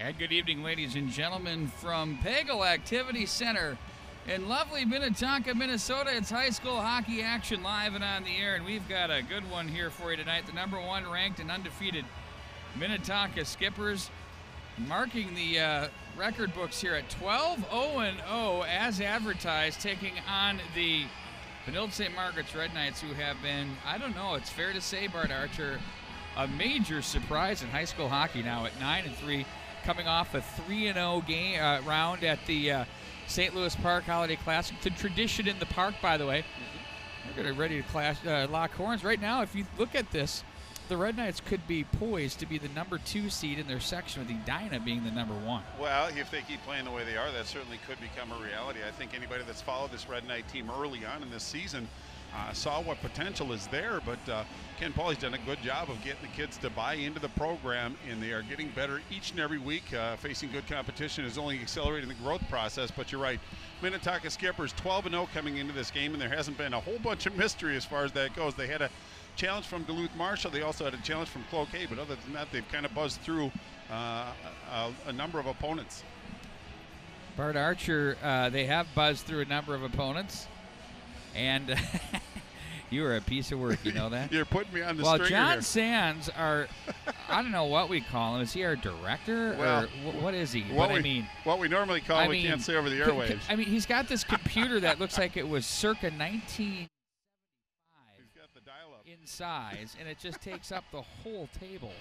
And good evening, ladies and gentlemen, from Pagel Activity Center in lovely Minnetonka, Minnesota. It's high school hockey action live and on the air, and we've got a good one here for you tonight. The number one ranked and undefeated Minnetonka Skippers marking the record books here at 12-0-0 as advertised, taking on the Benilde St. Margaret's Red Knights, who have been, I don't know, it's fair to say, Bart Archer, a major surprise in high school hockey now at 9-3. Coming off a 3-0 game round at the St. Louis Park Holiday Classic. It's a tradition in the park, by the way. We're getting ready to lock horns. Right now, if you look at this, the Red Knights could be poised to be the number 2 seed in their section, with Edina being the number 1. Well, if they keep playing the way they are, that certainly could become a reality. I think anybody that's followed this Red Knight team early on in this season saw what potential is there, but Ken Pauly's done a good job of getting the kids to buy into the program, and they are getting better each and every week. Facing good competition is only accelerating the growth process, but you're right. Minnetonka Skippers 12-0 coming into this game, and there hasn't been a whole bunch of mystery as far as that goes. They had a challenge from Duluth Marshall. They also had a challenge from Cloquet, but other than that, they've kind of buzzed through a number of opponents. Bart Archer, they have buzzed through a number of opponents. And you are a piece of work, you know that? You're putting me on the stringer here. Well, John Sands, I don't know what we call him. Is he our director? Well, or what is he? What we normally call him, we can't say over the airwaves. I mean, he's got this computer that looks like it was circa 1975 in size, and it just takes up the whole table.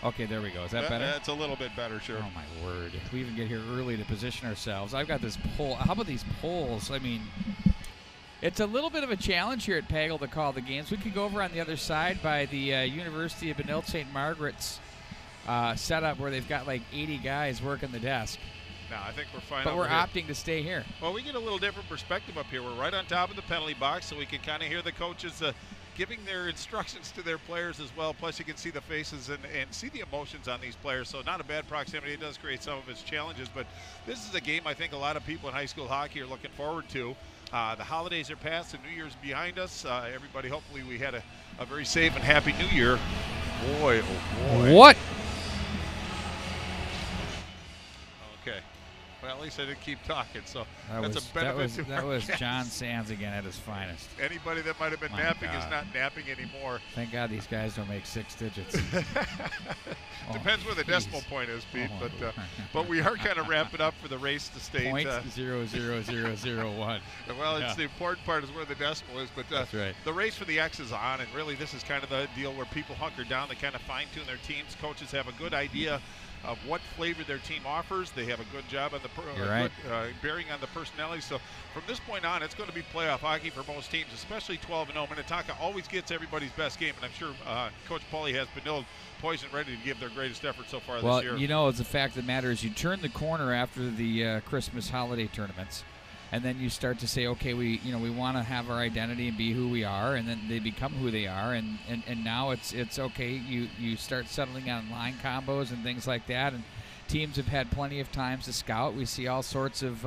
Okay, there we go. Is that better? That's a little bit better, sure. Oh, my word. We even get here early to position ourselves. I've got this poll. How about these polls? I mean, it's a little bit of a challenge here at Pagel to call the games. We could go over on the other side by the University of Benilde St. Margaret's setup, where they've got like 80 guys working the desk. No, I think we're fine. But we're opting to stay here. Well, we get a little different perspective up here. We're right on top of the penalty box, so we can kind of hear the coaches giving their instructions to their players as well. Plus, you can see the faces and see the emotions on these players. So not a bad proximity. It does create some of its challenges, but this is a game I think a lot of people in high school hockey are looking forward to. The holidays are past, the New Year's behind us. Everybody, hopefully we had a very safe and happy New Year. Boy, oh boy. What? Okay. Well, at least I didn't keep talking, so that's a benefit. That was John Sands again at his finest. Anybody that might have been napping is not napping anymore. Thank God these guys don't make 6 digits. Depends where the decimal point is, Pete. But we are kind of ramping up for the race to state. 0.00001. Well, the important part is where the decimal is. But that's right. The race for the X is on, and really this is kind of the deal where people hunker down. They kind of fine-tune their teams. Coaches have a good idea of what flavor their team offers. They have a good job on the bearing on the personality. So from this point on, it's going to be playoff hockey for most teams, especially 12-0. Minnetonka always gets everybody's best game, and I'm sure Coach Pauly has Benilde poised and ready to give their greatest effort so far this year. Well, you know, it's the fact that matters. You turn the corner after the Christmas holiday tournaments, and then you start to say, okay, we want to have our identity and be who we are, and then they become who they are, and now it's okay. You start settling on line combos and things like that, and teams have had plenty of times to scout. We see all sorts of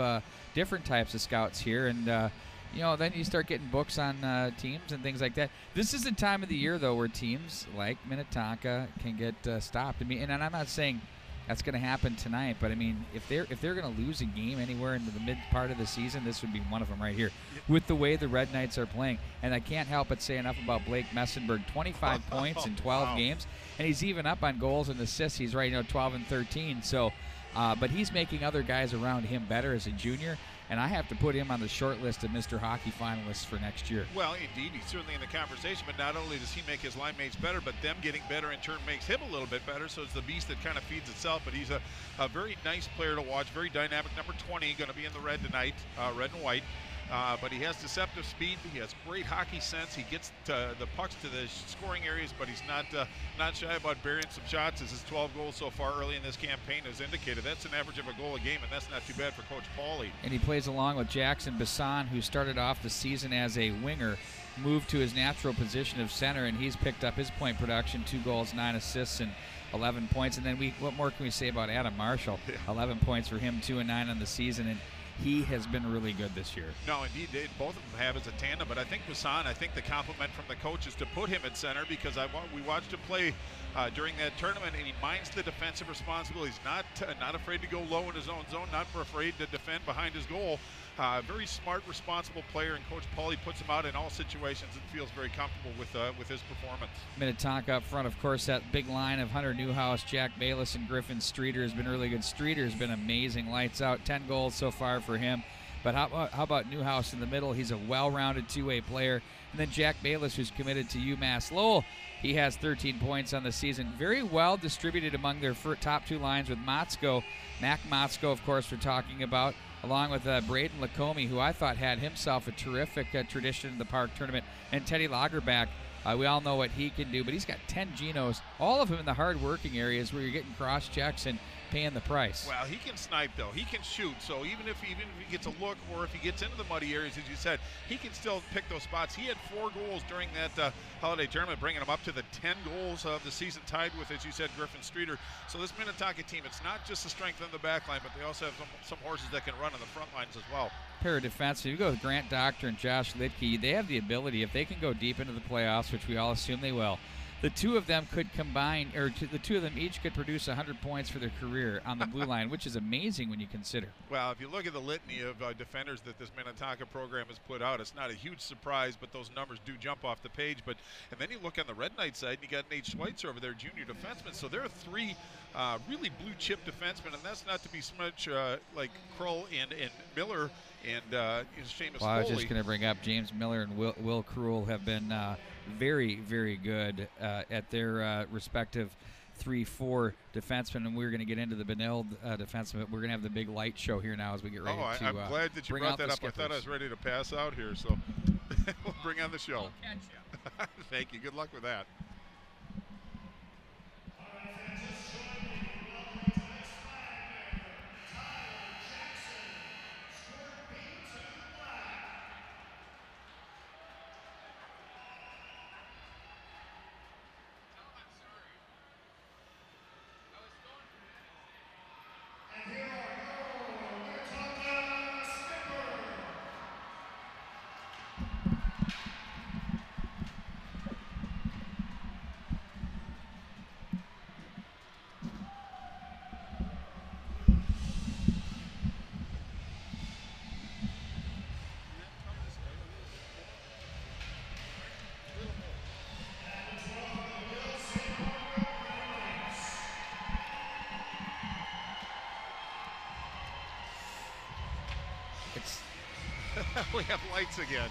different types of scouts here, and then you start getting books on teams and things like that. This is the time of the year, though, where teams like Minnetonka can get stopped. I mean, and I'm not saying that's going to happen tonight, but I mean, if they're going to lose a game anywhere into the mid part of the season, this would be one of them right here, with the way the Red Knights are playing. And I can't help but say enough about Blake Messenberg. 25 points in 12 games, and he's even up on goals and assists. He's right 12 and 13. So, but he's making other guys around him better as a junior. And I have to put him on the short list of Mr. Hockey finalists for next year. Well, indeed, he's certainly in the conversation, but not only does he make his line mates better, but them getting better in turn makes him a little bit better, so it's the beast that kind of feeds itself. But he's a very nice player to watch, very dynamic. Number 20, going to be in the red tonight, red and white. But he has deceptive speed. He has great hockey sense. He gets the pucks to the scoring areas, but he's not shy about burying some shots, as his 12 goals so far early in this campaign has indicated. That's an average of a goal a game, and that's not too bad for Coach Pauly. And he plays along with Jackson Bassan, who started off the season as a winger, moved to his natural position of center, and he's picked up his point production, 2 goals, 9 assists, and 11 points. And then what more can we say about Adam Marshall? 11 points for him, 2 and 9 on the season. And he has been really good this year. No, indeed, both of them have as a tandem. But I think Busan, I think the compliment from the coach is to put him at center, because we watched him play during that tournament, and he minds the defensive responsibilities. Not afraid to go low in his own zone, not afraid to defend behind his goal. Very smart, responsible player, and Coach Pauly puts him out in all situations and feels very comfortable with his performance. Minnetonka up front, of course, that big line of Hunter Newhouse, Jack Bayless, and Griffin Streeter has been really good. Streeter's been amazing, lights out, 10 goals so far for him. But how about Newhouse in the middle? He's a well-rounded two-way player. And then Jack Bayless, who's committed to UMass Lowell. He has 13 points on the season. Very well distributed among their top two lines with Motzko. Mac Motzko, of course, we're talking about, along with Braden Lacombe, who I thought had himself a terrific tradition in the Park tournament, and Teddy Lagerback. We all know what he can do, but he's got 10 Genos, all of them in the hard-working areas where you're getting cross-checks and paying the price. Well, he can snipe, though. He can shoot. So even if he gets a look, or if he gets into the muddy areas, as you said, he can still pick those spots. He had 4 goals during that holiday tournament, bringing him up to the 10 goals of the season, tied with, as you said, Griffin Streeter. So this Minnetonka team, it's not just the strength on the back line, but they also have some horses that can run on the front lines as well. Pair of defense. You go with Grant Doctor and Josh Litke. They have the ability, if they can go deep into the playoffs, which we all assume they will, the two of them could combine, or the two of them each could produce 100 points for their career on the blue line, which is amazing when you consider. Well, if you look at the litany of defenders that this Minnetonka program has put out, it's not a huge surprise, but those numbers do jump off the page. And then you look on the Red Knight side, and you got Nate Schweitzer over there, junior defenseman. So there are 3 really blue-chip defensemen, and that's not to be smudged like Krull and Miller and Seamus Foley. I was just going to bring up James Miller and Will Krull have been very, very good at their respective 3-4 defensemen, and we're going to get into the Benilde defenseman. We're going to have the big light show here now as we get ready to I'm glad that you brought that up. I thought I was ready to pass out here, so we'll bring on the show. Thank you. Good luck with that. We have lights again.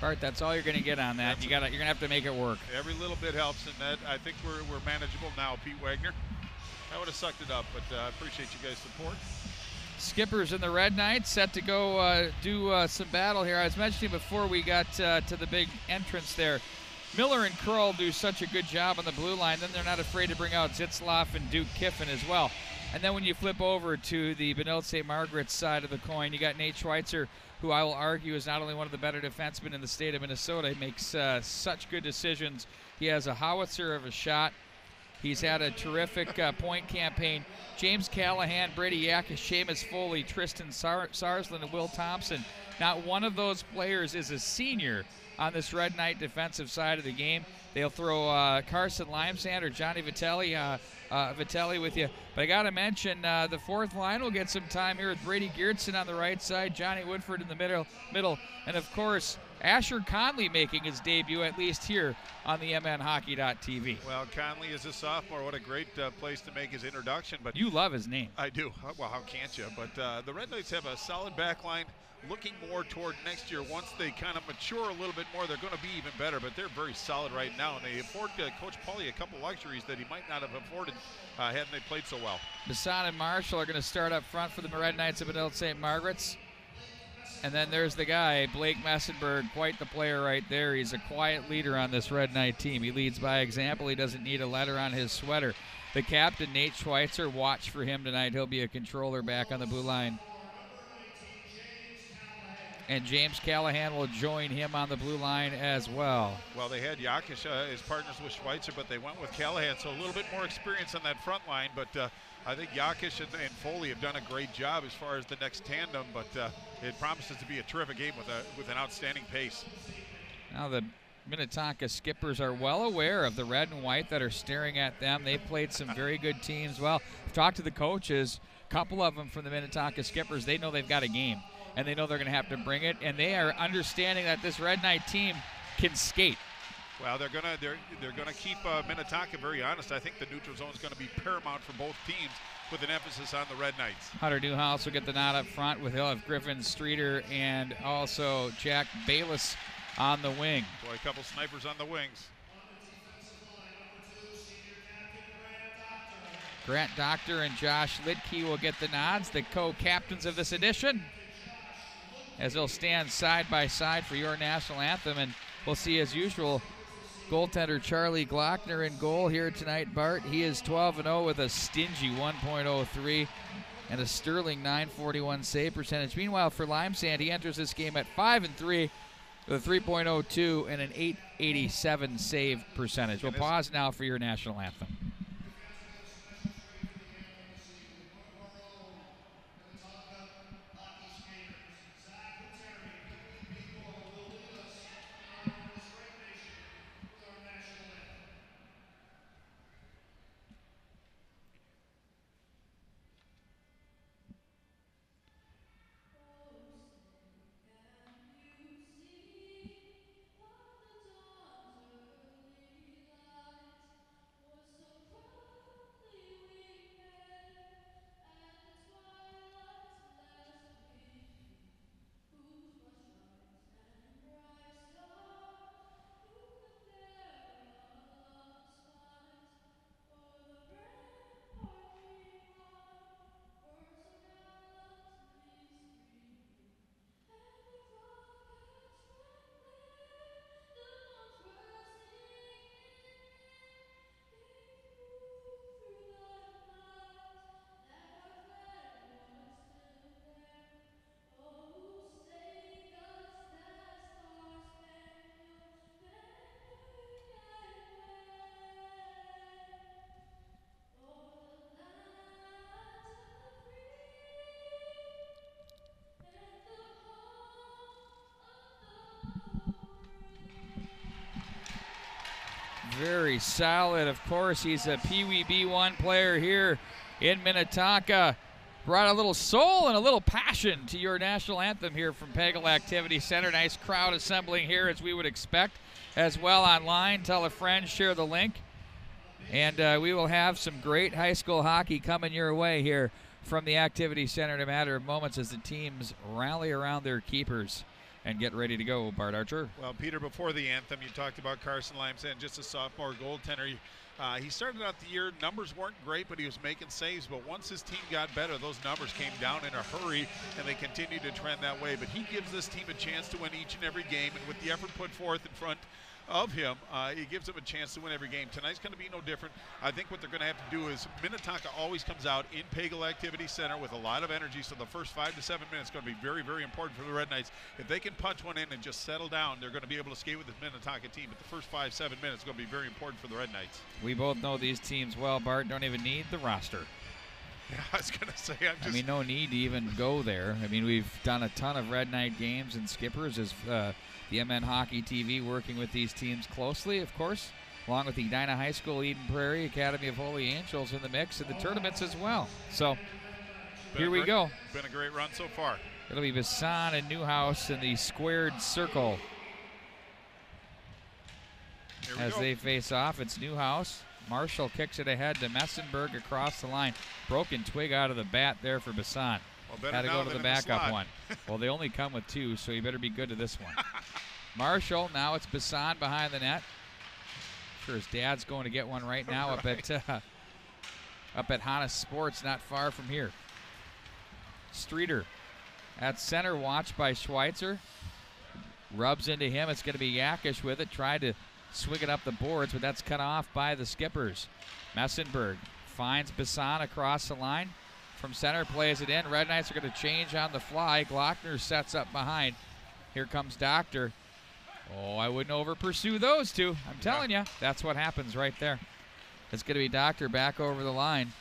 Bart, that's all you're going to get on that. You're going to have to make it work. Every little bit helps, and that I think we're manageable now. Pete Wagner, I would have sucked it up, but I appreciate you guys' support. Skippers in the Red Knights set to go do some battle here. I was mentioning before we got to the big entrance there, Miller and Krull do such a good job on the blue line. Then they're not afraid to bring out Zitzloff and Duke Kiffin as well. And then when you flip over to the Benilde St. Margaret's side of the coin, you got Nate Schweitzer, who I will argue is not only one of the better defensemen in the state of Minnesota. He makes such good decisions. He has a howitzer of a shot. He's had a terrific point campaign. James Callahan, Brady Yakish, Seamus Foley, Tristan Sarsland, and Will Thompson. Not one of those players is a senior on this Red Knight defensive side of the game. They'll throw Carson Limesand or Johnny Vitelli with you. But I got to mention the fourth line will get some time here with Brady Geertsen on the right side, Johnny Woodford in the middle, and of course Asher Conley making his debut, at least here on the MNHockey.tv. Well, Conley is a sophomore. What a great place to make his introduction. But you love his name. I do. Well, how can't you? But the Red Knights have a solid back line. Looking more toward next year, once they kind of mature a little bit more, they're going to be even better. But they're very solid right now, and they afford Coach Pauly a couple luxuries that he might not have afforded hadn't they played so well. Bassan and Marshall are going to start up front for the Red Knights of Benilde St. Margaret's. And then there's the guy, Blake Messenberg, quite the player right there. He's a quiet leader on this Red Knight team. He leads by example. He doesn't need a letter on his sweater. The captain, Nate Schweitzer, watch for him tonight. He'll be a controller back on the blue line. And James Callahan will join him on the blue line as well. Well, they had Yakish as partners with Schweitzer, but they went with Callahan, so a little bit more experience on that front line. But I think Yakish and Foley have done a great job as far as the next tandem, but it promises to be a terrific game with an outstanding pace. Now the Minnetonka Skippers are well aware of the red and white that are staring at them. They've played some very good teams. Well, I've talked to the coaches, a couple of them from the Minnetonka Skippers. They know they've got a game, and they know they're going to have to bring it, and they are understanding that this Red Knight team can skate. Well, they're gonna keep Minnetonka very honest. I think the neutral zone is going to be paramount for both teams, with an emphasis on the Red Knights. Hunter Newhouse will get the nod up front, with he'll have Griffin Streeter and also Jack Bayless on the wing. Boy, a couple snipers on the wings. Grant Doctor and Josh Lidke will get the nods, the co-captains of this edition, as they'll stand side by side for your national anthem. And we'll see, as usual, goaltender Charlie Glockner in goal here tonight, Bart. He is 12-0 with a stingy 1.03 and a sterling .941 save percentage. Meanwhile, for Limesand, he enters this game at 5-3 with a 3.02 and an .887 save percentage. We'll pause now for your national anthem. Very solid. Of course, he's a Pee Wee B1 player here in Minnetonka. Brought a little soul and a little passion to your national anthem here from Pagel Activity Center. Nice crowd assembling here, as we would expect, as well online. Tell a friend, share the link. And we will have some great high school hockey coming your way here from the Activity Center in a matter of moments as the teams rally around their keepers and get ready to go. Bart Archer. Well, Peter, before the anthem, you talked about Carson Limesand, just a sophomore goaltender. He started out the year, numbers weren't great, but he was making saves. But once his team got better, those numbers came down in a hurry, and they continued to trend that way. But he gives this team a chance to win each and every game, and with the effort put forth in front of him, it gives them a chance to win every game. Tonight's going to be no different. I think what they're going to have to do is Minnetonka always comes out in Pagel Activity Center with a lot of energy, so the first 5 to 7 minutes are going to be very, very important for the Red Knights. If they can punch one in and just settle down, they're going to be able to skate with the Minnetonka team. But the first 5-7 minutes are going to be very important for the Red Knights. We both know these teams well, Bart. Don't even need the roster. Yeah, I was going to say, I mean, no need to even go there. I mean, we've done a ton of Red Knight games and Skippers as the MN Hockey TV working with these teams closely, of course, along with the Edina High School, Eden Prairie, Academy of Holy Angels in the mix in the tournaments as well. So here we go. Been a great run so far. It'll be Bassan and Newhouse in the squared circle. As they face off, it's Newhouse. Marshall kicks it ahead to Messenberg across the line. Broken twig out of the bat there for Bassan. Well, had to go to the backup one. Well, they only come with 2, so you better be good to this one. Marshall, now it's Bassan behind the net. Sure, his dad's going to get one right now up at Hannes Sports, not far from here. Streeter at center, watched by Schweitzer. Rubs into him. It's going to be Yakish with it. Tried to swing it up the boards, but that's cut off by the Skippers. Messenberg finds Bassan across the line. From center, plays it in. Red Knights are going to change on the fly. Glockner sets up behind. Here comes Doctor. Oh, I wouldn't over-pursue those two. I'm telling you, that's what happens right there. It's going to be Doctor back over the line.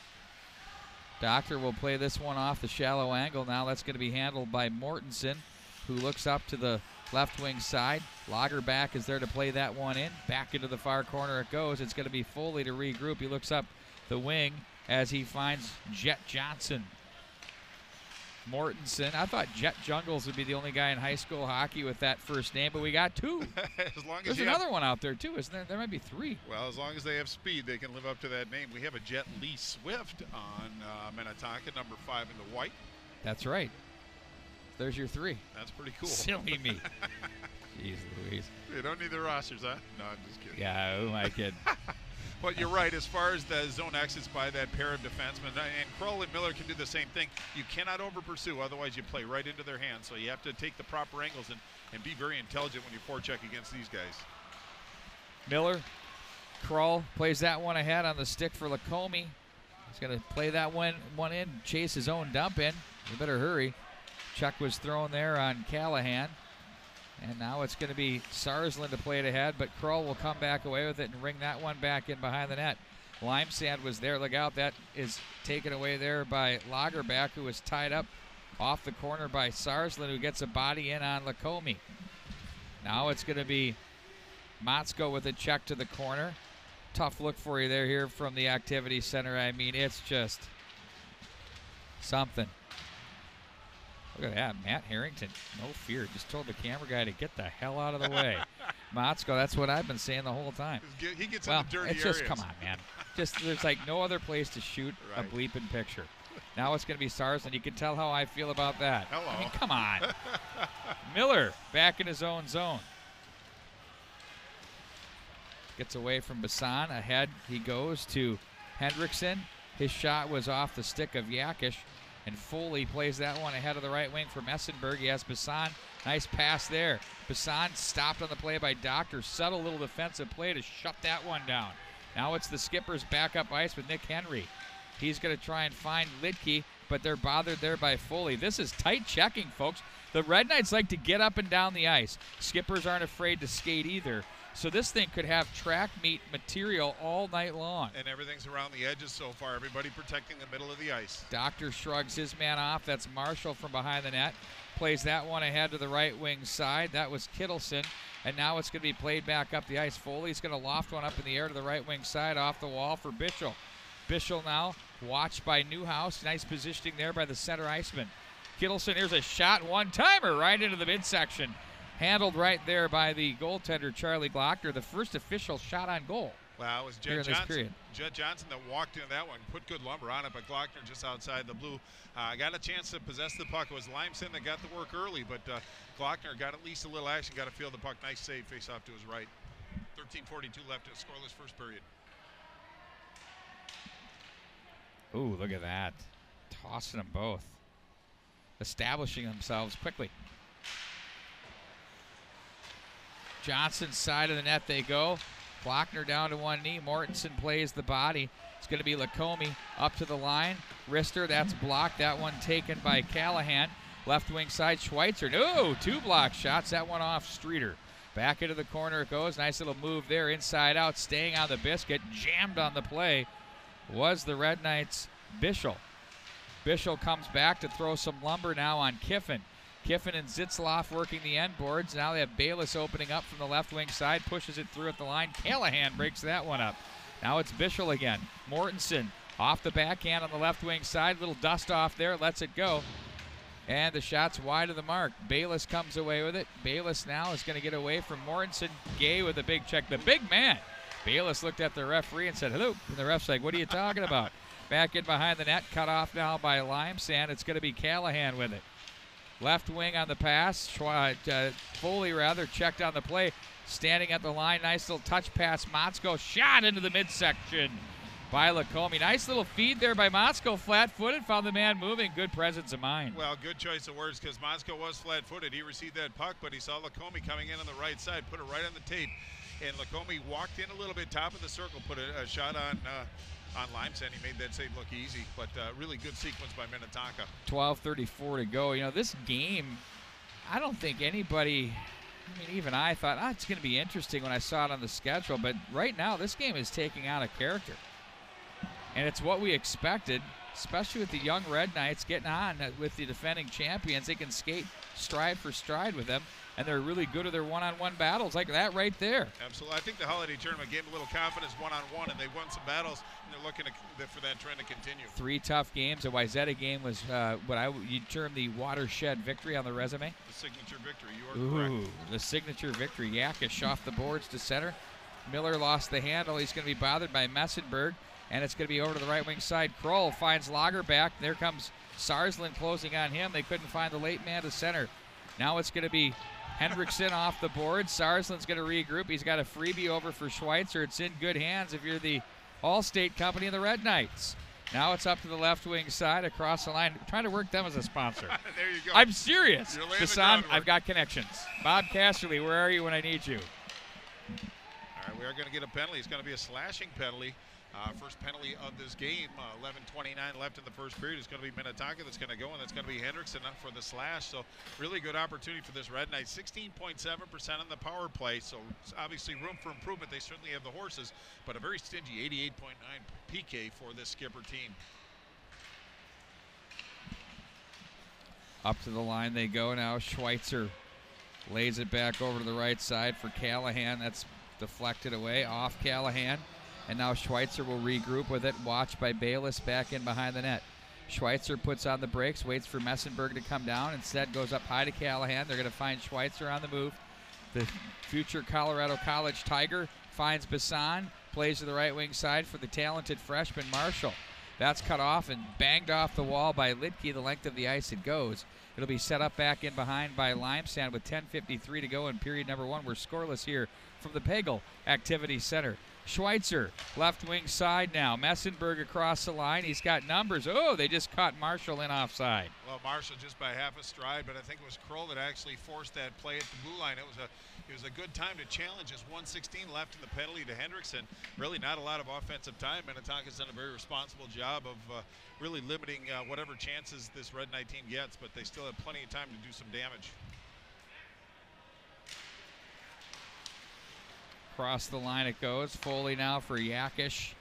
Doctor will play this one off the shallow angle. Now that's going to be handled by Mortensen, who looks up to the left wing side. Lagerback is there to play that one in. Back into the far corner it goes. It's going to be Foley to regroup. He looks up the wing as he finds Jet Johnson. Mortensen. I thought Jet Jungles would be the only guy in high school hockey with that first name, but we got two. There's another one out there too, isn't there? There might be three. Well, as long as they have speed, they can live up to that name. We have a Jet Lee Swift on Minnetonka, number 5 in the white. That's right. There's your 3. That's pretty cool. Silly me. Jeez Louise. You don't need the rosters, huh? No, I'm just kidding. Yeah, who am I kidding? But you're right, as far as the zone exits by that pair of defensemen, and Kroll and Miller can do the same thing. You cannot over-pursue, otherwise you play right into their hands. So you have to take the proper angles and be very intelligent when you forecheck against these guys. Miller, Kroll plays that one ahead on the stick for Lacombe. He's going to play that one in, chase his own dump in. You better hurry. Chuck was thrown there on Callahan. And now it's going to be Sarsland to play it ahead, but Kroll will come back away with it and ring that one back in behind the net. Limesand was there. Look out. That is taken away there by Lagerback, who was tied up off the corner by Sarsland, who gets a body in on Lacombe. Now it's going to be Matsko with a check to the corner. Tough look for you there here from the activity center. I mean, it's just something. Look at that, Matt Harrington, no fear, just told the camera guy to get the hell out of the way. Matsko, that's what I've been saying the whole time. He gets in the dirty it's areas. Just, come on, man. There's like no other place to shoot a bleeping picture. Now it's going to be Sarsland. You can tell how I feel about that. Hello. I mean, come on. Miller back in his own zone. Gets away from Bassan. Ahead he goes to Hendrickson. His shot was off the stick of Yakish. And Foley plays that one ahead of the right wing for Messenberg. He has Bassan. Nice pass there. Bassan stopped on the play by Doctor. Subtle little defensive play to shut that one down. Now it's the skipper's backup ice with Nick Henry. He's going to try and find Lidke, but they're bothered there by Foley. This is tight checking, folks. The Red Knights like to get up and down the ice. Skippers aren't afraid to skate either. So this thing could have track meet material all night long. And everything's around the edges so far. Everybody protecting the middle of the ice. Doctor shrugs his man off. That's Marshall from behind the net. Plays that one ahead to the right wing side. That was Kittleson. And now it's going to be played back up the ice. Foley's going to loft one up in the air to the right wing side off the wall for Bischel. Bischel now watched by Newhouse. Nice positioning there by the center iceman. Kittleson, here's a shot, one-timer right into the midsection. Handled right there by the goaltender, Charlie Glockner, the first official shot on goal. Well, it was Jet Johnson that walked into that one, put good lumber on it, but Glockner just outside the blue. Got a chance to possess the puck. It was Limesen that got the work early, but Glockner got at least a little action, got to feel the puck. Nice save, face off to his right. 13:42 left in a scoreless first period. Ooh, look at that. Tossing them both. Establishing themselves quickly. Johnson's side of the net they go. Glockner down to one knee. Mortensen plays the body. It's going to be Lacombe up to the line. Rister, that's blocked. That one taken by Callahan. Left wing side, Schweitzer. No, 2 block shots. That one off Streeter. Back into the corner it goes. Nice little move there, inside out, staying on the biscuit. Jammed on the play was the Red Knights' Bischel. Bischel comes back to throw some lumber now on Kiffin. Kiffin and Zitzloff working the end boards. Now they have Bayless opening up from the left wing side, pushes it through at the line. Callahan breaks that one up. Now it's Bischel again. Mortensen off the backhand on the left wing side. Little dust off there, lets it go. And the shot's wide of the mark. Bayless comes away with it. Bayless now is going to get away from Mortensen. Gay with a big check. The big man. Bayless looked at the referee and said, hello. And the ref's like, what are you talking about? Back in behind the net, cut off now by Limesand. It's going to be Callahan with it. Left wing on the pass. Foley, rather, checked on the play. Standing at the line. Nice little touch pass. Matsko shot into the midsection by Lacombe. Nice little feed there by Matsko. Flat-footed. Found the man moving. Good presence of mind. Well, good choice of words because Matsko was flat-footed. He received that puck, but he saw Lacombe coming in on the right side. Put it right on the tape. And Lacombe walked in a little bit top of the circle. Put a shot on Limesen. He made that save look easy, but really good sequence by Minnetonka. 12:34 to go. You know, this game, I don't think anybody, I mean, even I thought, it's going to be interesting when I saw it on the schedule, but right now this game is taking on a character. And it's what we expected especially with the young Red Knights getting on with the defending champions. They can skate stride for stride with them, and they're really good at their one-on-one battles like that right there. Absolutely. I think the holiday tournament gave them a little confidence one-on-one, and they won some battles, and they're looking for that trend to continue. 3 tough games. The Wayzata game was what you'd term the watershed victory on the resume. The signature victory. You are correct. The signature victory. Yakish off the boards to center. Miller lost the handle. He's going to be bothered by Messenberg, and it's going to be over to the right wing side. Kroll finds Lager back. There comes Sarsland closing on him. They couldn't find the late man to center. Now it's going to be Hendrickson off the board. Sarsland's going to regroup. He's got a freebie over for Schweitzer. It's in good hands if you're the All-State company of the Red Knights. Now it's up to the left wing side across the line. Trying to work them as a sponsor. There you go. I'm serious. Hassan, I've got connections. Bob Casterly, where are you when I need you? All right, we are going to get a penalty. It's going to be a slashing penalty. First penalty of this game. 11:29 left in the first period. It's going to be Minnetonka that's going to go, and that's going to be Hendrickson up for the slash. So really good opportunity for this Red Knights. 16.7% on the power play. So obviously room for improvement. They certainly have the horses, but a very stingy 88.9 PK for this Skipper team. Up to the line they go now. Schweitzer lays it back over to the right side for Callahan. That's deflected away off Callahan. And now Schweitzer will regroup with it, watched by Bayless back in behind the net. Schweitzer puts on the brakes, waits for Messenberg to come down. Instead goes up high to Callahan. They're going to find Schweitzer on the move. The future Colorado College Tiger finds Bassan, plays to the right wing side for the talented freshman Marshall. That's cut off and banged off the wall by Lidke. The length of the ice it goes. It'll be set up back in behind by Limesand with 10:53 to go in period number 1. We're scoreless here from the Pagel Activity Center. Schweitzer, left wing side now. Messenberg across the line. He's got numbers. Oh, they just caught Marshall in offside. Well, Marshall just by half a stride, but I think it was Kroll that actually forced that play at the blue line. It was a good time to challenge. Just 1:16 left in the penalty to Hendrickson. Really not a lot of offensive time. Minnetonka's done a very responsible job of really limiting whatever chances this Red Knight team gets, but they still have plenty of time to do some damage. Across the line it goes. Foley now for Yakish.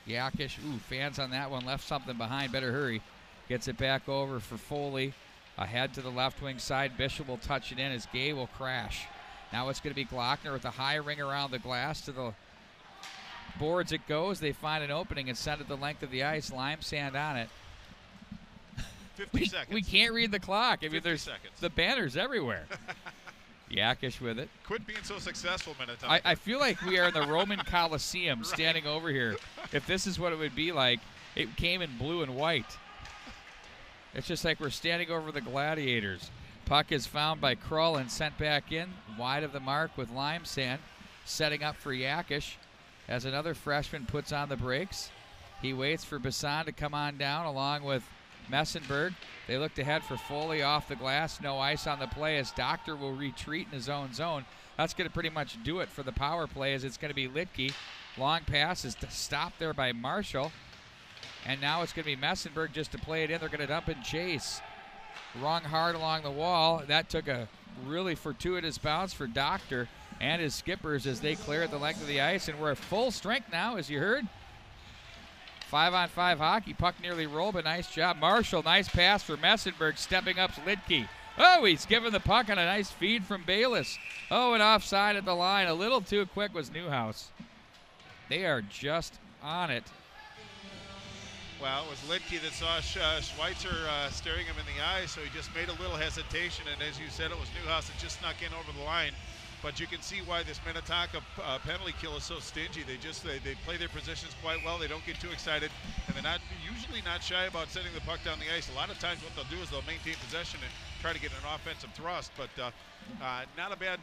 Yakish, fans on that one left something behind. Better hurry. Gets it back over for Foley. Ahead to the left wing side. Bishop will touch it in as Gay will crash. Now it's going to be Glockner with a high ring around the glass. To the boards it goes. They find an opening and send it the length of the ice. Limesand on it. 50 seconds. We can't read the clock. I mean, there's seconds. The banners everywhere. Yakish with it. Quit being so successful, Minnetonka. I feel like we are in the Roman Coliseum standing over here. If this is what it would be like, it came in blue and white. It's just like we're standing over the gladiators. Puck is found by Krull and sent back in, wide of the mark with Limesand, setting up for Yakish as another freshman puts on the brakes. He waits for Bassan to come on down along with Messenberg. They looked ahead for Foley off the glass. No ice on the play as Doctor will retreat in his own zone. That's going to pretty much do it for the power play as it's going to be Lidke. Long pass is stopped there by Marshall. And now it's going to be Messenberg just to play it in. They're going to dump and chase. Rung hard along the wall. That took a really fortuitous bounce for Doctor and his skippers as they clear at the length of the ice. And we're at full strength now, as you heard. 5-on-5 hockey. Puck nearly rolled, but nice job. Marshall, nice pass for Messenberg, stepping up Lidke. Oh, he's given the puck on a nice feed from Bayless. Oh, and offside at the line. A little too quick was Newhouse. They are just on it. Well, it was Lidke that saw Schweitzer staring him in the eye, so he just made a little hesitation, and as you said, it was Newhouse that just snuck in over the line. But you can see why this Minnetonka penalty kill is so stingy. They play their positions quite well. They don't get too excited, and they're usually not shy about sending the puck down the ice. A lot of times what they'll do is they'll maintain possession and try to get an offensive thrust. But not a bad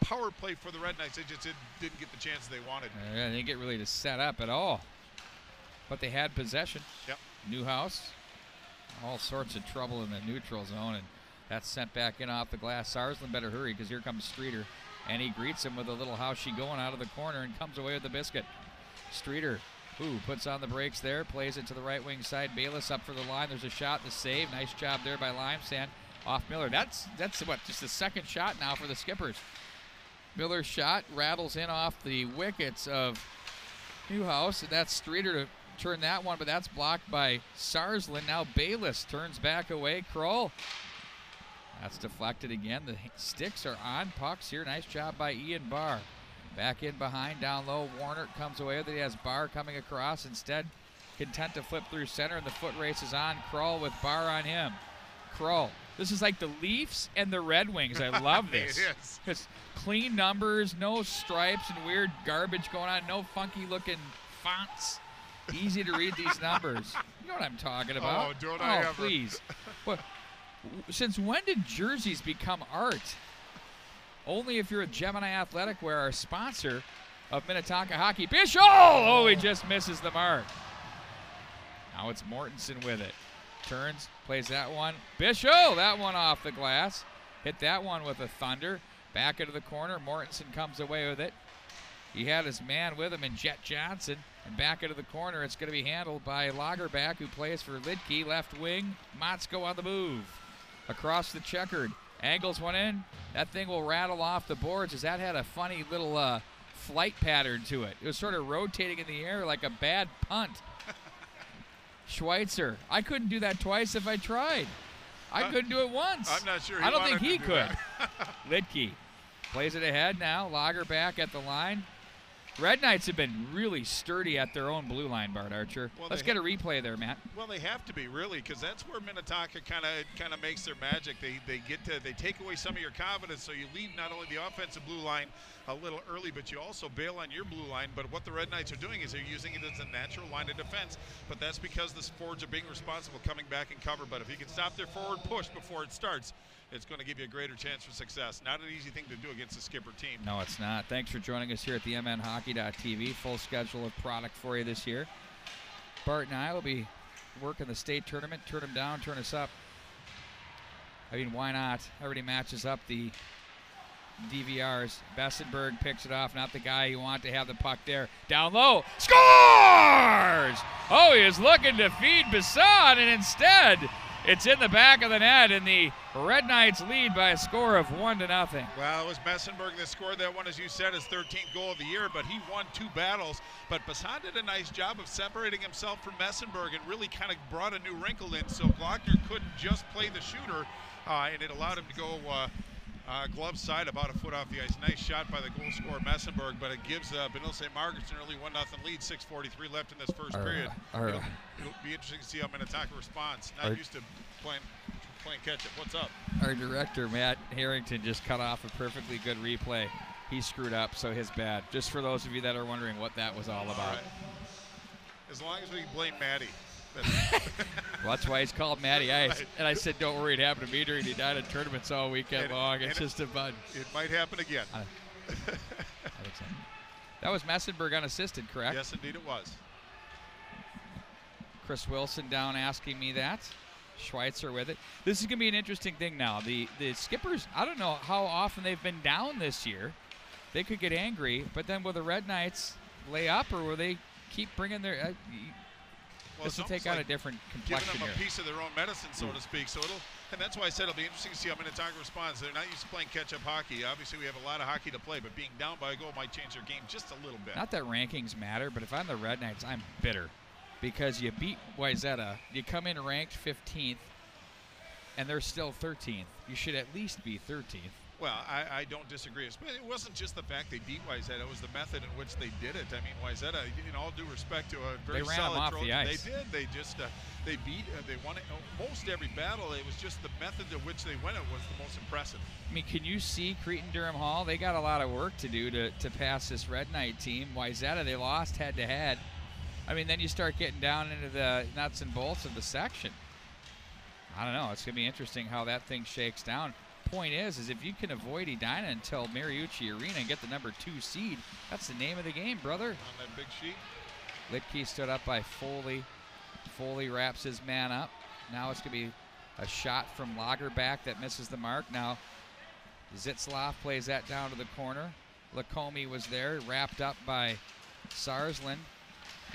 power play for the Red Knights. They just didn't get the chances they wanted. They didn't get really to set up at all. But they had possession. Yep. Newhouse, all sorts of trouble in the neutral zone, and that's sent back in off the glass. Sarsland better hurry because here comes Streeter. And he greets him with a little how's she going out of the corner and comes away with the biscuit. Streeter, puts on the brakes there, plays it to the right wing side. Bayless up for the line. There's a shot, the save. Nice job there by Limesand. Off Miller. That's what, just the second shot now for the Skippers. Miller's shot rattles in off the wickets of Newhouse, and that's Streeter to turn that one, but that's blocked by Sarsland. Now Bayless turns back away. Kroll. That's deflected again. The sticks are on pucks here. Nice job by Ian Barr. Back in behind, down low. Warner comes away with it. He has Barr coming across. Instead, content to flip through center, and the foot race is on. Kroll with Barr on him. Kroll. This is like the Leafs and the Red Wings. I love this. It is. It's clean numbers, no stripes and weird garbage going on, no funky-looking fonts. Easy to read these numbers. You know what I'm talking about. Oh, don't I ever. Please. Well, since when did jerseys become art? Only if you're a Gemini Athletic Wear, our sponsor of Minnetonka Hockey. Bishop! Oh, he just misses the mark. Now it's Mortensen with it. Turns, plays that one. Bishop, that one off the glass. Hit that one with a thunder. Back into the corner. Mortensen comes away with it. He had his man with him in Jet Johnson. And back into the corner, it's going to be handled by Lagerback, who plays for Lidke. Left wing, Motzko on the move. Across the checkered. Angles one in. That thing will rattle off the boards, as that had a funny little flight pattern to it. It was sort of rotating in the air like a bad punt. Schweitzer. I couldn't do that twice if I tried. I couldn't do it once. I'm not sure. I don't think he could. Lidke plays it ahead now. Lagerback at the line. Red Knights have been really sturdy at their own blue line, Bart Archer. Well, Let's get a replay there, Matt. Well, they have to be, really, because that's where Minnetonka kind of makes their magic. They take away some of your confidence, so you leave not only the offensive blue line a little early, but you also bail on your blue line. But what the Red Knights are doing is they're using it as a natural line of defense. But that's because the forwards are being responsible, coming back in cover. But if you can stop their forward push before it starts, it's going to give you a greater chance for success. Not an easy thing to do against a skipper team. No, it's not. Thanks for joining us here at the MNHockey.tv. Full schedule of product for you this year. Bart and I will be working the state tournament. Turn them down, turn us up. I mean, why not? Everybody matches up the DVRs. Bessenberg picks it off. Not the guy you want to have the puck there. Down low. Scores! Oh, he is looking to feed Bassan, and instead it's in the back of the net, and the Red Knights lead by a score of 1-0. Well, it was Messenberg that scored that one, as you said, his 13th goal of the year, but he won 2 battles. But Bassan did a nice job of separating himself from Messenberg and really kind of brought a new wrinkle in, so Glockner couldn't just play the shooter, and it allowed him to go glove side about a foot off the ice. Nice shot by the goal scorer Messenberg, but it gives Benil St. Margaret's an early 1-0 lead, 6:43 left in this first period. It'll be interesting to see how Minnetonka responds. Not used to playing catch-up. What's up? Our director, Matt Harrington, just cut off a perfectly good replay. He screwed up, so his bad. Just for those of you that are wondering what that was all about. All right. As long as we blame Matty. Well, that's why he's called Matty Ice. Right. And I said, don't worry, it happened to me during the United tournaments all weekend long. It's just a bud. It might happen again. That was Messenberg unassisted, correct? Yes, indeed it was. Chris Wilson down asking me that. Schweitzer with it. This is going to be an interesting thing now. The Skippers, I don't know how often they've been down this year. They could get angry, but then will the Red Knights lay up, or will they keep bringing their... this will take on a different complexion giving them here. A piece of their own medicine, so to speak. So and that's why I said it'll be interesting to see how Minnetonka responds. They're not used to playing catch-up hockey. Obviously, we have a lot of hockey to play, but being down by a goal might change their game just a little bit. Not that rankings matter, but if I'm the Red Knights, I'm bitter. Because you beat Wayzata, you come in ranked 15th, and they're still 13th. You should at least be 13th. Well, I don't disagree. It wasn't just the fact they beat Wayzata; it was the method in which they did it. I mean, Wayzata, in all due respect to a very solid Trojan, the ice. They did. They just they won it most every battle. It was just the method in which they won it was the most impressive. I mean, can you see Cretin-Durham Hall? They got a lot of work to do to pass this Red Knight team. Wayzata, they lost head-to-head. I mean, then you start getting down into the nuts and bolts of the section. I don't know. It's going to be interesting how that thing shakes down. Point is if you can avoid Edina until Mariucci Arena and get the number 2 seed, that's the name of the game, brother. On that big sheet. Lidke stood up by Foley. Foley wraps his man up. Now it's going to be a shot from Lagerback that misses the mark. Now Zitzlaf plays that down to the corner. Lacombe was there, wrapped up by Sarsland.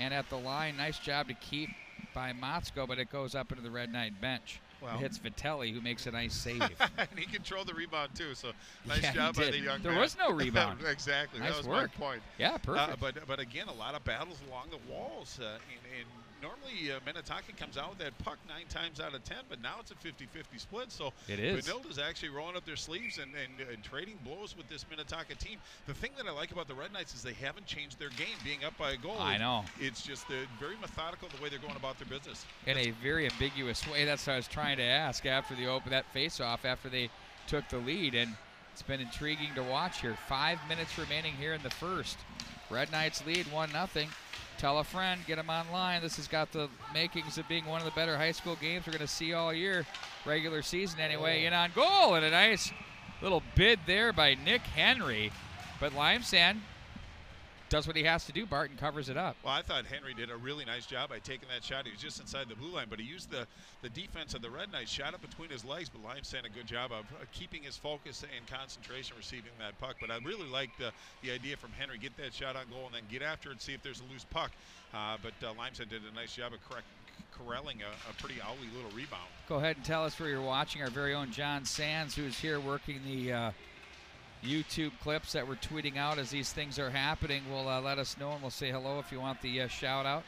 And at the line, nice job to keep by Motzko, but it goes up into the Red Knight bench. Well, it hits Vitelli, who makes a nice save. And he controlled the rebound, too, so nice job by the young There man. was no rebound. Exactly. Nice that was work. my point. Yeah, perfect. But again, a lot of battles along the walls. And normally Minnetonka comes out with that puck 9 times out of 10, but now it's a 50-50 split. So it is. Benilde's actually rolling up their sleeves and trading blows with this Minnetonka team. The thing that I like about the Red Knights is they haven't changed their game, being up by a goal. I know. It's just very methodical the way they're going about their business. In a very ambiguous way. That's what I was trying to ask after that face-off, after they took the lead. And it's been intriguing to watch here. 5 minutes remaining here in the first. Red Knights lead 1-0. Tell a friend, get them online. This has got the makings of being one of the better high school games we're going to see all year, regular season anyway. In on goal, and a nice little bid there by Nick Henry. But Limesand does what he has to do. Barton covers it up. Well, I thought Henry did a really nice job by taking that shot. He was just inside the blue line, but he used the defense of the Red Knights, shot it between his legs, but Limesand a good job of keeping his focus and concentration receiving that puck. But I really liked the idea from Henry, get that shot on goal and then get after it and see if there's a loose puck. But Limesand did a nice job of corralling a pretty owly little rebound. Go ahead and tell us where you're watching. Our very own John Sands, who's here working the YouTube clips that we're tweeting out as these things are happening, will let us know, and we'll say hello if you want the shout out.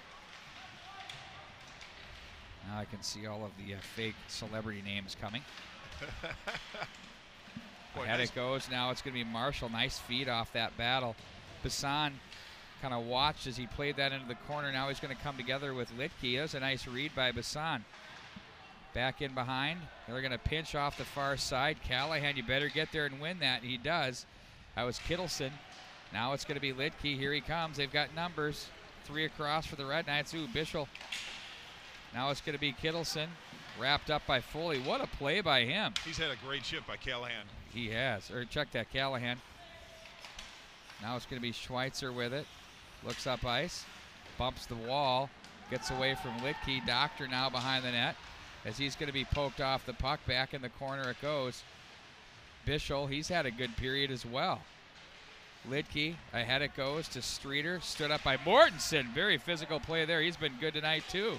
Now I can see all of the fake celebrity names coming. Ahead it goes. Now it's going to be Marshall. Nice feed off that battle. Bassan kind of watched as he played that into the corner. Now he's going to come together with Litke. That was a nice read by Bassan. Back in behind. They're going to pinch off the far side. Callahan, you better get there and win that. He does. That was Kittleson. Now it's going to be Litke. Here he comes. They've got numbers. 3 across for the Red Knights. Ooh, Bischel. Now it's going to be Kittleson. Wrapped up by Foley. What a play by him. He's had a great shift by Callahan. He has. Or check that, Callahan. Now it's going to be Schweitzer with it. Looks up ice. Bumps the wall. Gets away from Litke. Doctor now behind the net, as he's going to be poked off the puck. Back in the corner it goes. Bischel, he's had a good period as well. Litke, ahead it goes to Streeter. Stood up by Mortensen. Very physical play there. He's been good tonight too.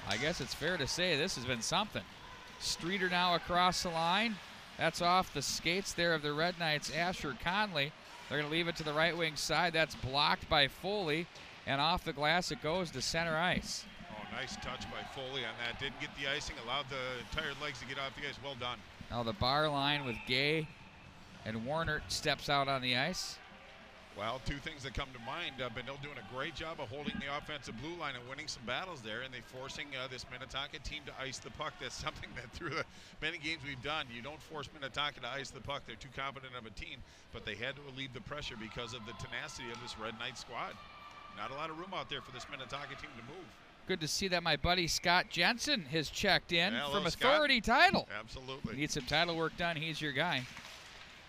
I guess it's fair to say this has been something. Streeter now across the line. That's off the skates there of the Red Knights. Asher Conley. They're going to leave it to the right wing side. That's blocked by Foley. And off the glass it goes to center ice. Nice touch by Foley on that. Didn't get the icing, allowed the tired legs to get off the ice. Well done. Now the bar line with Gay and Warner steps out on the ice. Well, 2 things that come to mind. Benil doing a great job of holding the offensive blue line and winning some battles there, and they forcing this Minnetonka team to ice the puck. That's something that through the many games we've done, you don't force Minnetonka to ice the puck. They're too confident of a team, but they had to relieve the pressure because of the tenacity of this Red Knight squad. Not a lot of room out there for this Minnetonka team to move. Good to see that my buddy Scott Jensen has checked in from Scott. Authority Title. Absolutely. Need some title work done. He's your guy.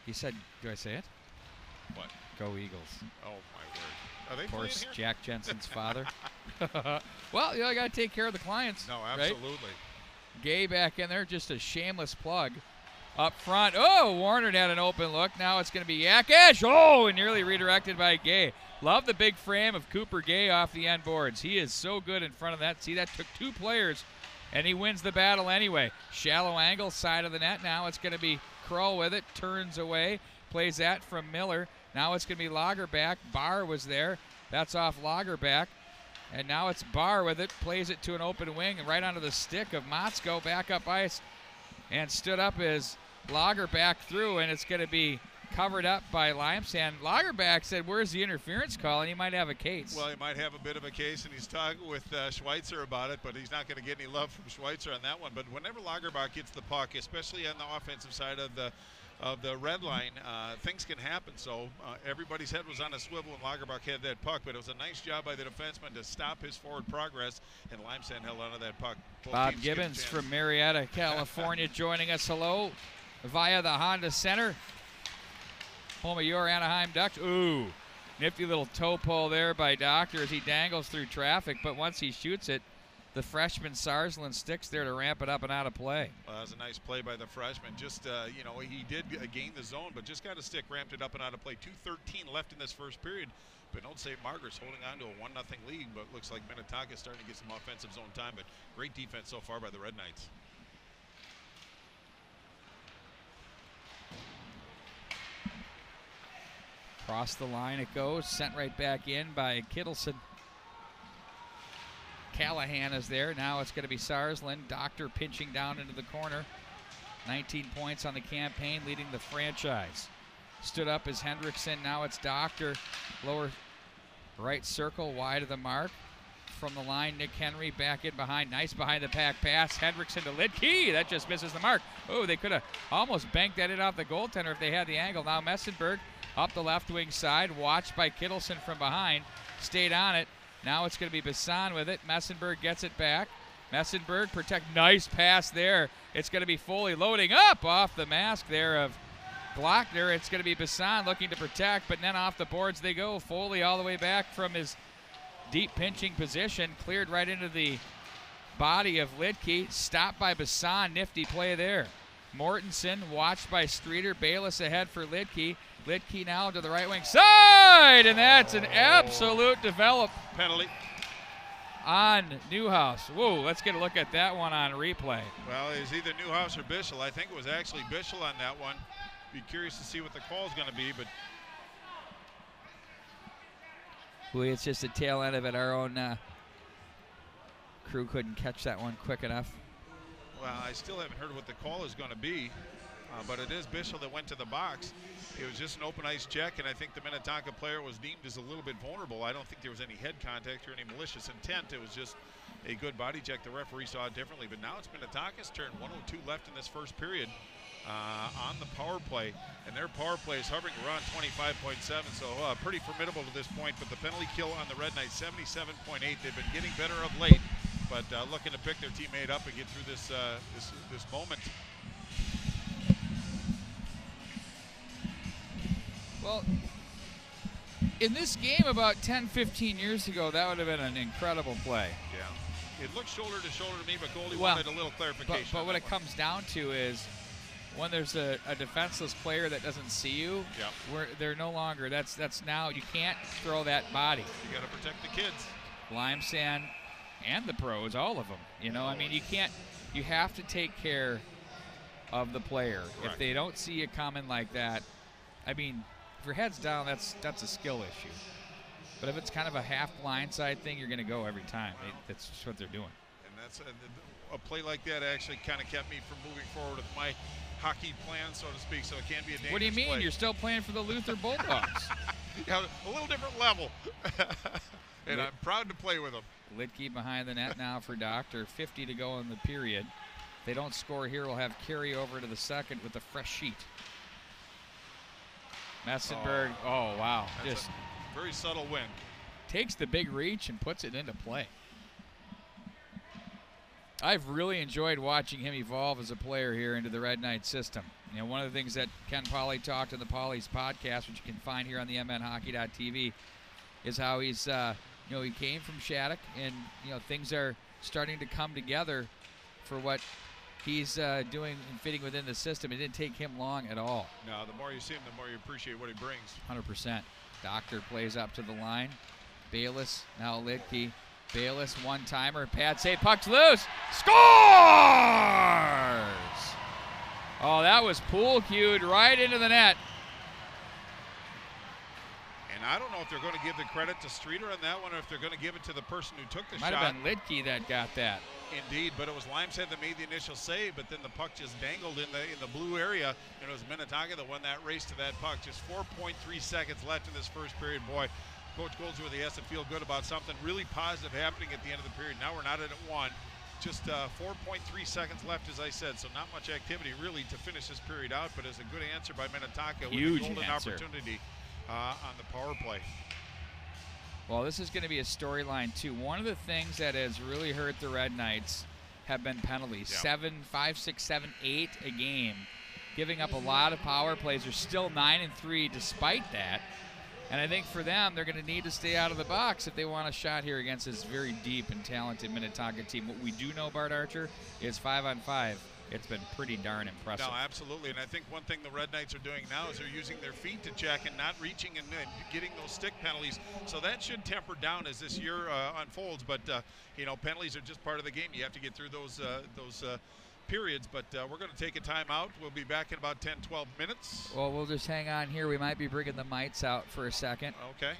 He said, do I say it? What? Go Eagles. Oh, my word. Are they of course, playing here? Jack Jensen's father. Well, you know, I got to take care of the clients. No, absolutely. Right? Gay back in there, just a shameless plug. Up front. Oh, Warner had an open look. Now it's going to be Yakish. Oh, and nearly redirected by Gay. Love the big frame of Cooper Gay off the end boards. He is so good in front of that. See, that took 2 players, and he wins the battle anyway. Shallow angle, side of the net. Now it's going to be Kroll with it. Turns away. Plays that from Miller. Now it's going to be Lagerback. Barr was there. That's off Lagerback. And now it's Barr with it. Plays it to an open wing and right onto the stick of Motzko. Back up ice. And stood up as Lagerback through, and it's going to be covered up by Limesand. Lagerback said, where's the interference call? And he might have a case. Well, he might have a bit of a case, and he's talking with Schweitzer about it, but he's not going to get any love from Schweitzer on that one. But whenever Lagerback gets the puck, especially on the offensive side of the red line, things can happen. So everybody's head was on a swivel when Lagerback had that puck, but it was a nice job by the defenseman to stop his forward progress, and Limesand held onto that puck. Bob Gibbons from Marietta, California, joining us. Hello, via the Honda Center, home of your Anaheim Ducks. Ooh, nifty little toe pull there by Doctor as he dangles through traffic, but once he shoots it, the freshman Sarsland sticks there to ramp it up and out of play. Well, that was a nice play by the freshman. Just, you know, he did gain the zone, but just got a stick, ramped it up and out of play. 2:13 left in this first period. But don't St. Margaret's holding on to a 1-0 lead, but looks like Minnetonka is starting to get some offensive zone time. But great defense so far by the Red Knights. Across the line it goes, sent right back in by Kittleson. Callahan is there. Now it's going to be Sarsland. Doctor pinching down into the corner. 19 points on the campaign, leading the franchise. Stood up as Hendrickson. Now it's Doctor. Lower right circle, wide of the mark. From the line, Nick Henry back in behind. Nice behind the pack pass. Hendrickson to Lidke. That just misses the mark. Oh, they could have almost banked that in off the goaltender if they had the angle. Now Messenberg up the left wing side. Watched by Kittleson from behind. Stayed on it. Now it's going to be Bassan with it. Messenberg gets it back. Messenberg protect. Nice pass there. It's going to be Foley loading up off the mask there of Glockner. It's going to be Bassan looking to protect, but then off the boards they go. Foley all the way back from his deep pinching position. Cleared right into the body of Lidke. Stopped by Bassan. Nifty play there. Mortensen watched by Streeter. Bayless ahead for Lidke. Lidke now to the right wing side, and that's an absolute develop penalty on Newhouse. Whoa, let's get a look at that one on replay. Well, it was either Newhouse or Bischel. I think it was actually Bischel on that one. Be curious to see what the call is going to be, but boy, it's just the tail end of it. Our own crew couldn't catch that one quick enough. Well, I still haven't heard what the call is going to be, but it is Bischel that went to the box. It was just an open ice check, and I think the Minnetonka player was deemed as a little bit vulnerable. I don't think there was any head contact or any malicious intent. It was just a good body check. The referee saw it differently, but now it's Minnetonka's turn. 1:02 left in this first period on the power play, and their power play is hovering around 25.7, so pretty formidable to this point. But the penalty kill on the Red Knights, 77.8. They've been getting better of late, but looking to pick their teammate up and get through this this moment. Well, in this game about 10-15 years ago, that would have been an incredible play. Yeah. It looked shoulder to shoulder to me, but goalie wanted a little clarification. But what it comes down to is when there's a defenseless player that doesn't see you, they're no longer, that's now, you can't throw that body. You got to protect the kids. Limesand and the pros, all of them. You know, I mean, you have to take care of the player. Correct. If they don't see you coming like that, I mean, if your head's down, that's a skill issue. But if it's kind of a half blindside thing, you're going to go every time. That's just what they're doing. And that's a play like that actually kind of kept me from moving forward with my hockey plan, so to speak. So it can be a dangerous What do you mean? play. You're still playing for the Luther Bulldogs. Yeah, a little different level. And I'm proud to play with them. Lidke behind the net now for Doctor. 50 to go in the period. If they don't score here, we'll have carry over to the second with a fresh sheet. Messenberg, oh wow, That's just a very subtle win. Takes the big reach and puts it into play. I've really enjoyed watching him evolve as a player here into the Red Knight system. You know, one of the things that Ken Pauley talked in the Pauley's podcast, which you can find here on the MNHockey.tv, is how he's, you know, he came from Shattuck, and you know things are starting to come together for what he's doing and fitting within the system. It didn't take him long at all. No, the more you see him, the more you appreciate what he brings. 100%. Doctor plays up to the line. Bayless, now Lidke. Bayless, one-timer. Pad save, puck's loose. Scores! Oh, that was pool cued right into the net. And I don't know if they're going to give the credit to Streeter on that one or if they're going to give it to the person who took the shot. Might have been Lidke that got that. Indeed, but it was Limesand that made the initial save, but then the puck just dangled in the blue area, and it was Minnetonka that won that race to that puck. Just 4.3 seconds left in this first period. Boy, Coach Goldsworthy has to feel good about something really positive happening at the end of the period. Now we're not at 1. Just 4.3 seconds left, as I said, so not much activity really to finish this period out, but it's a good answer by Minnetonka with a golden opportunity on the power play. Well, this is going to be a storyline, too. One of the things that has really hurt the Red Knights have been penalties. 5, 6, 7, 8 a game. Giving up a lot of power plays. They're still 9-3 despite that. And I think for them, they're going to need to stay out of the box if they want a shot here against this very deep and talented Minnetonka team. What we do know, Bart Archer, is 5-on-5. It's been pretty darn impressive. No, absolutely. And I think one thing the Red Knights are doing now is they're using their feet to check and not reaching and getting those stick penalties. So that should temper down as this year unfolds. But, you know, penalties are just part of the game. You have to get through those periods. But we're going to take a timeout. We'll be back in about 10, 12 minutes. Well, we'll just hang on here. We might be bringing the mites out for a second. Okay.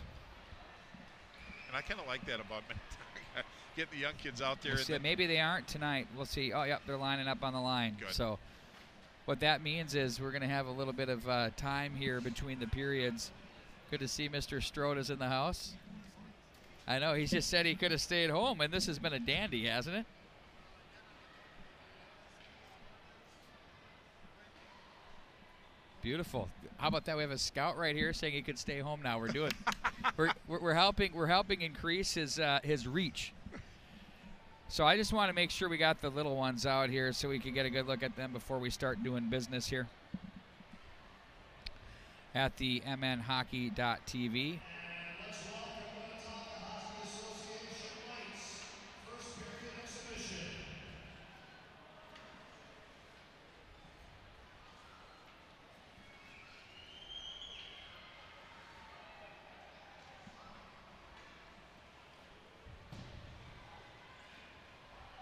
And I kind of like that about Minnetonka. Getting the young kids out there. We'll maybe they aren't tonight. We'll see. Oh, yep, they're lining up on the line. Good. So what that means is we're going to have a little bit of time here between the periods. Good to see Mr. Stroda's in the house. I know, he just said he could have stayed home, and this has been a dandy, hasn't it? Beautiful. How about that? We have a scout right here saying he could stay home now. We're doing. we're helping increase his reach. So I just want to make sure we got the little ones out here so we can get a good look at them before we start doing business here at the mnhockey.tv.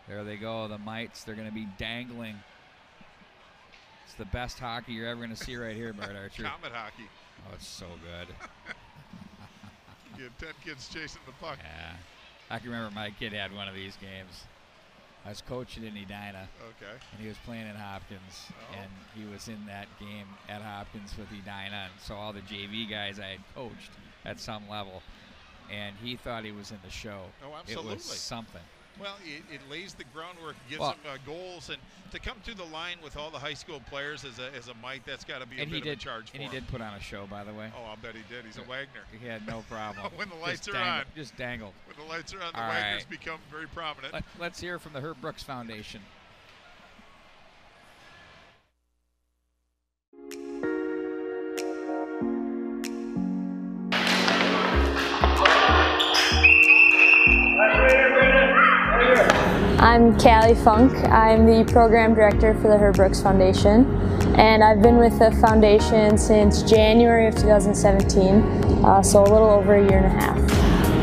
There they go, the mites. They're going to be dangling. It's the best hockey you're ever going to see right here, Bart Archer. Comet hockey. Oh, it's so good. You have 10 kids chasing the puck. Yeah. I can remember my kid had one of these games. I was coaching in Edina. Okay. And he was playing in Hopkins. Oh. And he was in that game at Hopkins with Edina. And so all the JV guys I had coached at some level. And he thought he was in the show. Oh, absolutely. It was something. Well, it lays the groundwork, gives them goals, and to come to the line with all the high school players as a mite, that's got to be a bit of a charge for him. And he did put on a show, by the way. Oh, I'll bet he did. He's a Wagner. He had no problem. When the lights are on. Just dangled. When the lights are on, the Wagners become very prominent. Let's hear from the Herb Brooks Foundation. I'm Callie Funk. I'm the program director for the Herb Brooks Foundation, and I've been with the foundation since January of 2017, so a little over a year and a half.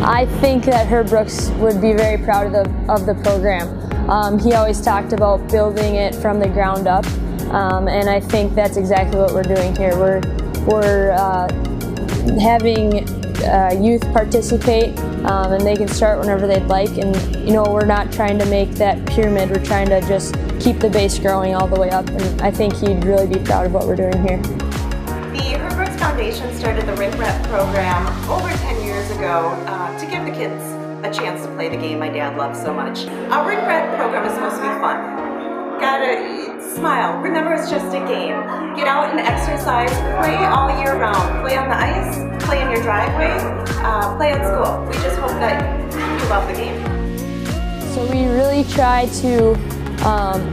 I think that Herb Brooks would be very proud of the program. He always talked about building it from the ground up, and I think that's exactly what we're doing here. We're having youth participate, and they can start whenever they'd like, and you know, we're not trying to make that pyramid, we're trying to just keep the base growing all the way up, and I think he'd really be proud of what we're doing here. The Herb Brooks Foundation started the Rink Rat program over 10 years ago to give the kids a chance to play the game my dad loves so much. Our Rink Rat program is supposed to be fun. Gotta smile, remember it's just a game. Get out and exercise, play all year round. Play on the ice, play in your driveway, play at school. We just hope that you love the game. So we really try to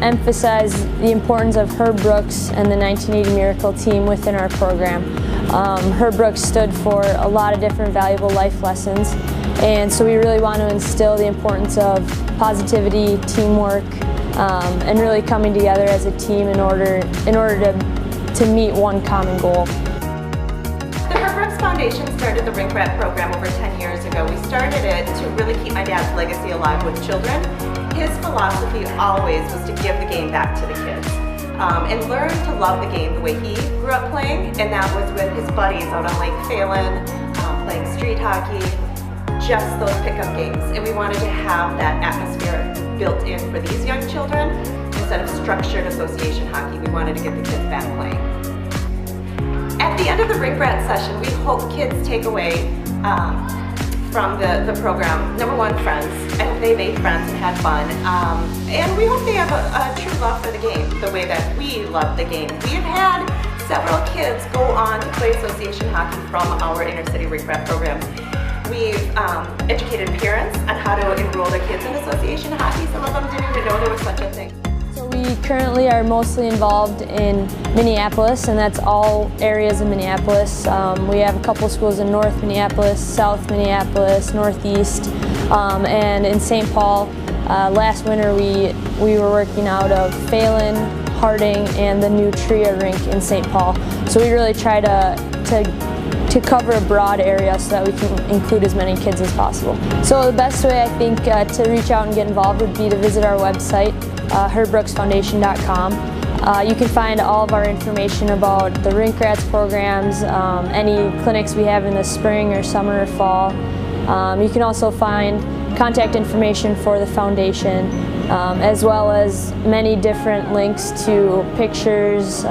emphasize the importance of Herb Brooks and the 1980 Miracle team within our program. Herb Brooks stood for a lot of different valuable life lessons, and so we really want to instill the importance of positivity, teamwork, and really coming together as a team in order to meet one common goal. The Herb Brooks Foundation started the Rink Rat program over 10 years ago. We started it to really keep my dad's legacy alive with children. His philosophy always was to give the game back to the kids and learn to love the game the way he grew up playing, and that was with his buddies out on Lake Phelan, playing street hockey, just those pickup games. And we wanted to have that atmosphere built in for these young children instead of structured association hockey. We wanted to get the kids back playing. At the end of the Rink Rat session, we hope kids take away from the program, number one, friends. I hope they made friends and had fun. And we hope they have a true love for the game, the way that we love the game. We have had several kids go on to play association hockey from our inner city Rink Rat program. We've educated parents on how to enroll their kids in association hockey. Some of them didn't even know there was such a thing. So we currently are mostly involved in Minneapolis, and that's all areas of Minneapolis. We have a couple schools in North Minneapolis, South Minneapolis, Northeast, and in St. Paul. Last winter we were working out of Phelan, Harding, and the new Tria rink in St. Paul. So we really try to cover a broad area so that we can include as many kids as possible. So the best way I think to reach out and get involved would be to visit our website, herbrooksfoundation.com. You can find all of our information about the Rink Rats programs, any clinics we have in the spring or summer or fall. You can also find contact information for the foundation, as well as many different links to pictures,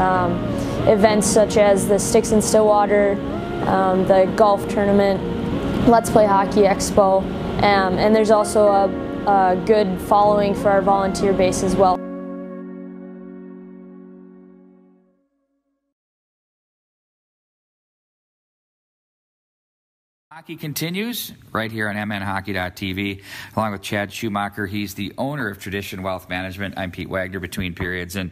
events such as the Sticks in Stillwater, the golf tournament, Let's Play Hockey Expo, and there's also a good following for our volunteer base as well. Hockey continues right here on mnhockey.tv, along with Chad Schumacher. He's the owner of Tradition Wealth Management. I'm Pete Wagner, Between Periods. And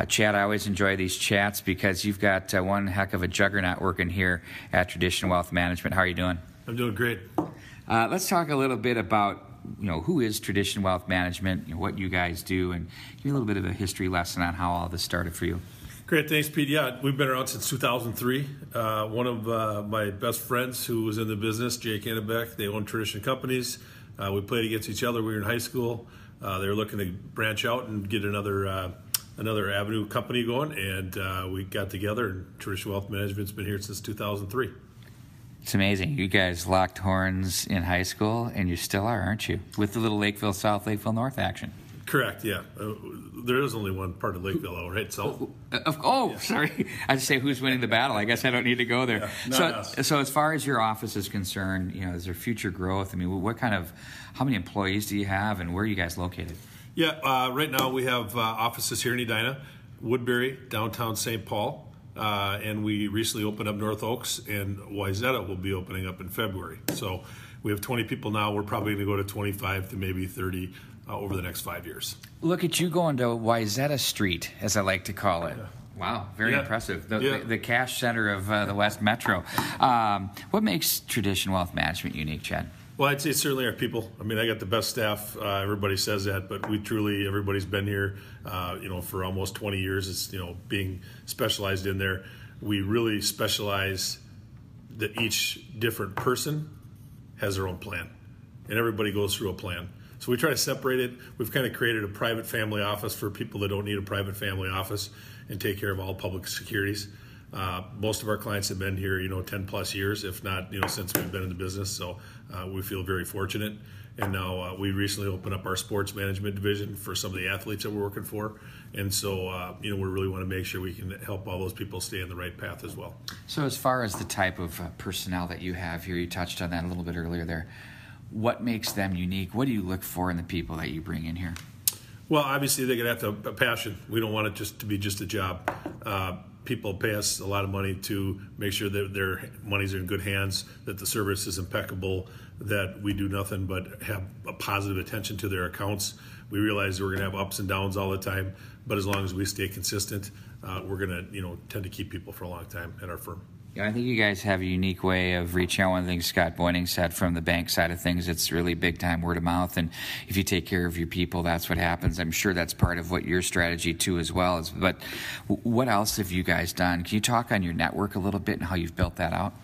Chad, I always enjoy these chats because you've got one heck of a juggernaut working here at Tradition Wealth Management. How are you doing? I'm doing great. Let's talk a little bit about who is Tradition Wealth Management, what you guys do, and give me a little bit of a history lesson on how all this started for you. Great, thanks, Pete. Yeah, we've been around since 2003. One of my best friends who was in the business, Jake Annebeck, they own Tradition Companies. We played against each other. We were in high school. They were looking to branch out and get another avenue company going, and we got together, and Tradition Wealth Management's been here since 2003. It's amazing. You guys locked horns in high school, and you still are, aren't you? With the little Lakeville South, Lakeville North action. Correct, yeah. There is only one part of Lakeville, right? Sorry. I just say who's winning the battle. I guess I don't need to go there. Yeah, so as far as your office is concerned, is there future growth? I mean, how many employees do you have, and where are you guys located? Yeah, right now we have offices here in Edina, Woodbury, downtown St. Paul, and we recently opened up North Oaks, and Wayzata will be opening up in February. So we have 20 people now. We're probably going to go to 25 to maybe 30 over the next 5 years. Look at you going to Wayzata Street, as I like to call it. Yeah. Wow, very impressive. The cash center of the West Metro. What makes Tradition Wealth Management unique, Chad? Well, I'd say certainly our people. I mean, I got the best staff. Everybody says that, but everybody's been here, for almost 20 years. It's, being specialized in there. We really specialize that each different person has their own plan, and everybody goes through a plan. So we try to separate it. We've kind of created a private family office for people that don't need a private family office and take care of all public securities. Most of our clients have been here, 10 plus years, if not, since we've been in the business. So we feel very fortunate. And now we recently opened up our sports management division for some of the athletes that we're working for. And so, we really want to make sure we can help all those people stay on the right path as well. So as far as the type of personnel that you have here, you touched on that a little bit earlier there. What makes them unique? What do you look for in the people that you bring in here? Well, obviously they're going to have to have a passion. We don't want it just to be just a job. People pay us a lot of money to make sure that their money's in good hands, that the service is impeccable, that we do nothing but have a positive attention to their accounts. We realize we're going to have ups and downs all the time, but as long as we stay consistent, we're going to tend to keep people for a long time at our firm. Yeah, I think you guys have a unique way of reaching out. One of the things Scott Boyning said from the bank side of things, it's really big time word of mouth. And if you take care of your people, that's what happens. I'm sure that's part of what your strategy too as well is. But what else have you guys done? Can you talk on your network a little bit and how you've built that out?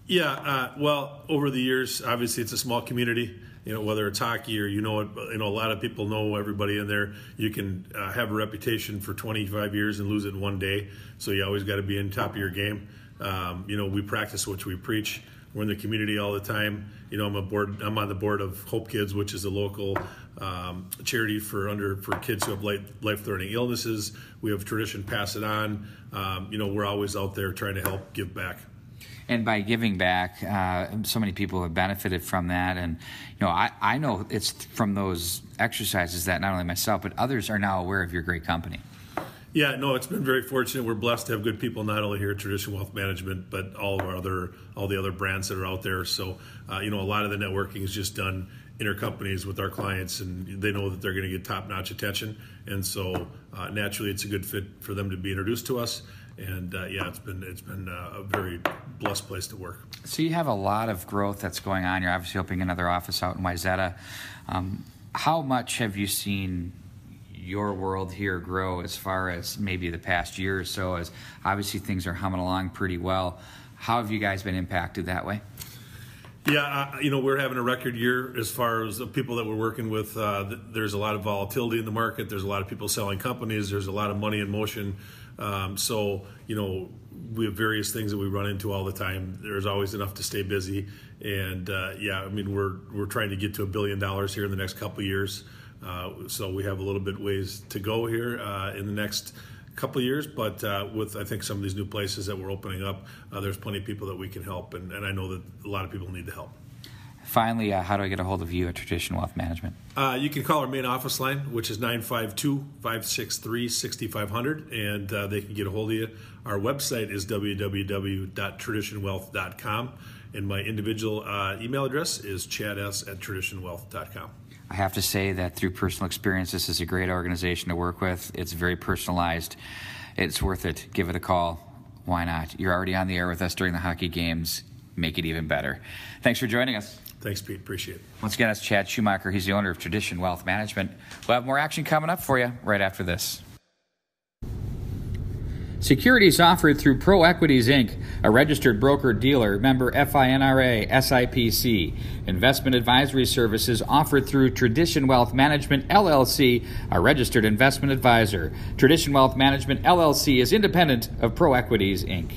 Yeah, well, over the years, obviously it's a small community. Whether it's hockey or a lot of people know everybody in there. You can have a reputation for 25 years and lose it in one day. So you always got to be on top of your game. We practice what we preach. We're in the community all the time. I'm on the board of Hope Kids, which is a local charity for kids who have life-threatening illnesses. We have Tradition Pass It On. We're always out there trying to help give back. And by giving back, so many people have benefited from that. And, I know it's from those exercises that not only myself, but others are now aware of your great company. Yeah, no, it's been very fortunate. We're blessed to have good people not only here at Tradition Wealth Management, but all the other brands that are out there. So, a lot of the networking is just done intercompanies with our clients, and they know that they're going to get top-notch attention. And so naturally, it's a good fit for them to be introduced to us. And yeah, it's been a very blessed place to work. So you have a lot of growth that's going on. You're obviously opening another office out in Wayzata. How much have you seen your world here grow as far as maybe the past year or so? As obviously things are humming along pretty well. How have you guys been impacted that way? Yeah, we're having a record year as far as the people that we're working with. There's a lot of volatility in the market. There's a lot of people selling companies. There's a lot of money in motion. So we have various things that we run into all the time. There's always enough to stay busy. And we're trying to get to $1 billion here in the next couple of years. So we have a little bit ways to go here in the next couple of years, but with I think some of these new places that we're opening up, there's plenty of people that we can help, and I know that a lot of people need the help. Finally, how do I get a hold of you at Tradition Wealth Management? You can call our main office line, which is 952-563-6500, and they can get a hold of you. Our website is www.traditionwealth.com, and my individual email address is chads@traditionwealth.com. I have to say that through personal experience, this is a great organization to work with. It's very personalized. It's worth it. Give it a call. Why not? You're already on the air with us during the hockey games. Make it even better. Thanks for joining us. Thanks, Pete. Appreciate it. Once again, it's Chad Schumacher. He's the owner of Tradition Wealth Management. We'll have more action coming up for you right after this. Securities offered through Pro Equities, Inc., a registered broker-dealer, member FINRA, SIPC. Investment advisory services offered through Tradition Wealth Management, LLC, a registered investment advisor. Tradition Wealth Management, LLC is independent of Pro Equities, Inc.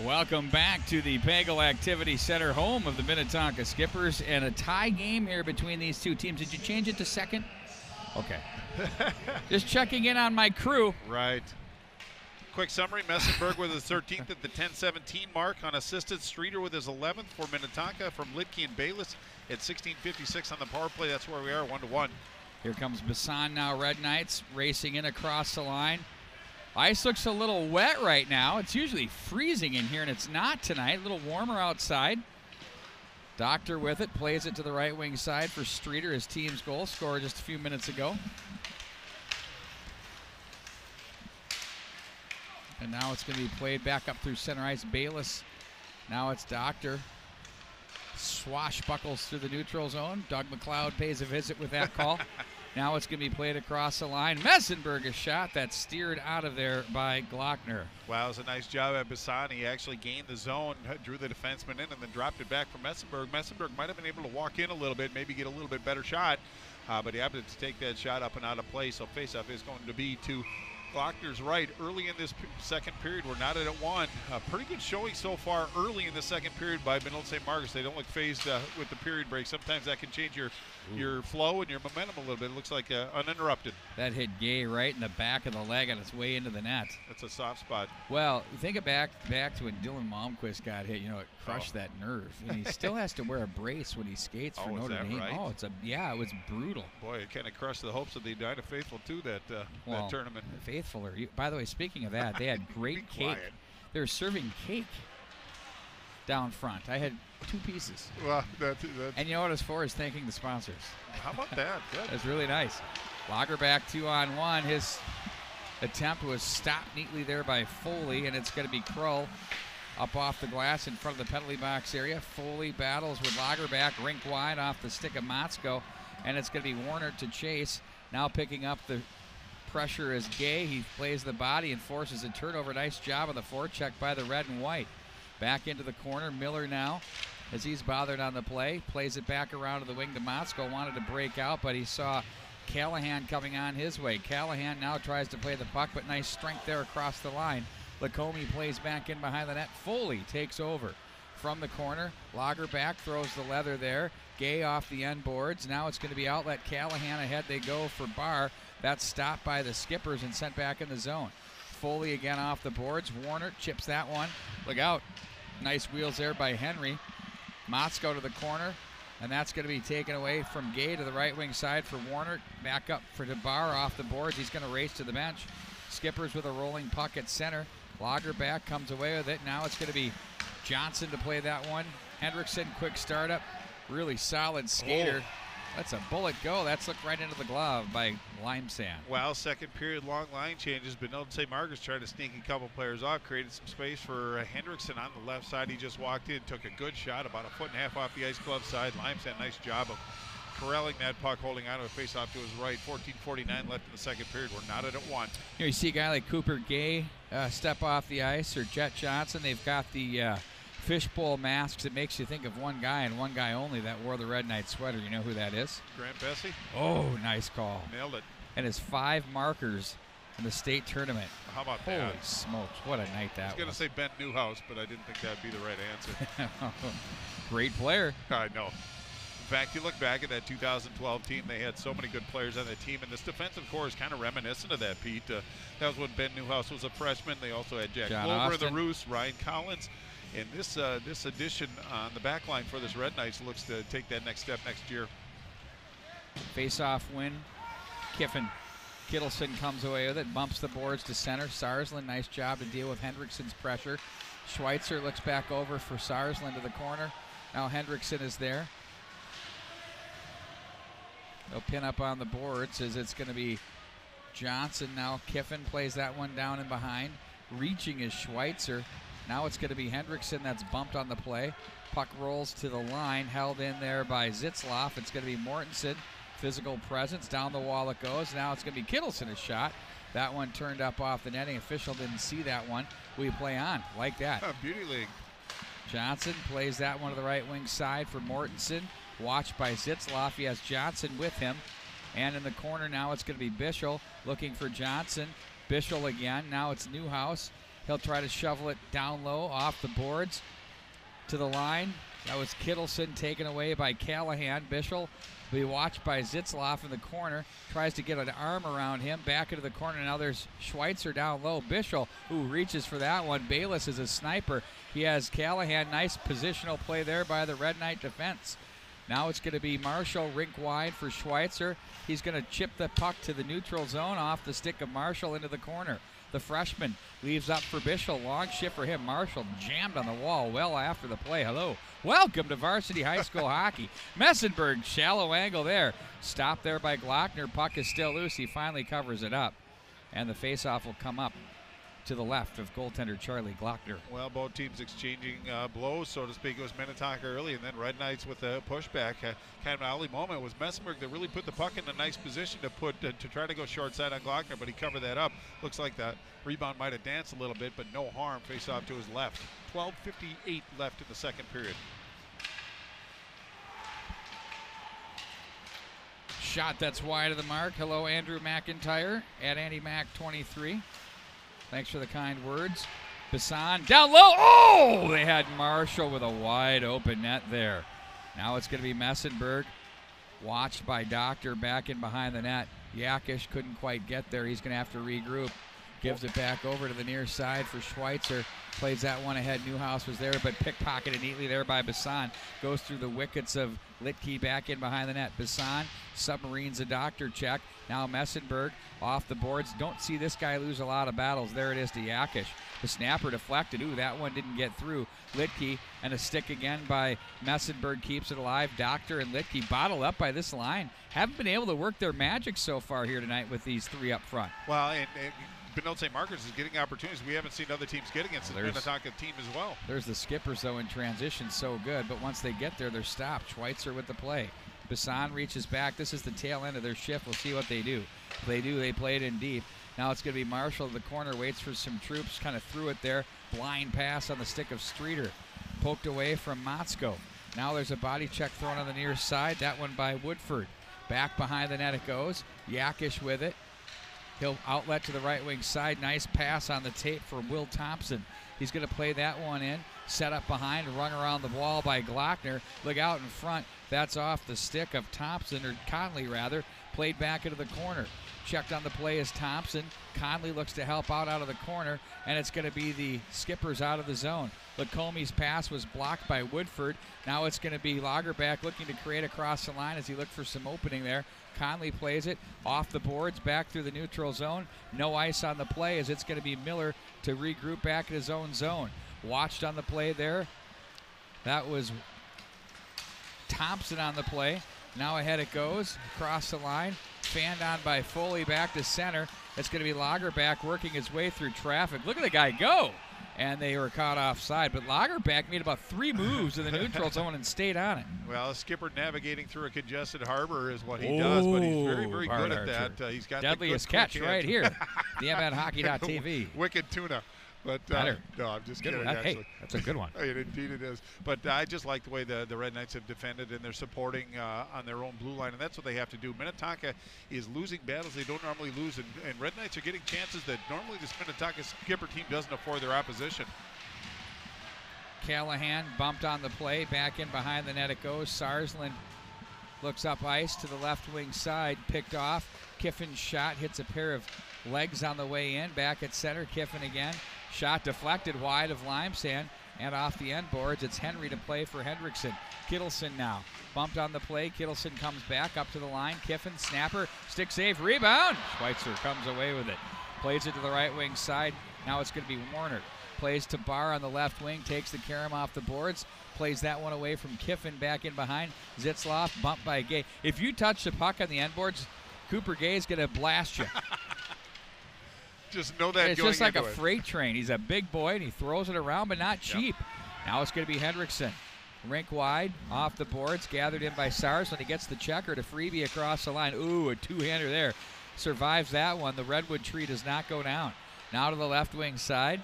Welcome back to the Pagel Activity Center, home of the Minnetonka Skippers, and a tie game here between these two teams. Did you change it to second? Okay. Just checking in on my crew. Right. Quick summary, Messenberg with his 13th at the 10:17 mark. Unassisted, Streeter with his 11th for Minnetonka from Lidke and Bayless at 16:56 on the power play. That's where we are, 1-1. Here comes Bassan now, Red Knights, racing in across the line. Ice looks a little wet right now. It's usually freezing in here, and it's not tonight. A little warmer outside. Doctor with it, plays it to the right wing side for Streeter, his team's goal, scored just a few minutes ago. And now it's going to be played back up through center ice. Bayless, now it's Doctor. Swashbuckles through the neutral zone. Doug McLeod pays a visit with that call. Now it's going to be played across the line. Messenberg, a shot that's steered out of there by Glockner. Wow, it was a nice job at Bassan. He actually gained the zone, drew the defenseman in, and then dropped it back for Messenberg. Messenberg might have been able to walk in a little bit, maybe get a little bit better shot, but he happened to take that shot up and out of play, so faceoff is going to be to Glockner's right. Early in this second period, we're not at 1. Pretty good showing so far early in the second period by Benilde St. Margaret's. They don't look phased with the period break. Sometimes that can change your flow and your momentum a little bit. It looks like uninterrupted. That hit Gay right in the back of the leg on its way into the net. That's a soft spot. Well, think it back to when Dylan Malmquist got hit. You know, it crushed that nerve. And he still has to wear a brace when he skates for Notre Dame. Right? Oh, it was brutal. Boy, it kind of crushed the hopes of the Edina faithful too, that tournament. Faithful. By the way, speaking of that, they had great cake. They were serving cake down front. I had 2 pieces. Well, that's and you know what it's for? Is thanking the sponsors. How about that? Good. That's really nice. Lager back 2-on-1. His attempt was stopped neatly there by Foley, and it's going to be Krull up off the glass in front of the penalty box area. Foley battles with Lagerback, rink wide off the stick of Motzko, and it's going to be Warner to chase. Now picking up the pressure is Gay. He plays the body and forces a turnover. Nice job on the forecheck by the red and white. Back into the corner. Miller now, as he's bothered on the play, plays it back around to the wing to Motzko. Wanted to break out, but he saw Callahan coming on his way. Callahan now tries to play the puck, but nice strength there across the line. Lacombe plays back in behind the net. Foley takes over from the corner. Lagerback throws the leather there. Gay off the end boards. Now it's going to be outlet. Callahan ahead. They go for Barr. That's stopped by the Skippers and sent back in the zone. Foley again off the boards. Warner chips that one. Look out. Nice wheels there by Henry. Motzko to the corner, and that's going to be taken away from Gay to the right wing side for Warner. Back up for DeBar off the boards. He's going to race to the bench. Skippers with a rolling puck at center. Lagerback comes away with it. Now it's going to be Johnson to play that one. Hendrickson, quick startup. Really solid skater. Oh. That's a bullet go. That's looked right into the glove by Limesand. Well, second period, long line changes. Benilde St. Margaret's tried to sneak a couple players off, created some space for Hendrickson on the left side. He just walked in, took a good shot, about 1.5 feet off the ice glove side. Limesand, nice job of corralling that puck, holding on to a face-off to his right. 14:49 left in the second period. We're not at 1. Here you see a guy like Cooper Gay step off the ice, or Jet Johnson. They've got the fishbowl masks. It makes you think of one guy and one guy only that wore the Red Knight sweater. You know who that is? Grant Bessie. Oh, nice call. Nailed it. And his 5 markers in the state tournament. How about Holy that? Holy smokes, what a night that was. I was going to say Ben Newhouse, but I didn't think that would be the right answer. Great player. I know. In fact, you look back at that 2012 team, they had so many good players on that team, and this defensive core is kind of reminiscent of that, Pete. That was when Ben Newhouse was a freshman. They also had Jack Glover in the Roos, Ryan Collins. And this addition on the back line for this Red Knights looks to take that next step next year. Face-off win. Kittleson comes away with it, bumps the boards to center. Sarsland, nice job to deal with Hendrickson's pressure. Schweitzer looks back over for Sarsland to the corner. Now Hendrickson is there. They'll pin up on the boards as it's going to be Johnson. Now Kiffin plays that one down and behind. Reaching is Schweitzer. Now it's going to be Hendrickson that's bumped on the play. Puck rolls to the line, held in there by Zitzloff. It's going to be Mortensen. Physical presence, down the wall it goes. Now it's going to be Kittleson a shot. That one turned up off the netting. Official didn't see that one. We play on like that. Beauty league. Johnson plays that one to the right wing side for Mortensen. Watched by Zitzloff. He has Johnson with him. And in the corner now it's going to be Bischel looking for Johnson. Bischel again. Now it's Newhouse. He'll try to shovel it down low off the boards to the line. That was Kittleson taken away by Callahan. Bischel will be watched by Zitzloff in the corner. Tries to get an arm around him. Back into the corner. Now there's Schweitzer down low. Bischel, who reaches for that one. Bayless is a sniper. He has Callahan. Nice positional play there by the Red Knight defense. Now it's going to be Marshall rink wide for Schweitzer. He's going to chip the puck to the neutral zone off the stick of Marshall into the corner. The freshman leaves up for Bischel. Long shift for him. Marshall jammed on the wall well after the play. Hello. Welcome to varsity high school hockey. Messenberg, shallow angle there. Stopped there by Glockner. Puck is still loose. He finally covers it up. And the faceoff will come up to the left of goaltender Charlie Glockner. Well, both teams exchanging blows, so to speak. It was Minnetonka early, and then Red Knights with a pushback. Kind of an alley moment. It was Messenberg that really put the puck in a nice position to try to go short side on Glockner, but he covered that up. Looks like the rebound might have danced a little bit, but no harm. Face off to his left. 12:58 left in the second period. Shot that's wide of the mark. Hello, Andrew McIntyre at Andy Mac 23. Thanks for the kind words. Bisson down low. Oh, they had Marshall with a wide open net there. Now it's going to be Messenberg, watched by Doctor back in behind the net. Yakish couldn't quite get there. He's going to have to regroup. Gives it back over to the near side for Schweitzer. Plays that one ahead. Newhouse was there, but pickpocketed neatly there by Bisson. Goes through the wickets of Litke back in behind the net. Bisson submarines a Doctor check. Now Messenberg off the boards. Don't see this guy lose a lot of battles. There it is to Yakish. The snapper deflected. Ooh, that one didn't get through. Litke and a stick again by Messenberg keeps it alive. Doctor and Litke bottled up by this line. Haven't been able to work their magic so far here tonight with these three up front. Well, and Benilde St. Margaret's is getting opportunities we haven't seen other teams get against the Minnetonka team as well. There's the skippers, though, in transition so good, but once they get there, they're stopped. Schweitzer with the play. Bisson reaches back. This is the tail end of their shift. We'll see what they do. If they do, they play it in deep. Now it's going to be Marshall to the corner, waits for some troops, kind of threw it there. Blind pass on the stick of Streeter. Poked away from Motzko. Now there's a body check thrown on the near side. That one by Woodford. Back behind the net it goes. Yakish with it. He'll outlet to the right wing side. Nice pass on the tape for Will Thompson. He's going to play that one in. Set up behind, run around the wall by Glockner. Look out in front. That's off the stick of Thompson, or Conley rather. Played back into the corner. Checked on the play is Thompson. Conley looks to help out of the corner, and it's going to be the skippers out of the zone. Lacombe's pass was blocked by Woodford. Now it's going to be Lagerback looking to create across the line as he looked for some opening there. Conley plays it off the boards, back through the neutral zone. No ice on the play as it's going to be Miller to regroup back in his own zone. Watched on the play there. That was Thompson on the play. Now ahead it goes, across the line. Fanned on by Foley back to center. It's going to be Lagerback working his way through traffic. Look at the guy go! And they were caught offside. But Lagerback made about 3 moves in the neutral zone and stayed on it. Well, a skipper navigating through a congested harbor is what he does, but he's very, very good at that. He's got deadliest catch right here. The MNHockey.tv. Wicked tuna. But better. No, I'm just kidding, actually. Hey, that's a good one. Indeed it is. But I just like the way the Red Knights have defended, and they're supporting on their own blue line, and that's what they have to do. Minnetonka is losing battles they don't normally lose, and Red Knights are getting chances that normally this Minnetonka skipper team doesn't afford their opposition. Callahan bumped on the play. Back in behind the net it goes. Sarsland looks up ice to the left wing side. Picked off. Kiffin's shot hits a pair of legs on the way in. Back at center. Kiffin again. Shot deflected wide of Limesand and off the end boards. It's Henry to play for Hendrickson. Kittleson now. Bumped on the play. Kittleson comes back up to the line. Kiffin, snapper, stick save, rebound. Schweitzer comes away with it. Plays it to the right wing side. Now it's going to be Warner. Plays to Barr on the left wing. Takes the carom off the boards. Plays that one away from Kiffin back in behind. Zitzloff bumped by Gay. If you touch the puck on the end boards, Cooper Gay is going to blast you. Just know that it's just like a freight train. He's a big boy, and he throws it around, but not cheap. Yep. Now it's going to be Hendrickson. Rink wide, off the boards, gathered in by Sars when he gets the checker to Freebie across the line. Ooh, a two-hander there. Survives that one. The Redwood tree does not go down. Now to the left wing side.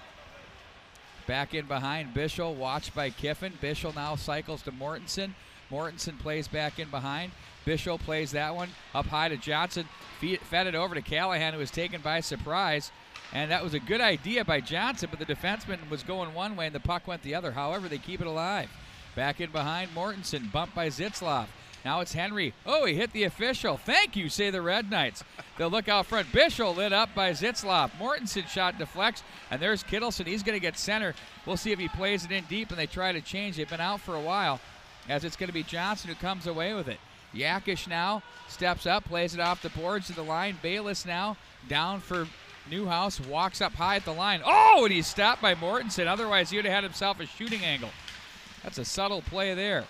Back in behind Bischel, watched by Kiffin. Bischel now cycles to Mortensen. Mortensen plays back in behind. Bischel plays that one up high to Johnson. Fed it over to Callahan, who was taken by surprise. And that was a good idea by Johnson, but the defenseman was going one way and the puck went the other. However, they keep it alive. Back in behind Mortensen, bumped by Zitzlov. Now it's Henry. Oh, he hit the official. Thank you, say the Red Knights. They'll look out front. Bischel lit up by Zitzlov. Mortensen shot deflects, and there's Kittleson. He's going to get center. We'll see if he plays it in deep, and they try to change. They've been out for a while, as it's going to be Johnson who comes away with it. Yakish now steps up, plays it off the boards to the line. Bayless now down for Newhouse, walks up high at the line. Oh, and he's stopped by Mortensen. Otherwise, he would have had himself a shooting angle. That's a subtle play there.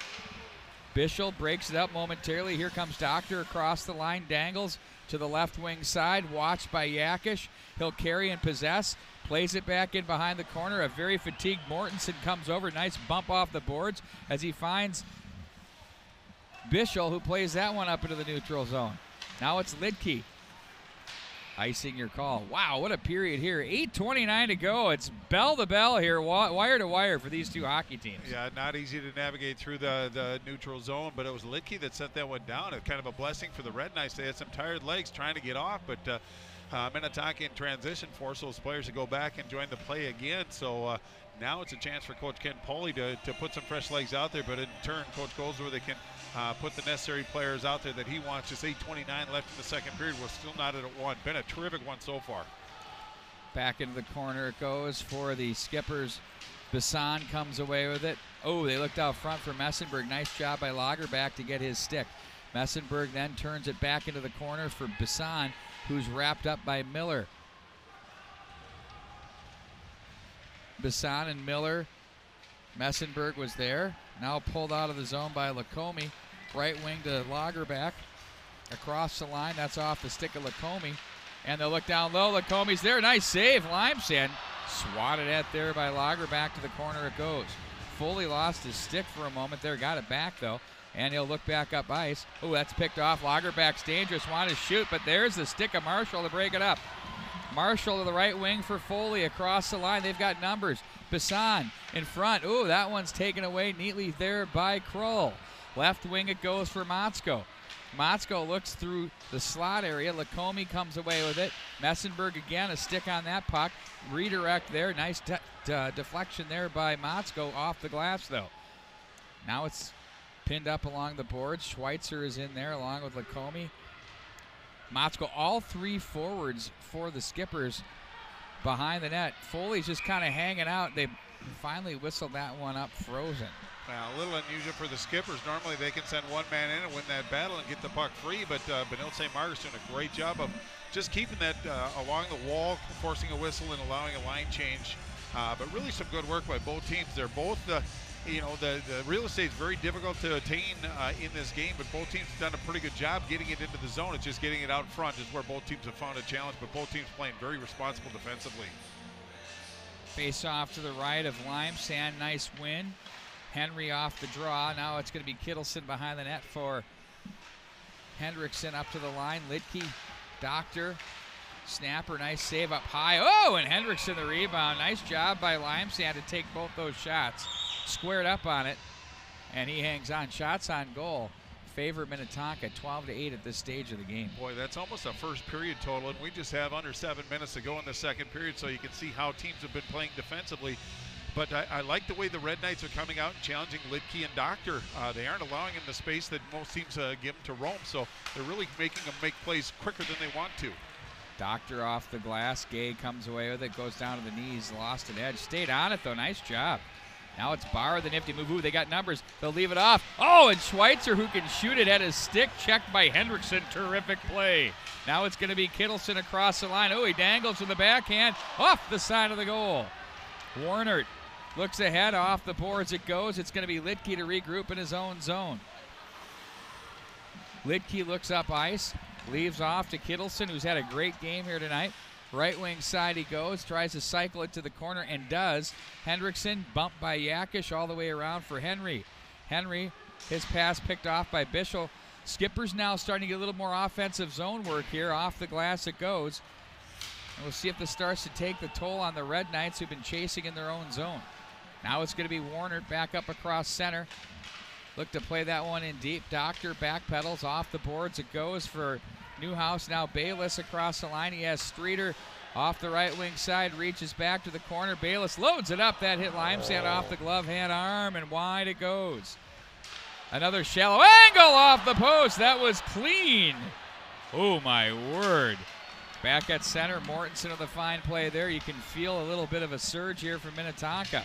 Bischel breaks it up momentarily. Here comes Doctor across the line, dangles to the left wing side, watched by Yakish. He'll carry and possess, plays it back in behind the corner. A very fatigued Mortensen comes over. Nice bump off the boards as he finds Bischel, who plays that one up into the neutral zone. Now it's Lidke. Icing your call. Wow, what a period here. 8:29 to go. It's bell to bell here, wire to wire for these two hockey teams. Yeah, not easy to navigate through the neutral zone, but it was Lidke that set that one down. It's kind of a blessing for the Red Knights. They had some tired legs trying to get off, but Minnetonka in transition forced those players to go back and join the play again. So now it's a chance for Coach Ken Poley to put some fresh legs out there, but in turn, Coach Goldsworthy can put the necessary players out there that he wants. Just 8:29 left in the second period. We're still not at a one. Been a terrific one so far. Back into the corner it goes for the Skippers. Bisson comes away with it. Oh, they looked out front for Messenberg. Nice job by Lagerback to get his stick. Messenberg then turns it back into the corner for Bisson, who's wrapped up by Miller. Bisson and Miller. Messenberg was there. Now pulled out of the zone by Lacombe. Right wing to Lagerback. Across the line. That's off the stick of Lacombe. And they'll look down low. Lacombe's there. Nice save. Limesand swatted at there by Lagerback. To the corner it goes. Foley lost his stick for a moment there. Got it back though. And he'll look back up ice. Oh, that's picked off. Lagerback's dangerous. Wanted to shoot, but there's the stick of Marshall to break it up. Marshall to the right wing for Foley across the line. They've got numbers. Bisson in front. Ooh, that one's taken away neatly there by Kroll. Left wing it goes for Motzko. Motzko looks through the slot area. Lacombe comes away with it. Messenberg again, a stick on that puck. Redirect there. Nice deflection there by Motzko off the glass though. Now it's pinned up along the boards. Schweitzer is in there along with Lacombe. Motzko, all three forwards for the Skippers behind the net. Foley's just kind of hanging out. They finally whistled that one up frozen. Now, a little unusual for the Skippers. Normally they can send one man in and win that battle and get the puck free, but Benil St. Margaret's doing a great job of just keeping that along the wall, forcing a whistle and allowing a line change. But really some good work by both teams. They're both, the real estate is very difficult to attain in this game, but both teams have done a pretty good job getting it into the zone. It's just getting it out front is where both teams have found a challenge, but both teams playing very responsible defensively. Face off to the right of Limesand. Nice win. Henry off the draw. Now it's going to be Kittleson behind the net for Hendrickson up to the line. Lidke, Doctor, snapper, nice save up high. Oh, and Hendrickson the rebound. Nice job by Limesand to take both those shots. Squared up on it, and he hangs on. Shots on goal favor Minnetonka, 12-8 at this stage of the game. Boy, that's almost a first period total, and we just have under 7 minutes to go in the second period, so you can see how teams have been playing defensively. But I like the way the Red Knights are coming out and challenging Lidke and Doctor. They aren't allowing him the space that most teams give them to roam, so they're really making them make plays quicker than they want to. Doctor off the glass. Gay comes away with it, goes down to the knees, lost an edge. Stayed on it, though. Nice job. Now it's Bauer, the nifty move. Ooh, they got numbers. They'll leave it off. Oh, and Schweitzer, who can shoot it, had his stick checked by Hendrickson. Terrific play. Now it's going to be Kittleson across the line. Oh, he dangles with the backhand off the side of the goal. Warnert looks ahead, off the boards it goes. It's going to be Lidke to regroup in his own zone. Lidke looks up ice, leaves off to Kittleson, who's had a great game here tonight. Right wing side he goes, tries to cycle it to the corner and does. Hendrickson bumped by Yakish all the way around for Henry. Henry, his pass picked off by Bischel. Skipper's now starting to get a little more offensive zone work here. Off the glass it goes. And we'll see if this starts to take the toll on the Red Knights, who've been chasing in their own zone. Now it's going to be Warner back up across center. Look to play that one in deep. Doctor backpedals off the boards. It goes for Newhouse. Now Bayless across the line. He has Streeter Off the right wing side, reaches back to the corner. Bayless loads it up. That hit Limestad off the glove hand arm, and wide it goes. Another shallow angle off the post. That was clean. Oh, my word. Back at center, Mortensen with a fine play there. You can feel a little bit of a surge here from Minnetonka.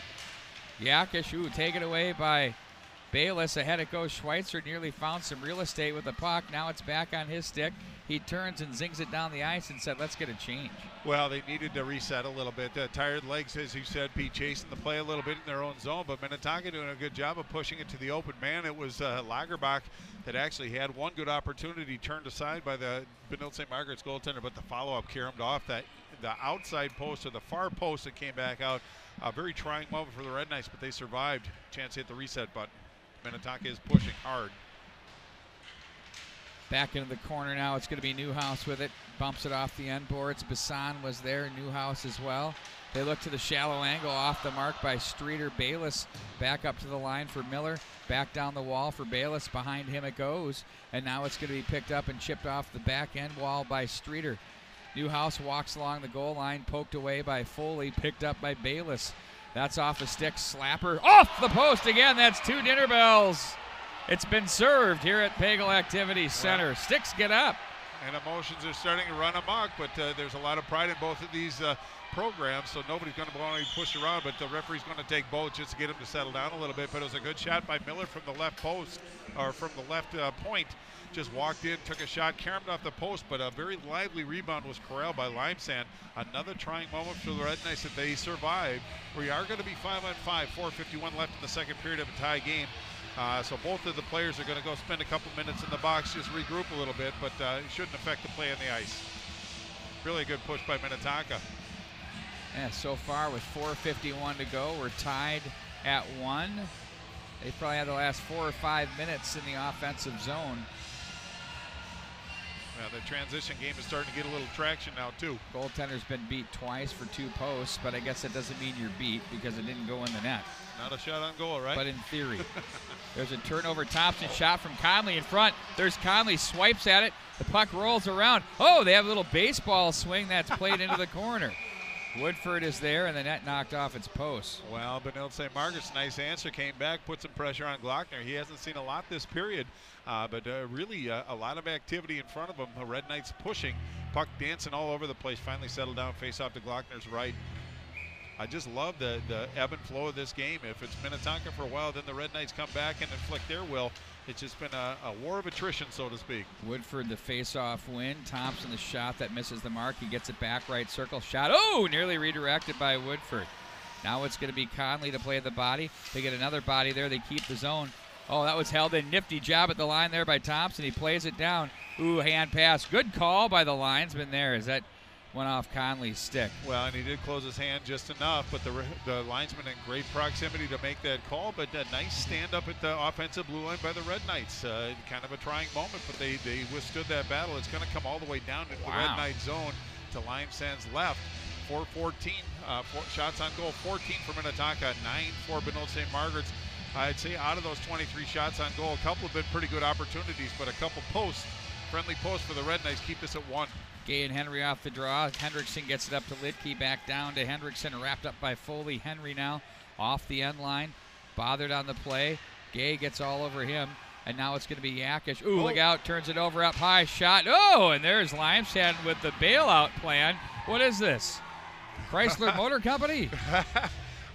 Yakish, taken away by Bayless. Ahead it goes. Schweitzer nearly found some real estate with the puck. Now it's back on his stick. He turns and zings it down the ice and said, let's get a change. Well, they needed to reset a little bit. Tired legs, as you said, Pete, chasing the play a little bit in their own zone, but Minnetonka doing a good job of pushing it to the open man. It was Lagerbach that actually had one good opportunity turned aside by the Benilde St. Margaret's goaltender, but the follow-up caromed off the outside post or the far post that came back out. A very trying moment for the Red Knights, but they survived. Chance to hit the reset button. Minnetonka is pushing hard. Back into the corner now. It's going to be Newhouse with it. Bumps it off the end boards. Bassan was there. Newhouse as well. They look to the shallow angle off the mark by Streeter. Bayless back up to the line for Miller. Back down the wall for Bayless. Behind him it goes. And now it's going to be picked up and chipped off the back end wall by Streeter. Newhouse walks along the goal line. Poked away by Foley. Picked up by Bayless. That's off a stick. Slapper off the post again. That's 2 dinner bells. It's been served here at Pagel Activity Center. Well, sticks get up. And emotions are starting to run amok, but there's a lot of pride in both of these programs, so nobody's going to want to push around, but the referee's going to take both just to get him to settle down a little bit. But it was a good shot by Miller from the left post, or from the left point. Just walked in, took a shot, caromed off the post, but a very lively rebound was corralled by Limestad. Another trying moment for the Red Knights that they survived. We are going to be 5-on-5, 4:51 left in the second period of a tie game. So both of the players are going to go spend a couple minutes in the box, just regroup a little bit, but it shouldn't affect the play on the ice. Really a good push by Minnetonka. Yeah, so far with 4:51 to go, we're tied at 1. They probably had the last 4 or 5 minutes in the offensive zone. Well, the transition game is starting to get a little traction now, too. Goaltender's been beat twice for 2 posts, but I guess that doesn't mean you're beat because it didn't go in the net. Not a shot on goal, right? But in theory. There's a turnover. Thompson shot from Conley in front. There's Conley, swipes at it. The puck rolls around. Oh, they have a little baseball swing that's played into the corner. Woodford is there, and the net knocked off its post. Well, Benilde St. Margaret's nice answer, came back, put some pressure on Glockner. He hasn't seen a lot this period, but really a lot of activity in front of him. The Red Knights pushing, puck dancing all over the place, finally settled down, face off to Glockner's right. I just love the ebb and flow of this game. If it's Minnetonka for a while, then the Red Knights come back and inflict their will. It's just been a war of attrition, so to speak. Woodford, the face-off win. Thompson, the shot that misses the mark. He gets it back, right circle shot. Oh, nearly redirected by Woodford. Now it's going to be Conley to play the body. They get another body there. They keep the zone. Oh, that was held in. Nifty job at the line there by Thompson. He plays it down. Ooh, hand pass. Good call by the linesman there. Is that went off Conley's stick? Well, and he did close his hand just enough, but the linesman in great proximity to make that call, but a nice stand up at the offensive blue line by the Red Knights. Kind of a trying moment, but they withstood that battle. It's going to come all the way down into the Red Knight zone to Limestad's left. 4-14 shots on goal, 14 for Minnetonka, 9 for Benilde St. Margaret's. I'd say out of those 23 shots on goal, a couple have been pretty good opportunities, but a couple posts, friendly posts for the Red Knights, keep this at 1. Gay and Henry off the draw. Hendrickson gets it up to Litke, back down to Hendrickson, wrapped up by Foley. Henry now off the end line, bothered on the play. Gay gets all over him, and now it's going to be Yakish. Ooh, look out, turns it over up high, shot. Oh, and there's Limestad with the bailout plan. What is this? Chrysler Motor Company?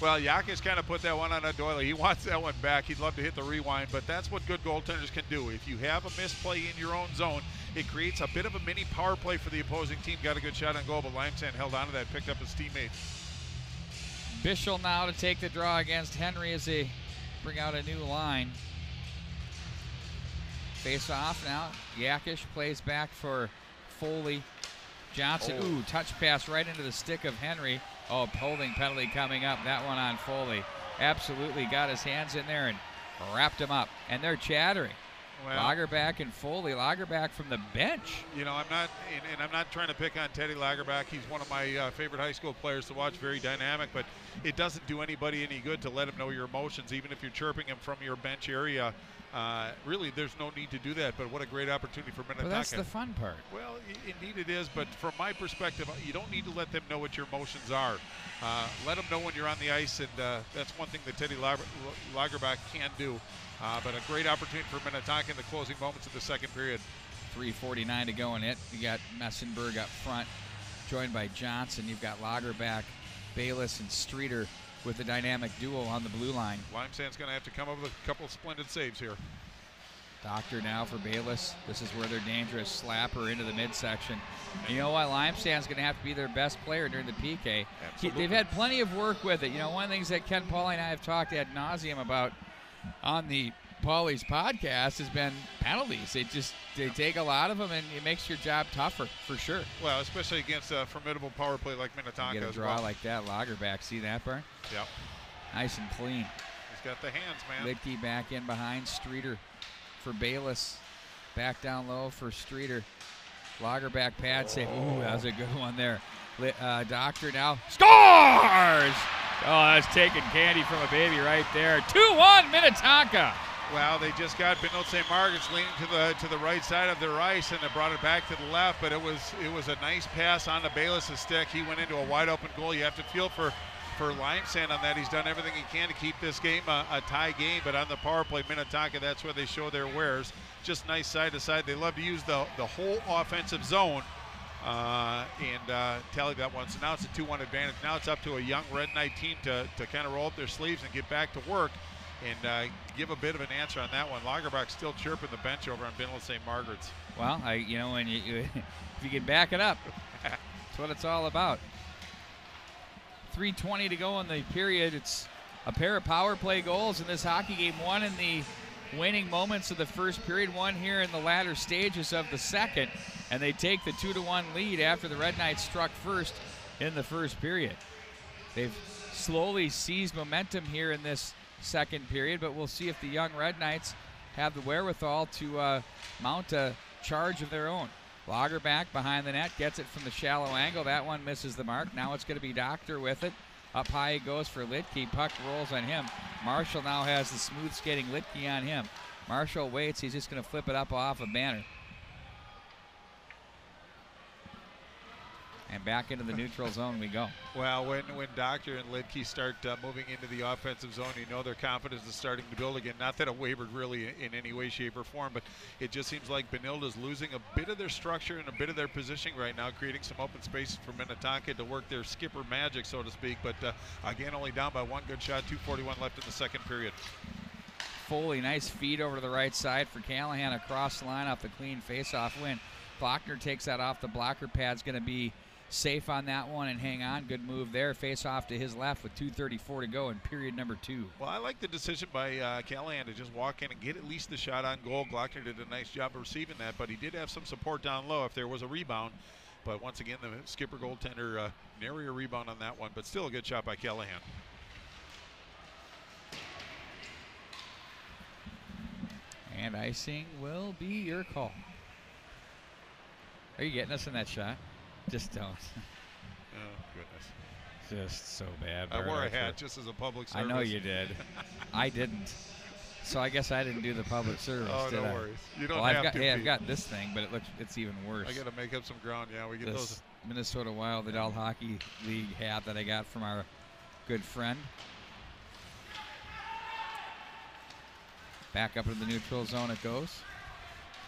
Well, Yakish kind of put that one on a doily. He wants that one back. He'd love to hit the rewind, but that's what good goaltenders can do. If you have a misplay in your own zone, it creates a bit of a mini power play for the opposing team. Got a good shot on goal, but Limestad held on to that, picked up his teammate. Bischel now to take the draw against Henry as they bring out a new line. Face off now. Yakish plays back for Foley. Johnson, ooh, touch pass right into the stick of Henry. Oh, holding penalty coming up. That one on Foley. Absolutely got his hands in there and wrapped him up. And they're chattering. Well, Lagerbach and Foley. Lagerbach from the bench. You know, I'm not trying to pick on Teddy Lagerbach. He's one of my favorite high school players to watch. Very dynamic, but it doesn't do anybody any good to let him know your emotions, even if you're chirping him from your bench area. Really, there's no need to do that, but what a great opportunity for Minnetonka. Well, that's the fun part. Well, indeed it is, but from my perspective, you don't need to let them know what your emotions are. Let them know when you're on the ice, and that's one thing that Teddy Lagerbach can do. But a great opportunity for Minnetonka in the closing moments of the second period. 3:49 to go in it. You got Messenberg up front, joined by Johnson. You've got Lagerbach, Bayless, and Streeter with the dynamic duo on the blue line. Limesand's going to have to come up with a couple of splendid saves here. Doctor now for Bayless. This is where they're dangerous. Slapper into the midsection. You know what? Limestand's going to have to be their best player during the PK. They've had plenty of work with it. You know, one of the things that Ken Pauly and I have talked ad nauseum about on the Pauly's podcast has been penalties. They take a lot of them, and it makes your job tougher for sure. Well, especially against a formidable power play like Minnetonka. You get a draw like that, Lagerbach. See that part? Yep. Nice and clean. He's got the hands, man. Lidke back in behind Streeter for Bayless. Back down low for Streeter. Lagerbach pad save. Ooh, that was a good one there. Doctor now scores! Oh, that's taking candy from a baby right there. 2-1 Minnetonka. Well, they just got Benilde St. Margaret's leaning to the right side of their ice, and they brought it back to the left. But it was a nice pass on the Bayless' stick. He went into a wide open goal. You have to feel for Limesand on that. He's done everything he can to keep this game a tie game. But on the power play, Minnetonka, that's where they show their wares. Just nice side to side. They love to use the whole offensive zone and tally that one. So now it's a 2-1 advantage. Now it's up to a young Red Knight team to kind of roll up their sleeves and get back to work and give a bit of an answer on that one. Lagerbach's still chirping the bench over on Benilde St. Margaret's. Well, when if you can back it up, that's what it's all about. 3:20 to go in the period. It's a pair of power play goals in this hockey game. One in the waning moments of the first period, one here in the latter stages of the second, and they take the 2-1 lead after the Red Knights struck first in the first period. They've slowly seized momentum here in this second period, but we'll see if the young Red Knights have the wherewithal to mount a charge of their own. Lagerbach behind the net, gets it from the shallow angle. That one misses the mark. Now it's going to be Doctor with it. Up high it goes for Lidke. Puck rolls on him. Marshall now has the smooth skating Lidke on him. Marshall waits. He's just going to flip it up off a banner. And back into the neutral zone we go. Well, when Doctor and Lidke start moving into the offensive zone, you know their confidence is starting to build again. Not that it wavered really in any way, shape, or form, but it just seems like Benilde is losing a bit of their structure and a bit of their positioning right now, creating some open spaces for Minnetonka to work their skipper magic, so to speak. But again, only down by one good shot, 2:41 left in the second period. Foley, nice feed over to the right side for Callahan across the line off the clean face-off win. Faulkner takes that off the blocker pad's going to be safe on that one and hang on. Good move there. Face off to his left with 2:34 to go in period number 2. Well, I like the decision by Callahan to just walk in and get at least the shot on goal. Glockner did a nice job of receiving that, but he did have some support down low if there was a rebound. But once again, the skipper goaltender nary a rebound on that one, but still a good shot by Callahan. And icing will be your call. Are you getting us in that shot? Just don't. Oh, goodness. Just so bad. I wore a hat just as a public service. I know you did. I didn't. So I guess I didn't do the public service, no I? worries. You don't well, have to. I've got this thing, but it's even worse. I got to make up some ground. Yeah, we get this those. Minnesota Wild Adult Hockey League hat that I got from our good friend. Back up into the neutral zone it goes.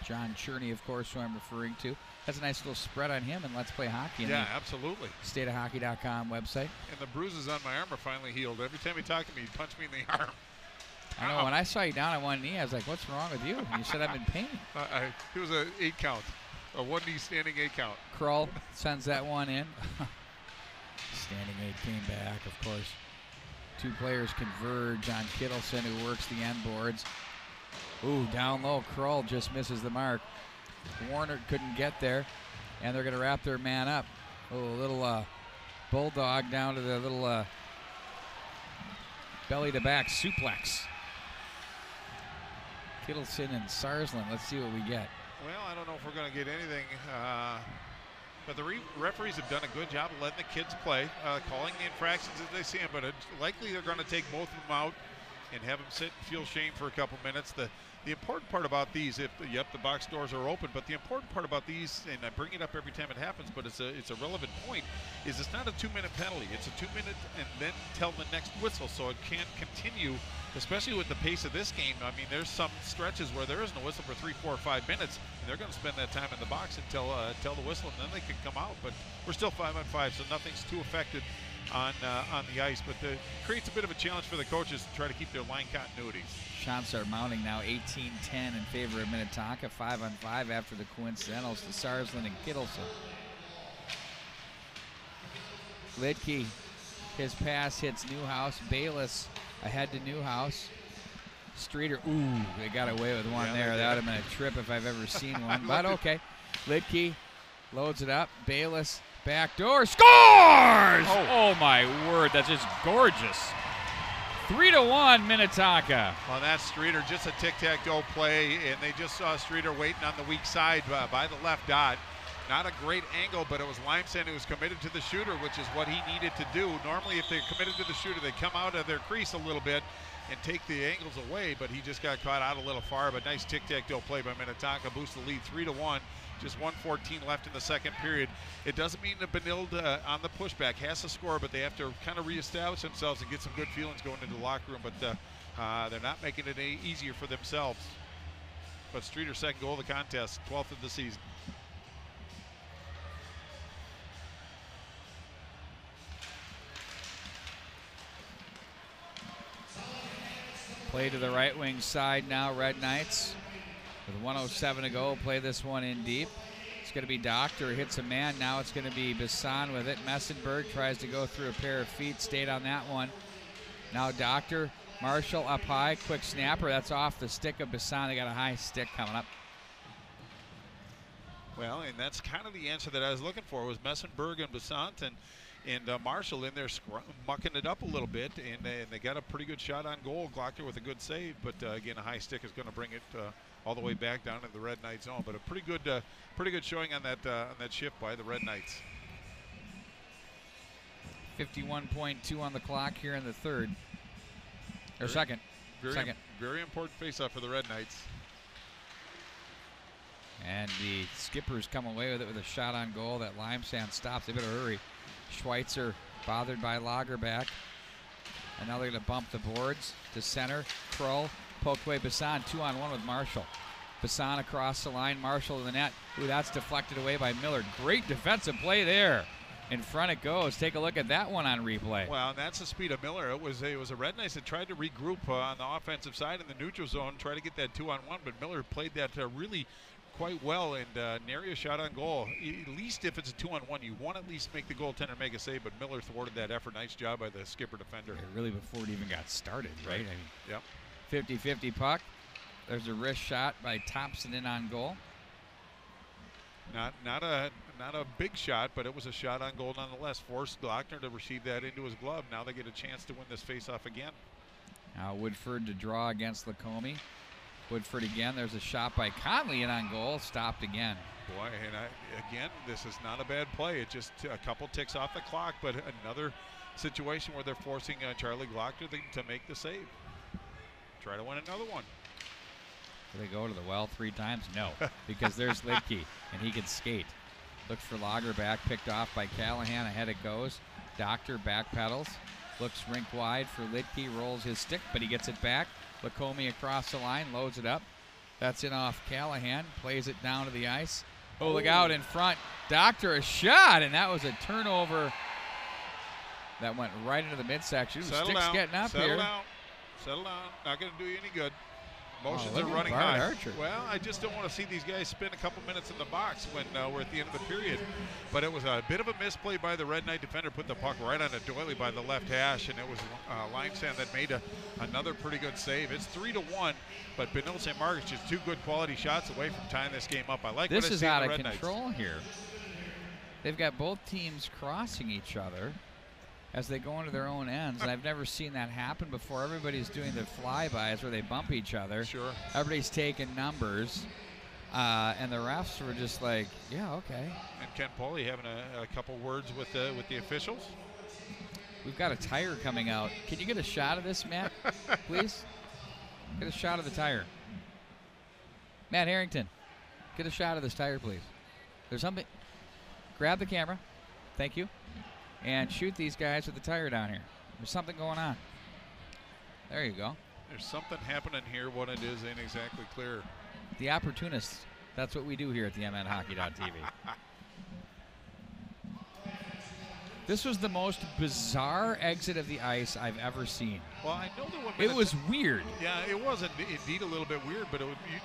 John Cherney, of course, who I'm referring to. Has a nice little spread on him and Let's Play Hockey. Yeah, absolutely. Stateofhockey.com website. And the bruises on my arm are finally healed. Every time he talked to me, he'd punch me in the arm. I know. When I saw you down on one knee, I was like, what's wrong with you? And you said I'm in pain. It was an 8 count. A one knee standing 8 count. Krull sends that one in. Standing 8 came back, of course. 2 players converge on Kittleson, who works the end boards. Ooh, down low. Krull just misses the mark. Warner couldn't get there, and they're going to wrap their man up. Oh, a little bulldog down to the little belly-to-back suplex. Kittleson and Sarsland. Let's see what we get. Well, I don't know if we're going to get anything But the referees have done a good job of letting the kids play, calling the infractions as they see them, but likely they're going to take both of them out and have them sit and feel shame for a couple minutes. The important part about these, the box doors are open, but the important part about these, and I bring it up every time it happens, but it's a relevant point, is it's not a 2-minute penalty. It's a 2-minute and then till the next whistle, so it can't continue, especially with the pace of this game. I mean, there's some stretches where there isn't a whistle for 3, 4, or 5 minutes, and they're going to spend that time in the box until the whistle, and then they can come out. But we're still 5-on-5, so nothing's too affected on the ice, but it creates a bit of a challenge for the coaches to try to keep their line continuities. Shots are mounting now, 18-10 in favor of Minnetonka, 5-on-5 after the coincidentals to Sarsland and Kittleson. Lidke, his pass hits Newhouse. Bayless ahead to Newhouse. Streeter, ooh, they got away with one there. That would have been a trip if I've ever seen one, but okay. Lidke loads it up. Bayless, back door, scores! Oh my word, that's just gorgeous. 3-1 Minnetonka. Well, that's Streeter, just a tic-tac-toe play, and they just saw Streeter waiting on the weak side by the left dot. Not a great angle, but it was Limestone who was committed to the shooter, which is what he needed to do. Normally, if they're committed to the shooter, they come out of their crease a little bit and take the angles away, but he just got caught out a little far. But nice tic-tac-toe play by Minnetonka, boosts the lead 3-1. Just 1:14 left in the second period. It doesn't mean that Benilde on the pushback has to score, but they have to kind of reestablish themselves and get some good feelings going into the locker room. But they're not making it any easier for themselves. But Streeter's second goal of the contest, 12th of the season. Play to the right wing side now, Red Knights. With 1:07 to go, play this one in deep. It's going to be Doctor, hits a man. Now it's going to be Bassan with it. Messenberg tries to go through a pair of feet, stayed on that one. Now Doctor, Marshall up high, quick snapper. That's off the stick of Bassan. They got a high stick coming up. Well, and that's kind of the answer that I was looking for, was Messenberg and Bassan and Marshall in there mucking it up a little bit, and they got a pretty good shot on goal. Glocker with a good save, but again, a high stick is going to bring it all the way back down to the Red Knight zone. But a pretty good showing on that shift by the Red Knights. 51.2 on the clock here in the third, or second. Very important face-off for the Red Knights. And the Skippers come away with it with a shot on goal that Limesand stops. They better hurry. Schweitzer bothered by Lagerback. And now they're going to bump the boards to center. Kroll poked away. Bassan 2-on-1 with Marshall. Bassan across the line. Marshall to the net. Ooh, that's deflected away by Miller. Great defensive play there. In front it goes. Take a look at that one on replay. Well, and that's the speed of Miller. It was a Red Knights that tried to regroup on the offensive side in the neutral zone, try to get that 2-on-1, but Miller played that really quite well, and nary a shot on goal. At least if it's a 2-on-1, you want to at least make the goaltender make a save, but Miller thwarted that effort. Nice job by the skipper defender. Yeah, really before it even got started, right? I mean, yep. 50-50 puck. There's a wrist shot by Thompson in on goal. Not a big shot, but it was a shot on goal nonetheless. Forced Glockner to receive that into his glove. Now they get a chance to win this faceoff again. Now Woodford to draw against Lacombe. Woodford again. There's a shot by Conley in on goal. Stopped again. Boy, and again, this is not a bad play. It just a couple ticks off the clock, but another situation where they're forcing Charlie Glockner to make the save. Try to win another one. Do they go to the well 3 times? No, because there's Lidke, and he can skate. Looks for Lagerback, picked off by Callahan. Ahead it goes. Doctor backpedals. Looks rink wide for Lidke, rolls his stick, but he gets it back. Lacombe across the line, loads it up. That's in off Callahan, plays it down to the ice. Oh, look out in front. Doctor, a shot, and that was a turnover that went right into the midsection. Sticks getting up here. Settle down. Not going to do you any good. Motions are running high. Archer. Well, I just don't want to see these guys spend a couple minutes in the box when we're at the end of the period. But it was a bit of a misplay by the Red Knight defender. Put the puck right on a doily by the left hash, and it was Limesand that made another pretty good save. It's 3-1, but Benilde St. Margaret's just 2 good quality shots away from tying this game up. I like this what I is see out in the of Red control Knights. Here. They've got both teams crossing each other as they go into their own ends, and I've never seen that happen before. Everybody's doing the flybys where they bump each other. Sure. Everybody's taking numbers. And the refs were just like, yeah, okay. And Ken Pauly having a couple words with the officials. We've got a tire coming out. Can you get a shot of this, Matt, please? Get a shot of the tire. Matt Harrington, get a shot of this tire, please. There's something. Grab the camera. Thank you. And shoot these guys with the tire down here. There's something going on. There you go. There's something happening here. What it is ain't exactly clear. The opportunists. That's what we do here at the MNHockey.tv. This was the most bizarre exit of the ice I've ever seen. Well, I know that it was weird. Yeah, it was indeed a little bit weird, but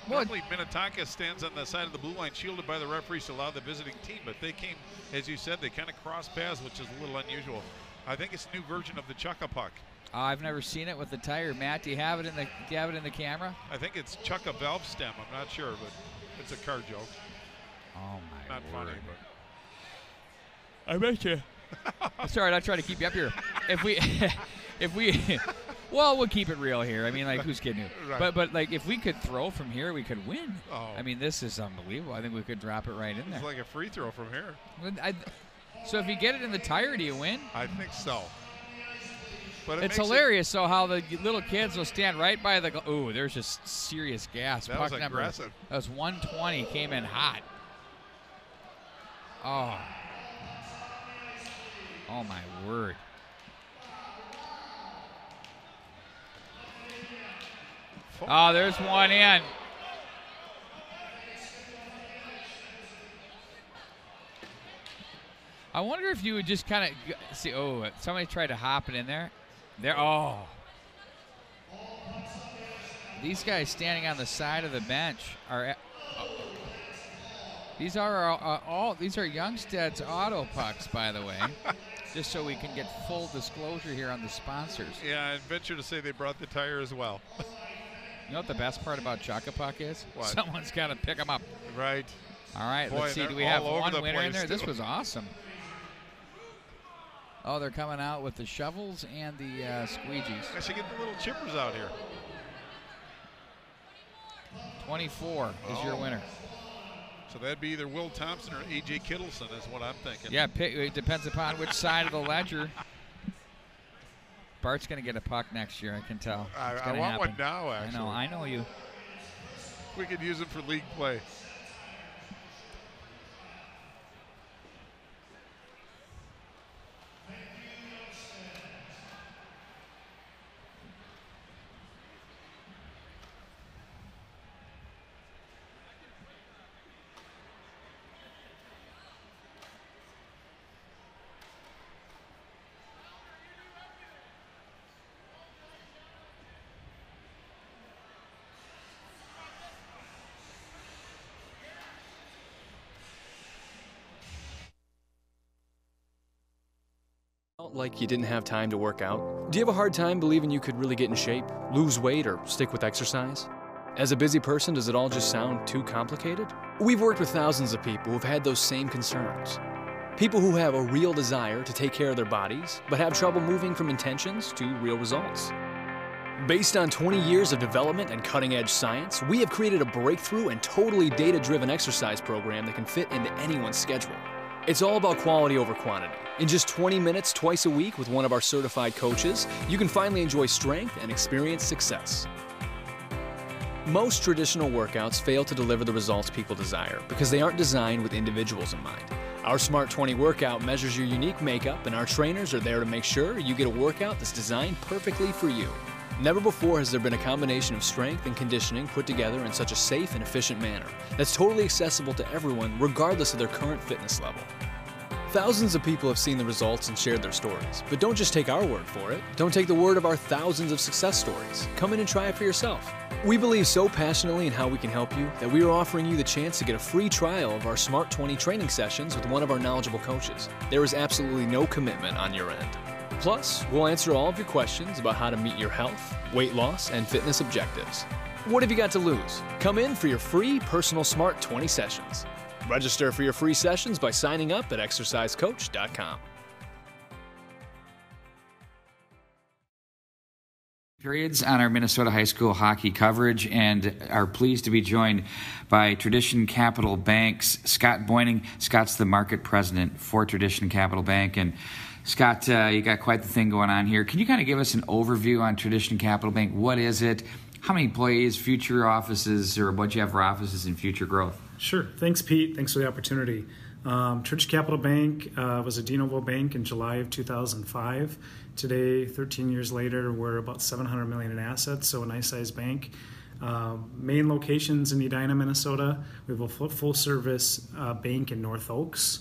normally Minnetonka stands on the side of the blue line shielded by the referees to allow the visiting team, but they came, as you said, they kind of crossed paths, which is a little unusual. I think it's a new version of the Chuck-a-Puck. I've never seen it with the tire. Matt, do you have it in the camera? I think it's Chuck a valve stem. I'm not sure, but it's a car joke. Oh my Not word. funny, but I bet you. Sorry, I'm trying to keep you up here. If we, well, we'll keep it real here. I mean, like, who's kidding you? Right. But like, if we could throw from here, we could win. Oh. I mean, this is unbelievable. I think we could drop it right in there. It's like a free throw from here. So if you get it in the tire, do you win? I think so. But it's hilarious. So how the little kids will stand right by the. Ooh, there's just serious gas. That Puck was number. aggressive. That was 120. Came in hot. Oh. Oh my word. Oh, there's one in. I wonder if you would just kind of see. Oh, somebody tried to hop it in there. There. Oh. These guys standing on the side of the bench are. These are these are Youngstead's auto pucks, by the way. Just so we can get full disclosure here on the sponsors. Yeah, I'd venture to say they brought the tire as well. You know what the best part about Chuck-a-Puck is? What? Someone's got to pick them up. Right. All right, Boy, let's see. Do we they're have all over one the winner in there? place, This was awesome. Oh, they're coming out with the shovels and the squeegees. I should get the little chippers out here. 24 is your winner. So that'd be either Will Thompson or A.J. Kittleson is what I'm thinking. Yeah, it depends upon which side of the ledger. Bart's going to get a puck next year, I can tell. I want one now, actually. I know you. We could use it for league play. Felt like you didn't have time to work out? Do you have a hard time believing you could really get in shape, lose weight, or stick with exercise? As a busy person, does it all just sound too complicated? We've worked with thousands of people who've had those same concerns. People who have a real desire to take care of their bodies, but have trouble moving from intentions to real results. Based on 20 years of development and cutting-edge science, we have created a breakthrough and totally data-driven exercise program that can fit into anyone's schedule. It's all about quality over quantity. In just 20 minutes twice a week with one of our certified coaches, you can finally enjoy strength and experience success. Most traditional workouts fail to deliver the results people desire because they aren't designed with individuals in mind. Our Smart 20 workout measures your unique makeup, and our trainers are there to make sure you get a workout that's designed perfectly for you. Never before has there been a combination of strength and conditioning put together in such a safe and efficient manner that's totally accessible to everyone regardless of their current fitness level. Thousands of people have seen the results and shared their stories, but don't just take our word for it. Don't take the word of our thousands of success stories. Come in and try it for yourself. We believe so passionately in how we can help you that we are offering you the chance to get a free trial of our Smart 20 training sessions with one of our knowledgeable coaches. There is absolutely no commitment on your end. Plus, we'll answer all of your questions about how to meet your health, weight loss, and fitness objectives. What have you got to lose? Come in for your free personal Smart 20 sessions. Register for your free sessions by signing up at exercisecoach.com. Periods on our Minnesota high school hockey coverage, and are pleased to be joined by Tradition Capital Bank's Scott Boyning. Scott's the market president for Tradition Capital Bank. And Scott, you got quite the thing going on here. Can you kind of give us an overview on Tradition Capital Bank? What is it? How many employees, future offices, or what you have for offices and future growth? Sure. Thanks, Pete. Thanks for the opportunity. Tradition Capital Bank was a de novo bank in July of 2005. Today, 13 years later, we're about $700 million in assets, so a nice-sized bank. Main locations in Edina, Minnesota. We have a full-service bank in North Oaks,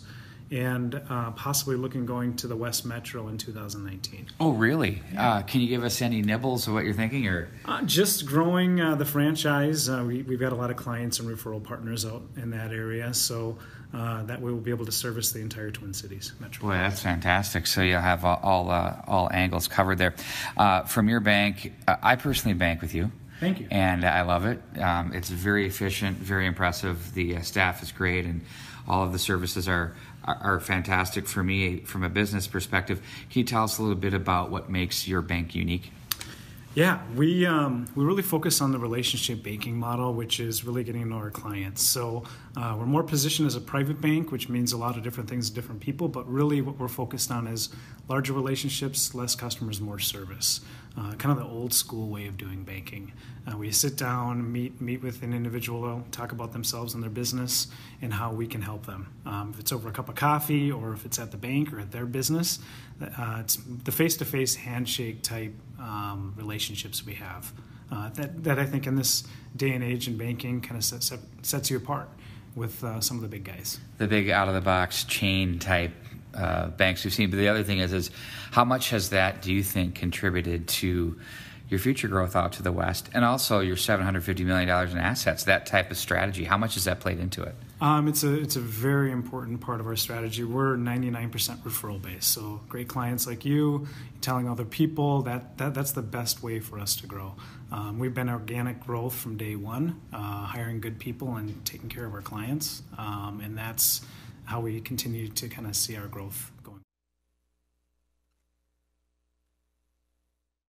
and possibly looking going to the West Metro in 2019. Oh, really? Yeah. Can you give us any nibbles of what you're thinking, or just growing the franchise? We've got a lot of clients and referral partners out in that area, so that we will be able to service the entire Twin Cities metro. Boy, that's fantastic. So you'll have all angles covered there. From your bank, I personally bank with you. Thank you. And I love it. It's very efficient, very impressive. The staff is great, and all of the services are fantastic for me from a business perspective. Can you tell us a little bit about what makes your bank unique? Yeah, we really focus on the relationship banking model, which is really getting to know our clients. So we're more positioned as a private bank, which means a lot of different things to different people, but really what we're focused on is larger relationships, less customers, more service. Kind of the old school way of doing banking. We sit down, meet with an individual, talk about themselves and their business and how we can help them. If it's over a cup of coffee or if it's at the bank or at their business, it's the face-to-face handshake type relationships we have. That I think in this day and age in banking kind of sets you apart with some of the big guys. The big out-of-the-box chain type banks we've seen. But the other thing is how much has that, do you think, contributed to your future growth out to the West, and also your $750 million in assets, that type of strategy? How much has that played into it? It's a very important part of our strategy. We're 99% referral based, so great clients like you telling other people that's the best way for us to grow. We've been organic growth from day one, hiring good people and taking care of our clients, and that's how we continue to kind of see our growth going.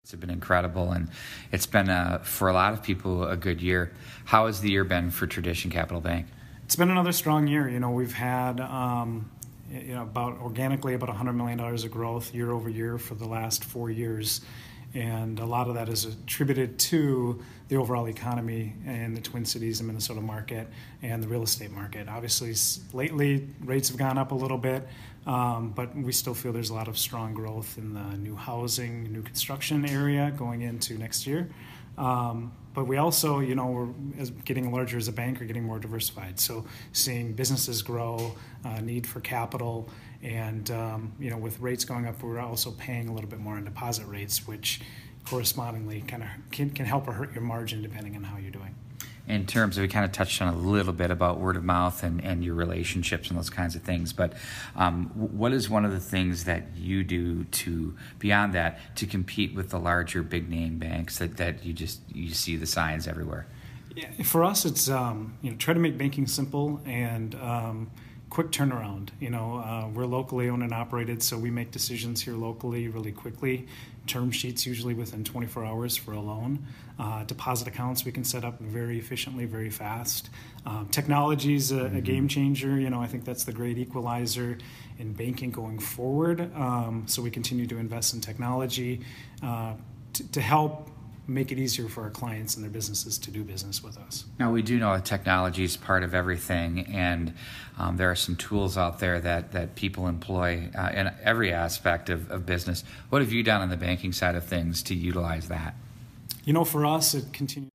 It's been incredible, and it's been, for a lot of people, a good year. How has the year been for Tradition Capital Bank? It's been another strong year. We've had about organically about $100 million of growth year over year for the last 4 years. And a lot of that is attributed to the overall economy in the Twin Cities and Minnesota market and the real estate market. Obviously, lately, rates have gone up a little bit, but we still feel there's a lot of strong growth in the new housing, new construction area going into next year. But we also, we're getting larger as a bank, we're getting more diversified. So seeing businesses grow, need for capital, and with rates going up, we're also paying a little bit more on deposit rates, which correspondingly kind of can help or hurt your margin depending on how you're doing. In terms of, we kind of touched on a little bit about word of mouth and your relationships and those kinds of things, but what is one of the things that you do to, beyond that, to compete with the larger big name banks that you see the signs everywhere? Yeah, for us, it's try to make banking simple and quick turnaround. We're locally owned and operated, so we make decisions here locally really quickly. Term sheets usually within 24 hours for a loan. Deposit accounts we can set up very efficiently, very fast. Technology is a game changer. I think that's the great equalizer in banking going forward. So we continue to invest in technology to help make it easier for our clients and their businesses to do business with us. Now, we do know that technology is part of everything, and there are some tools out there that people employ in every aspect of business. What have you done on the banking side of things to utilize that? For us, it continues.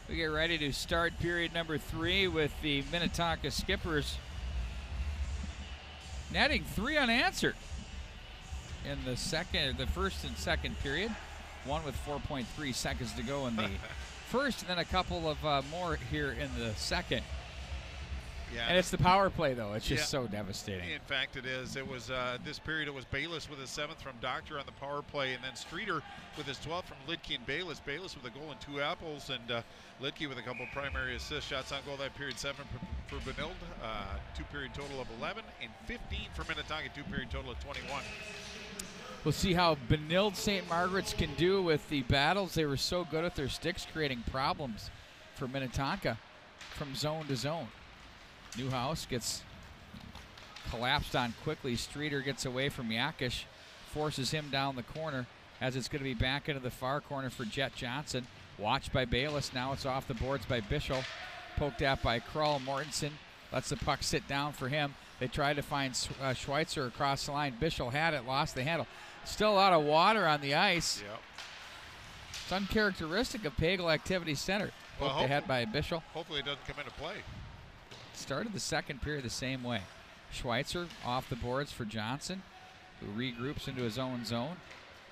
We get ready to start period number 3 with the Minnetonka Skippers netting 3 unanswered in the first and second period. One with 4.3 seconds to go in the first, and then a couple of more here in the second. Yeah. And it's the power play, though. It's just so devastating. In fact, it is. It was this period. It was Bayless with his 7th from Doctor on the power play, and then Streeter with his 12th from Lidke and Bayless. Bayless with a goal and 2 apples, and Lidke with a couple of primary assists. Shots on goal that period 7 for Benilde. 2-period total of 11, and 15 for Minnetonka. 2-period total of 21. We'll see how Benilde St. Margaret's can do with the battles. They were so good at their sticks, creating problems for Minnetonka from zone to zone. Newhouse gets collapsed on quickly. Streeter gets away from Yakish, forces him down the corner as it's going to be back into the far corner for Jet Johnson. Watched by Bayless. Now it's off the boards by Bischel. Poked at by Krull. Mortensen lets the puck sit down for him. They tried to find Schweitzer across the line. Bischel had it, lost the handle. Still a lot of water on the ice. Yep. It's uncharacteristic of Pagel Activity Center. Poked ahead by Bischel. Hopefully it doesn't come into play. Started the second period the same way. Schweitzer off the boards for Johnson, who regroups into his own zone.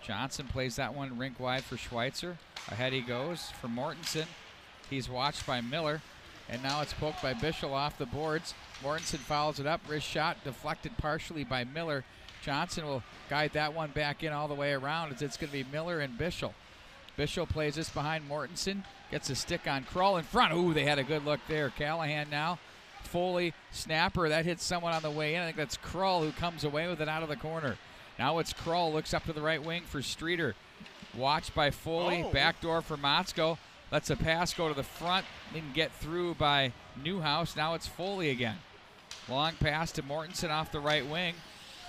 Johnson plays that one rink wide for Schweitzer. Ahead he goes for Mortensen. He's watched by Miller, and now it's poked by Bischel off the boards. Mortensen fouls it up. Wrist shot deflected partially by Miller. Johnson will guide that one back in all the way around as it's going to be Miller and Bischel. Bischel plays this behind Mortensen. Gets a stick on Krull in front. Ooh, they had a good look there. Callahan now. Foley, snapper, that hits someone on the way in. I think that's Krull who comes away with it out of the corner. Now it's Krull, looks up to the right wing for Streeter. Watched by Foley, backdoor for Motzko. Lets a pass go to the front, didn't get through by Newhouse. Now it's Foley again. Long pass to Mortensen off the right wing.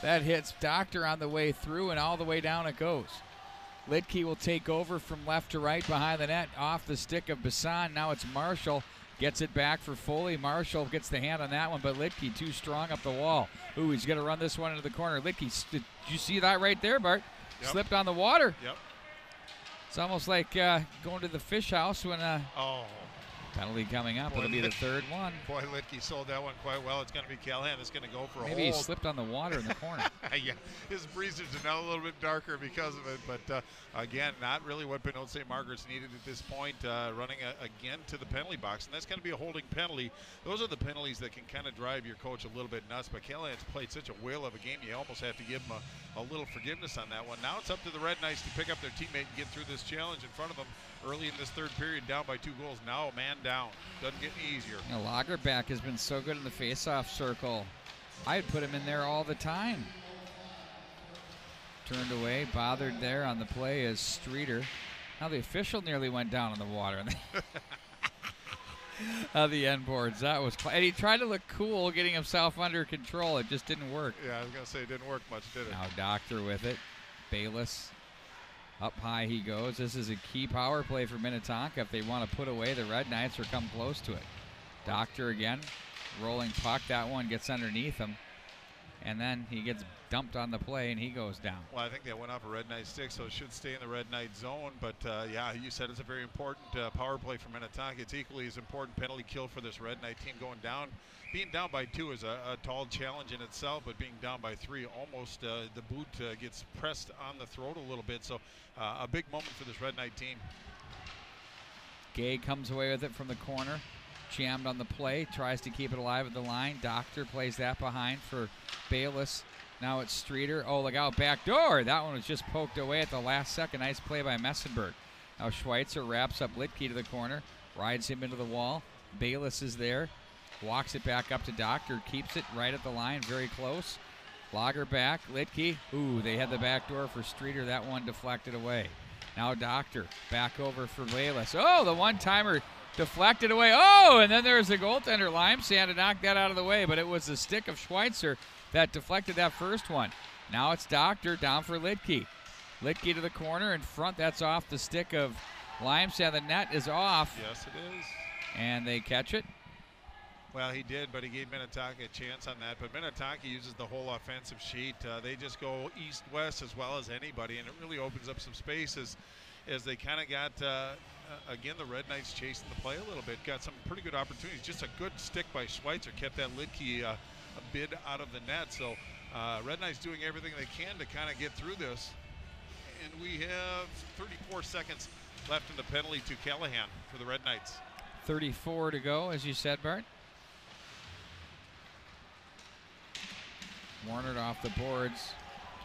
That hits Doctor on the way through, and all the way down it goes. Lidke will take over from left to right behind the net, off the stick of Bassan. Now it's Marshall. Gets it back for Foley. Marshall gets the hand on that one, but Lidke too strong up the wall. Ooh, he's going to run this one into the corner. Lidke, did you see that right there, Bart? Yep. Slipped on the water. Yep. It's almost like going to the fish house when penalty coming up. It'll be the third one. Boy, Lidke sold that one quite well. It's going to be Callahan that's going to go for a hold. Maybe he slipped on the water in the corner. Yeah, his breezers are now a little bit darker because of it. But, again, not really what Benilde St. Margaret's needed at this point, running again to the penalty box. And that's going to be a holding penalty. Those are the penalties that can kind of drive your coach a little bit nuts. But Callahan's played such a whale of a game, you almost have to give him a little forgiveness on that one. Now it's up to the Red Knights to pick up their teammate and get through this challenge in front of them. Early in this third period, down by 2 goals. Now a man down. Doesn't get any easier. You know, Lagerback has been so good in the face-off circle. I'd put him in there all the time. Turned away, bothered there on the play is Streeter. Now the official nearly went down in the water. On the end boards. That was and he tried to look cool, getting himself under control. It just didn't work. Yeah, I was going to say it didn't work much, did it? Now Doctor with it. Bayless. Up high he goes. This is a key power play for Minnetonka if they want to put away the Red Knights or come close to it. Doctor again. Rolling puck. That one gets underneath him. And then he gets dumped on the play and he goes down. Well, I think that went off a Red Knight stick, so it should stay in the Red Knight zone. But, yeah, you said it's a very important power play for Minnetonka. It's equally as important penalty kill for this Red Knight team going down. Being down by 2 is a tall challenge in itself, but being down by 3, almost the boot gets pressed on the throat a little bit. So a big moment for this Red Knight team. Gay comes away with it from the corner. Jammed on the play, tries to keep it alive at the line. Doctor plays that behind for Bayless. Now it's Streeter. Oh, look out, back door. That one was just poked away at the last second. Nice play by Messenberg. Now Schweitzer wraps up Lidke to the corner, rides him into the wall. Bayless is there. Walks it back up to Doctor, keeps it right at the line, very close. Lager back, Lidke. Ooh, they had the back door for Streeter. That one deflected away. Now Doctor, back over for Bayless. Oh, the one-timer deflected away. Oh, and then there's the goaltender, Limesand, to knock that out of the way, but it was the stick of Schweitzer that deflected that first one. Now it's Doctor down for Lidke. Lidke to the corner in front. That's off the stick of Limesand. The net is off. Yes, it is. And they catch it. Well, he did, but he gave Minnetonka a chance on that. But Minnetonka uses the whole offensive sheet. They just go east-west as well as anybody, and it really opens up some spaces. as they kind of got, again, the Red Knights chasing the play a little bit. Got some pretty good opportunities. Just a good stick by Schweitzer. Kept that Lidke a bid out of the net. So Red Knights doing everything they can to kind of get through this. And we have 34 seconds left in the penalty to Callahan for the Red Knights. 34 to go, as you said, Bart. Warner off the boards.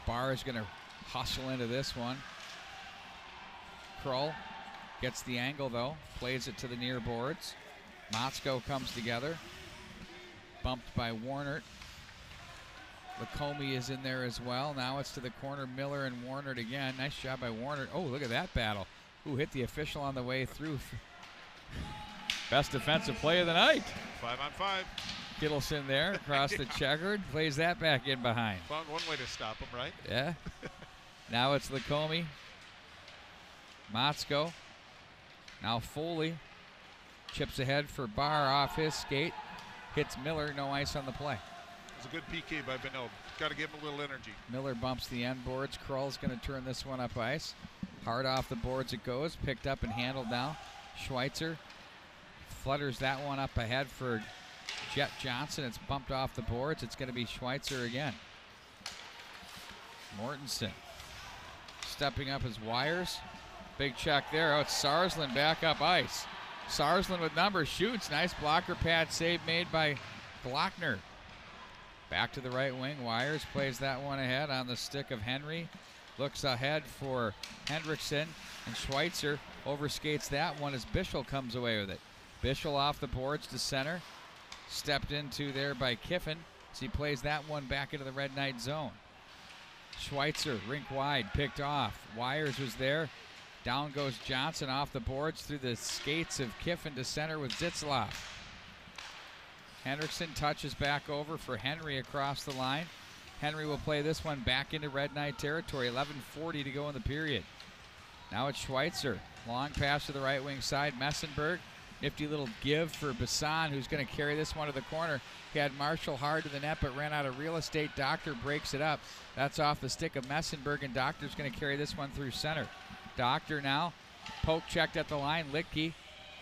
Barr is going to hustle into this one. Krull gets the angle, though. Plays it to the near boards. Motzko comes together. Bumped by Warner. Lacombe is in there as well. Now it's to the corner. Miller and Warner again. Nice job by Warner. Oh, look at that battle. Who hit the official on the way through. Best defensive play of the night. 5-on-5. Kittleson there across the checkered. Plays that back in behind. Found one way to stop him, right? Yeah. Now it's Lacombe. Motzko. Now Foley. Chips ahead for Barr off his skate. Hits Miller. No ice on the play. It was a good PK by Benode. Got to give him a little energy. Miller bumps the end boards. Krull's going to turn this one up ice. Hard off the boards it goes. Picked up and handled now. Schweitzer flutters that one up ahead for Jet Johnson. It's bumped off the boards. It's going to be Schweitzer again. Mortensen stepping up his wires. Big check there. Oh, it's Sarsland back up ice. Sarsland with numbers, shoots. Nice blocker pad save made by Glockner. Back to the right wing. Wires plays that one ahead on the stick of Henry. Looks ahead for Hendrickson. And Schweitzer overskates that one as Bischel comes away with it. Bischel off the boards to center. Stepped into there by Kiffin. So he plays that one back into the Red Knight zone. Schweitzer, rink wide, picked off. Wires was there. Down goes Johnson off the boards through the skates of Kiffin to center with Zitzlov. Hendrickson touches back over for Henry across the line. Henry will play this one back into Red Knight territory. 11:40 to go in the period. Now it's Schweitzer. Long pass to the right wing side. Messenberg. Nifty little give for Bassan, who's going to carry this one to the corner. He had Marshall hard to the net, but ran out of real estate. Doctor breaks it up. That's off the stick of Messenberg, and Doctor's going to carry this one through center. Doctor now. Poke checked at the line. Lidke.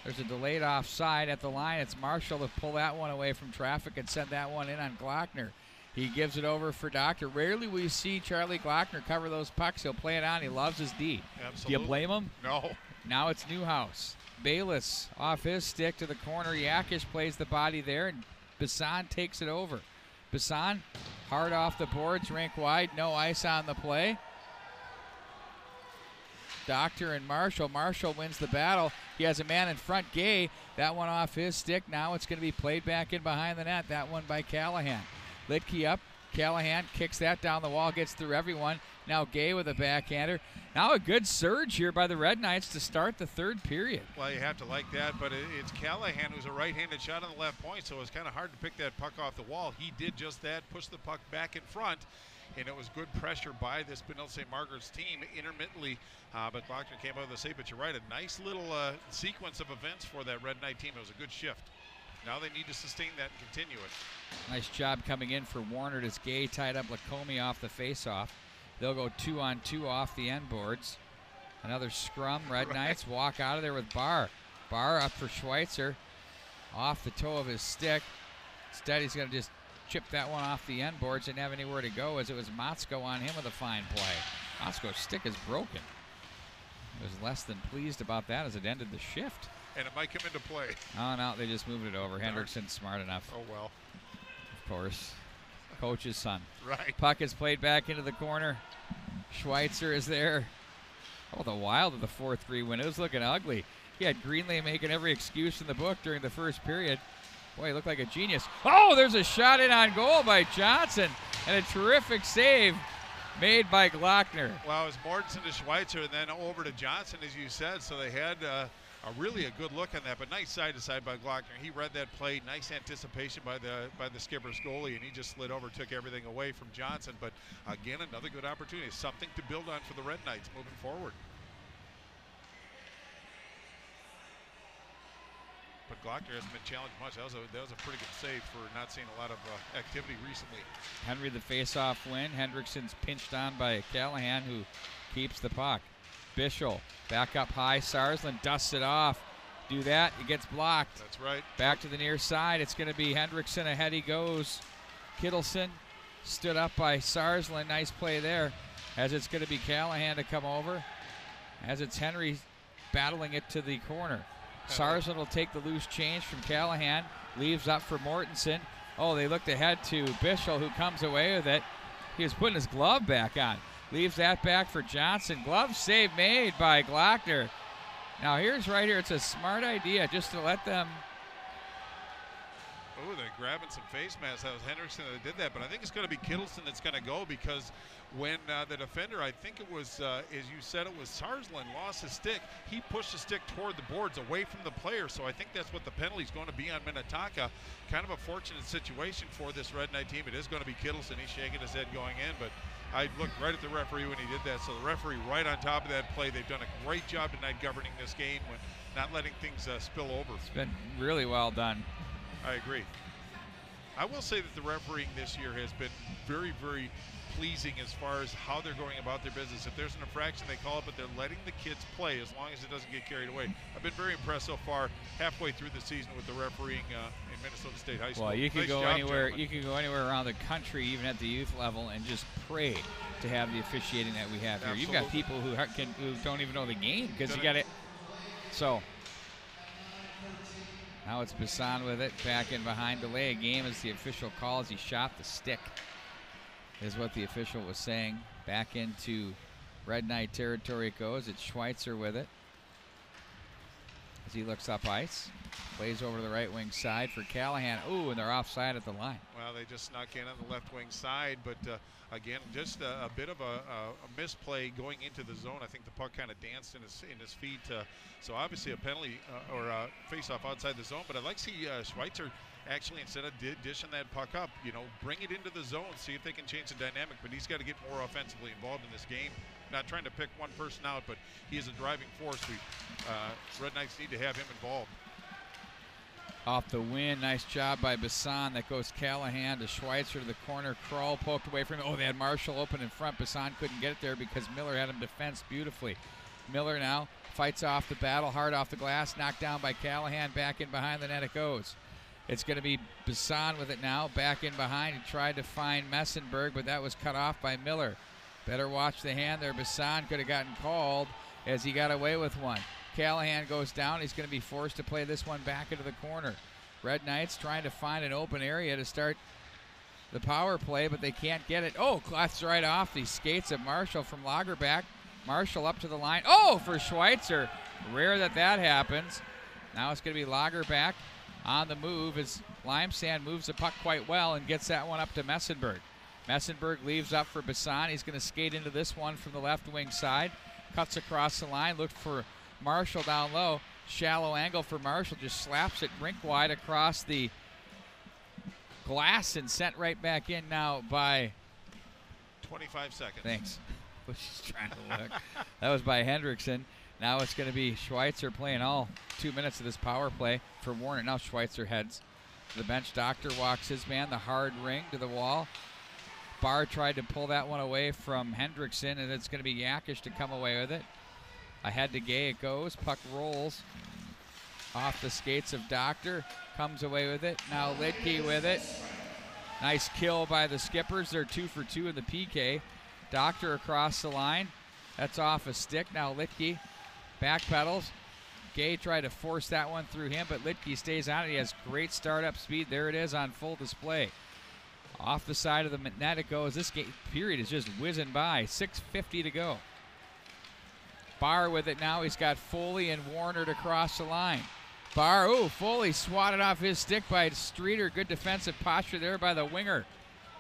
There's a delayed offside at the line. It's Marshall to pull that one away from traffic and send that one in on Glockner. He gives it over for Doctor. Rarely will you see Charlie Glockner cover those pucks. He'll play it on. He loves his D. Absolutely. Do you blame him? No. Now it's Newhouse. Bayless off his stick to the corner. Yakish plays the body there, and Bassan takes it over. Bassan hard off the boards, rink wide, no ice on the play. Doctor and Marshall. Marshall wins the battle. He has a man in front, Gay. That one off his stick. Now it's going to be played back in behind the net. That one by Callahan. Lidke up. Callahan kicks that down the wall, gets through everyone. Now Gay with a backhander. Now a good surge here by the Red Knights to start the third period. Well, you have to like that, but it's Callahan who's a right-handed shot on the left point, so it's kind of hard to pick that puck off the wall. He did just that, pushed the puck back in front, and it was good pressure by this Benilde St. Margaret's team intermittently, but Glockner came out with the save. But you're right, a nice little sequence of events for that Red Knight team. It was a good shift. Now they need to sustain that and continue it. Nice job coming in for Warner as Gay tied up Lacombe off the faceoff. They'll go 2-on-2 off the end boards. Another scrum. Red Knights walk out of there with Barr. Barr up for Schweitzer. Off the toe of his stick. Instead, he's going to just chip that one off the end boards. Didn't have anywhere to go as it was Motzko on him with a fine play. Motzko's stick is broken. He was less than pleased about that as it ended the shift. And it might come into play. Oh, no, they just moved it over. Hendrickson's smart enough. Oh, well. Of course. Coach's son. Right. Puck is played back into the corner. Schweitzer is there. Oh, the Wild of the 4-3 win. It was looking ugly. He had Greenley making every excuse in the book during the first period. Boy, he looked like a genius. Oh, there's a shot in on goal by Johnson. And a terrific save made by Glockner. Well, it was Mortensen to Schweitzer and then over to Johnson, as you said. So they had really a good look on that, but nice side to side by Glockner. He read that play, nice anticipation by the skipper's goalie, and he just slid over, took everything away from Johnson. But again, another good opportunity, something to build on for the Red Knights moving forward. But Glockner hasn't been challenged much. That was a pretty good save for not seeing a lot of activity recently. Henry the face-off win. Hendrickson's pinched on by Callahan, who keeps the puck. Bischel back up high. Sarsland dusts it off. Do that. It gets blocked. That's right. Back to the near side. It's going to be Hendrickson. Ahead he goes. Kittleson stood up by Sarsland. Nice play there. As it's going to be Callahan to come over. As it's Henry battling it to the corner. Sarsland will take the loose change from Callahan. Leaves up for Mortensen. Oh, they looked ahead to Bischel, who comes away with it. He was putting his glove back on. Leaves that back for Johnson. Glove save made by Glockner. Now here's right here. It's a smart idea just to let them. Oh, they're grabbing some face masks. That was Henderson that did that, but I think it's going to be Kittleson that's going to go, because when the defender, I think it was, as you said, it was Sarsland, lost his stick. He pushed the stick toward the boards away from the player, so I think that's what the penalty is going to be on Minnetonka. Kind of a fortunate situation for this Red Knight team. It is going to be Kittleson. He's shaking his head going in, but I looked right at the referee when he did that, so the referee right on top of that play. They've done a great job tonight governing this game, when not letting things spill over. It's been really well done. I agree. I will say that the refereeing this year has been very, very pleasing as far as how they're going about their business. If there's an infraction, they call it, but they're letting the kids play as long as it doesn't get carried away. I've been very impressed so far, halfway through the season, with the refereeing in Minnesota State High School. Well, you could Nice go job, anywhere. gentlemen. You could go anywhere around the country, even at the youth level, and just pray to have the officiating that we have here. You've got Absolutely. people who don't even know the game because you got it. So now it's Bisson with it, back in behind. Delay a game as the official calls. He shot the stick, is what the official was saying. Back into Red Knight territory it goes. It's Schweitzer with it as he looks up ice. Plays over to the right wing side for Callahan. Ooh, and they're offside at the line. Well, they just snuck in on the left wing side, but again, just a bit of a misplay going into the zone. I think the puck kind of danced in his feet. So obviously a penalty or a face-off outside the zone. But I'd like to see Schweitzer actually, instead of dishing that puck up, bring it into the zone, see if they can change the dynamic. But he's got to get more offensively involved in this game. Not trying to pick one person out, but he is a driving force. Red Knights need to have him involved. Off the win, nice job by Bisson. That goes Callahan to Schweitzer to the corner. Kroll poked away from him. Oh, they had Marshall open in front. Bisson couldn't get it there because Miller had him defensed beautifully. Miller now fights off the battle, hard off the glass, knocked down by Callahan. Back in behind the net it goes. It's going to be Bisson with it now, back in behind. He tried to find Messenberg, but that was cut off by Miller. Better watch the hand there. Bisson could have gotten called as he got away with one. Callahan goes down. He's going to be forced to play this one back into the corner. Red Knights trying to find an open area to start the power play, but they can't get it. Oh, that's right off the skates of Marshall from Lagerback. Marshall up to the line. Oh, for Schweitzer. Rare that happens. Now it's going to be Lagerback on the move as Limesand moves the puck quite well and gets that one up to Messenberg. Messenberg leaves up for Bisson. He's going to skate into this one from the left wing side. Cuts across the line. Looked for Marshall down low. Shallow angle for Marshall. Just slaps it rink wide across the glass and sent right back in now by 25 seconds. Thanks. Was just trying to look. That was by Hendrickson. Now it's going to be Schweitzer playing all 2 minutes of this power play for Warner. Now Schweitzer heads to the bench. Doctor walks his man. The hard ring to the wall. Barr tried to pull that one away from Hendrickson, and it's going to be Yakish to come away with it. Ahead to Gay it goes. Puck rolls off the skates of Doctor. Comes away with it. Now Lidke with it. Nice kill by the Skippers. They're 2 for 2 in the PK. Doctor across the line. That's off a stick. Now Lidke backpedals. Gay tried to force that one through him, but Lidke stays on it. He has great startup speed. There it is on full display. Off the side of the net it goes. This period is just whizzing by. 6:50 to go. Barr with it now. He's got Foley and Warner to cross the line. Barr, Foley swatted off his stick by Streeter. Good defensive posture there by the winger.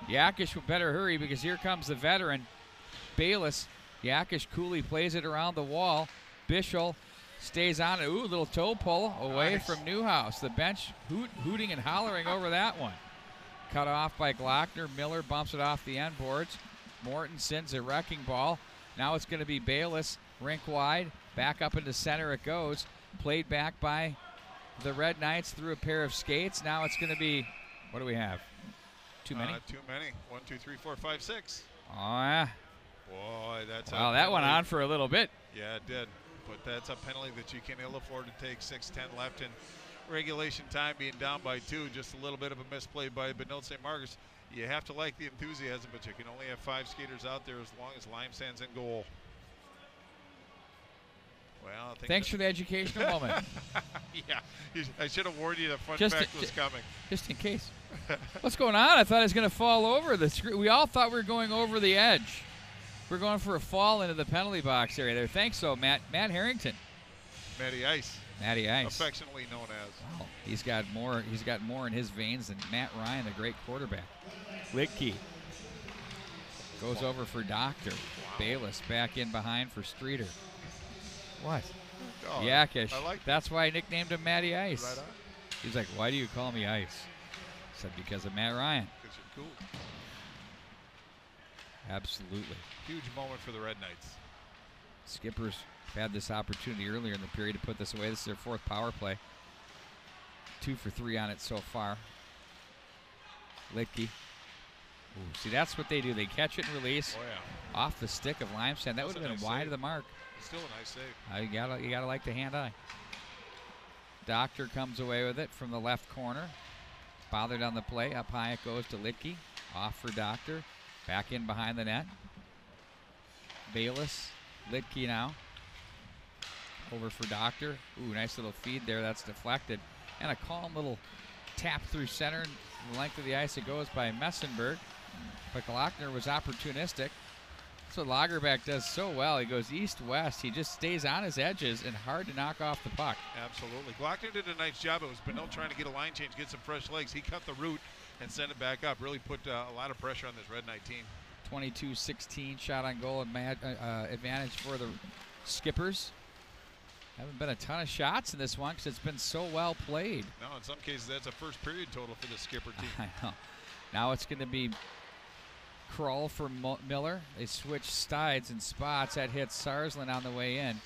Yakish would better hurry because here comes the veteran, Bayless. Yakish coolly plays it around the wall. Bischel stays on it. Little toe pull away from Newhouse. The bench hooting and hollering over that one. Cut off by Glockner. Miller bumps it off the end boards. Morton sends a wrecking ball. Now it's going to be Bayless, rink wide. Back up into center it goes. Played back by the Red Knights through a pair of skates. Now it's going to be, what do we have? Too many? Too many. 1, 2, 3, 4, 5, 6. Oh, yeah. Boy, that's well, that went on for a little bit. Yeah, it did. But that's a penalty that you can ill afford to take. 6:10 left in regulation time, being down by 2. Just a little bit of a misplay by Benilde St. Margaret's. You have to like the enthusiasm, but you can only have 5 skaters out there as long as Lime stands in goal. Well, I think thanks for the educational moment. Yeah, I should have warned you the fun Just fact was coming. Just in case. What's going on? I thought I was going to fall over the screen. We all thought we were going over the edge. We're going for a fall into the penalty box area there. Thanks, Matt Harrington. Matty Ice. Matty Ice. Affectionately known as. Wow. He's got more in his veins than Matt Ryan, the great quarterback. Litke goes over for Doctor. Wow. Bayless back in behind for Streeter. What? Oh, Yakish. I like That's why I nicknamed him Matty Ice. Right on. He's like, why do you call me Ice? I said, because of Matt Ryan. Because you're cool. Absolutely. Huge moment for the Red Knights. Skippers had this opportunity earlier in the period to put this away. This is their 4th power play. 2 for 3 on it so far. Litke. Ooh, see, that's what they do. They catch it and release off the stick of Limestone. That would have been nice wide save. of the mark. Still a nice save. You gotta like the hand-eye. Doctor comes away with it from the left corner. Bothered on the play. Up high it goes to Litke. Off for Doctor. Back in behind the net. Bayless. Litke now. Over for Doctor. Ooh, nice little feed there. That's deflected. And a calm little tap through center. The length of the ice it goes by Messenberg. But Glockner was opportunistic. That's what Lagerbeck does so well. He goes east-west. He just stays on his edges and hard to knock off the puck. Absolutely. Glockner did a nice job. It was Benilde trying to get a line change, get some fresh legs. He cut the route and sent it back up. Really put a lot of pressure on this Red Knight team. 22-16 shot on goal advantage for the Skippers. Haven't been a ton of shots in this one because it's been so well played. No, in some cases that's a first period total for the Skipper team. I know. Now it's going to be Kroll for Miller. They switch sides and spots. That hits Sarsland on the way in.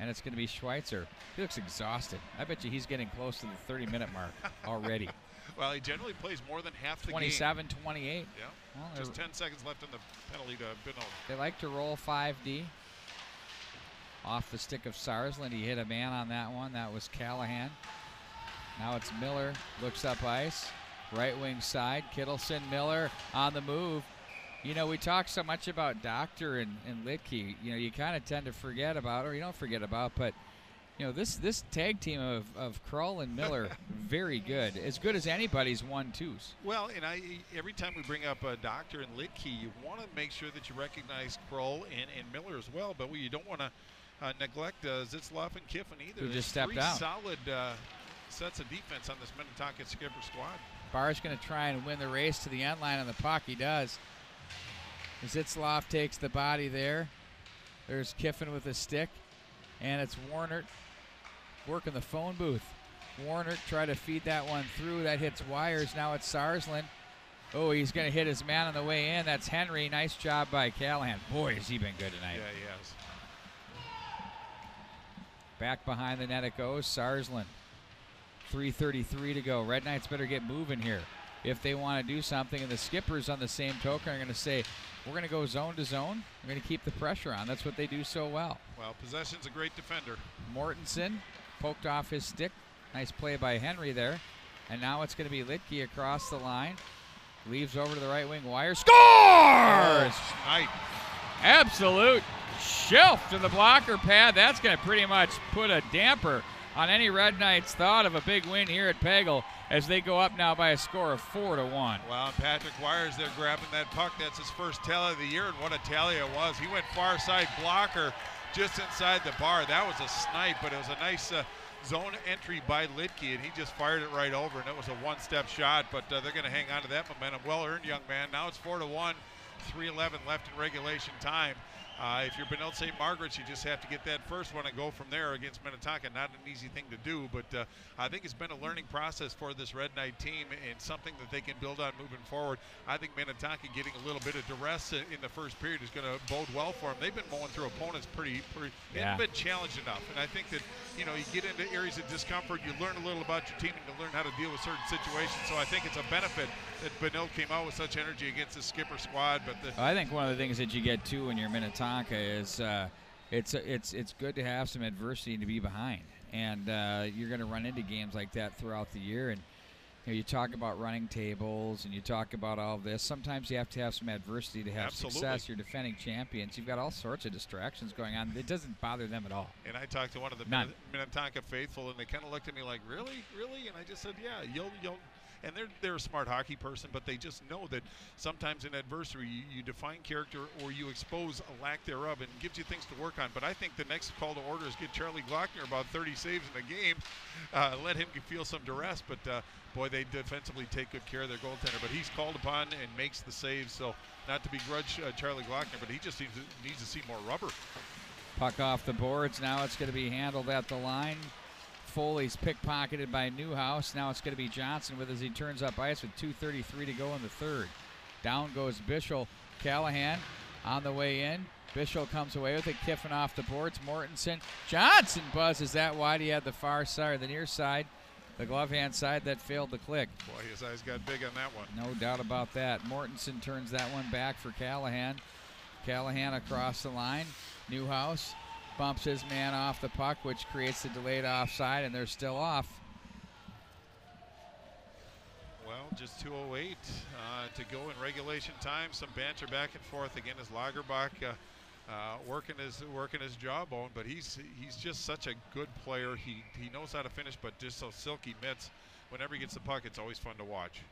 And it's going to be Schweitzer. He looks exhausted. I bet you he's getting close to the 30-minute mark already. Well, he generally plays more than half the game. 27-28. Yeah. Well, just 10 seconds left in the penalty to Benilde. They like to roll 5D. Off the stick of Sarsland. He hit a man on that one. That was Callahan. Now it's Miller. Looks up ice. Right wing side. Kittleson, Miller on the move. You know, we talk so much about Doctor and Litke. You know, you kind of tend to forget about, or you don't forget about, but, you know, this tag team of Kroll and Miller, very good. As good as anybody's 1-2s. Well, and every time we bring up Doctor and Litke, you want to make sure that you recognize Kroll and Miller as well, but you don't want to neglect Zitzloff and Kiffin either. Who just stepped out. Solid sets of defense on this Minnetonka Skipper squad. Barr's going to try and win the race to the end line on the puck. He does. Zitzloff takes the body there. There's Kiffin with a stick. And it's Warner working the phone booth. Warner try to feed that one through. That hits wires. Now it's Sarsland. Oh, he's going to hit his man on the way in. That's Henry. Nice job by Callahan. Boy, has he been good tonight. Yeah, he has. Back behind the net it goes. Sarsland. 3:33 to go. Red Knights better get moving here if they want to do something. And the Skippers on the same token are going to say, we're going to go zone to zone. We're going to keep the pressure on. That's what they do so well. Well, possession's a great defender. Mortensen poked off his stick. Nice play by Henry there. And now it's going to be Litke across the line. Leaves over to the right wing wire. Scores! Nice. Absolute shelf to the blocker pad. That's going to pretty much put a damper on any Red Knights thought of a big win here at Pagel as they go up now by a score of 4-1. Well, Patrick Wires there grabbing that puck. That's his first tally of the year, and what a tally it was. He went far side blocker just inside the bar. That was a snipe, but it was a nice zone entry by Litke, and he just fired it right over, and it was a one-step shot, but they're going to hang on to that momentum. Well-earned, young man. Now it's 4-1, 3:11 left in regulation time. If you're Benilde St. Margaret's, you just have to get that first one and go from there against Minnetonka. Not an easy thing to do, but I think it's been a learning process for this Red Knight team and something that they can build on moving forward. I think Minnetonka getting a little bit of duress in the first period is going to bode well for them. They've been mowing through opponents pretty they haven't been challenged enough. And I think that, you know, you get into areas of discomfort, you learn a little about your team and you learn how to deal with certain situations. So I think it's a benefit that Benilde came out with such energy against the Skipper squad. But I think one of the things that you get too when you're Minnetonka is it's good to have some adversity and to be behind. And you're going to run into games like that throughout the year. And you talk about running tables and you talk about all of this. Sometimes you have to have some adversity to have success. You're defending champions. You've got all sorts of distractions going on. It doesn't bother them at all. And I talked to one of the Minnetonka faithful, and they kind of looked at me like, really? Really? And I just said, yeah, you'll and they're a smart hockey person, but they just know that sometimes in adversity you define character or you expose a lack thereof, and it gives you things to work on. But I think the next call to order is get Charlie Glockner about 30 saves in a game, let him feel some duress. But boy, they defensively take good care of their goaltender. But he's called upon and makes the saves, so not to begrudge Charlie Glockner, but he just needs to see more rubber. Puck off the boards. Now it's going to be handled at the line. Foley's pickpocketed by Newhouse. Now it's going to be Johnson with as he turns up ice with 2:33 to go in the third. Down goes Bischel. Callahan on the way in. Bischel comes away with it. Kiffin off the boards. Mortensen. Johnson buzzes that wide. He had the far side, or the near side, the glove hand side that failed to click. Boy, his eyes got big on that one. No doubt about that. Mortensen turns that one back for Callahan. Callahan across the line. Newhouse bumps his man off the puck, which creates the delayed offside, and they're still off. Well, just 2:08 to go in regulation time. Some banter back and forth again as Lagerbach working his jawbone, but he's just such a good player. He knows how to finish, but just so silky mitts. Whenever he gets the puck, it's always fun to watch.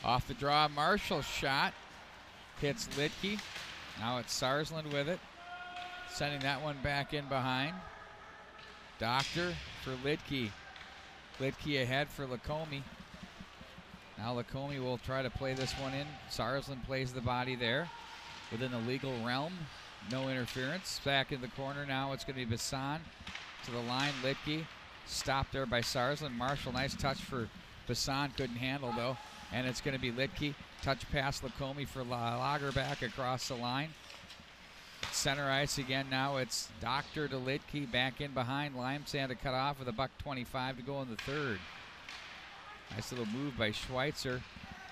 Off the draw, Marshall's shot. Hits Litke. Now it's Sarsland with it. Sending that one back in behind. Doctor for Litke. Litke ahead for Lacombe. Now Lacombe will try to play this one in. Sarsland plays the body there. Within the legal realm. No interference. Back in the corner now. It's going to be Bisson to the line. Litke. Stopped there by Sarsland. Marshall, nice touch for Bisson. Couldn't handle though. And it's going to be Litke. Touch pass Lacombe for Lagerbach across the line. Center ice again now. It's Doctor to Litke. Back in behind. Limesand to cut off with $1:25 to go in the third. Nice little move by Schweitzer.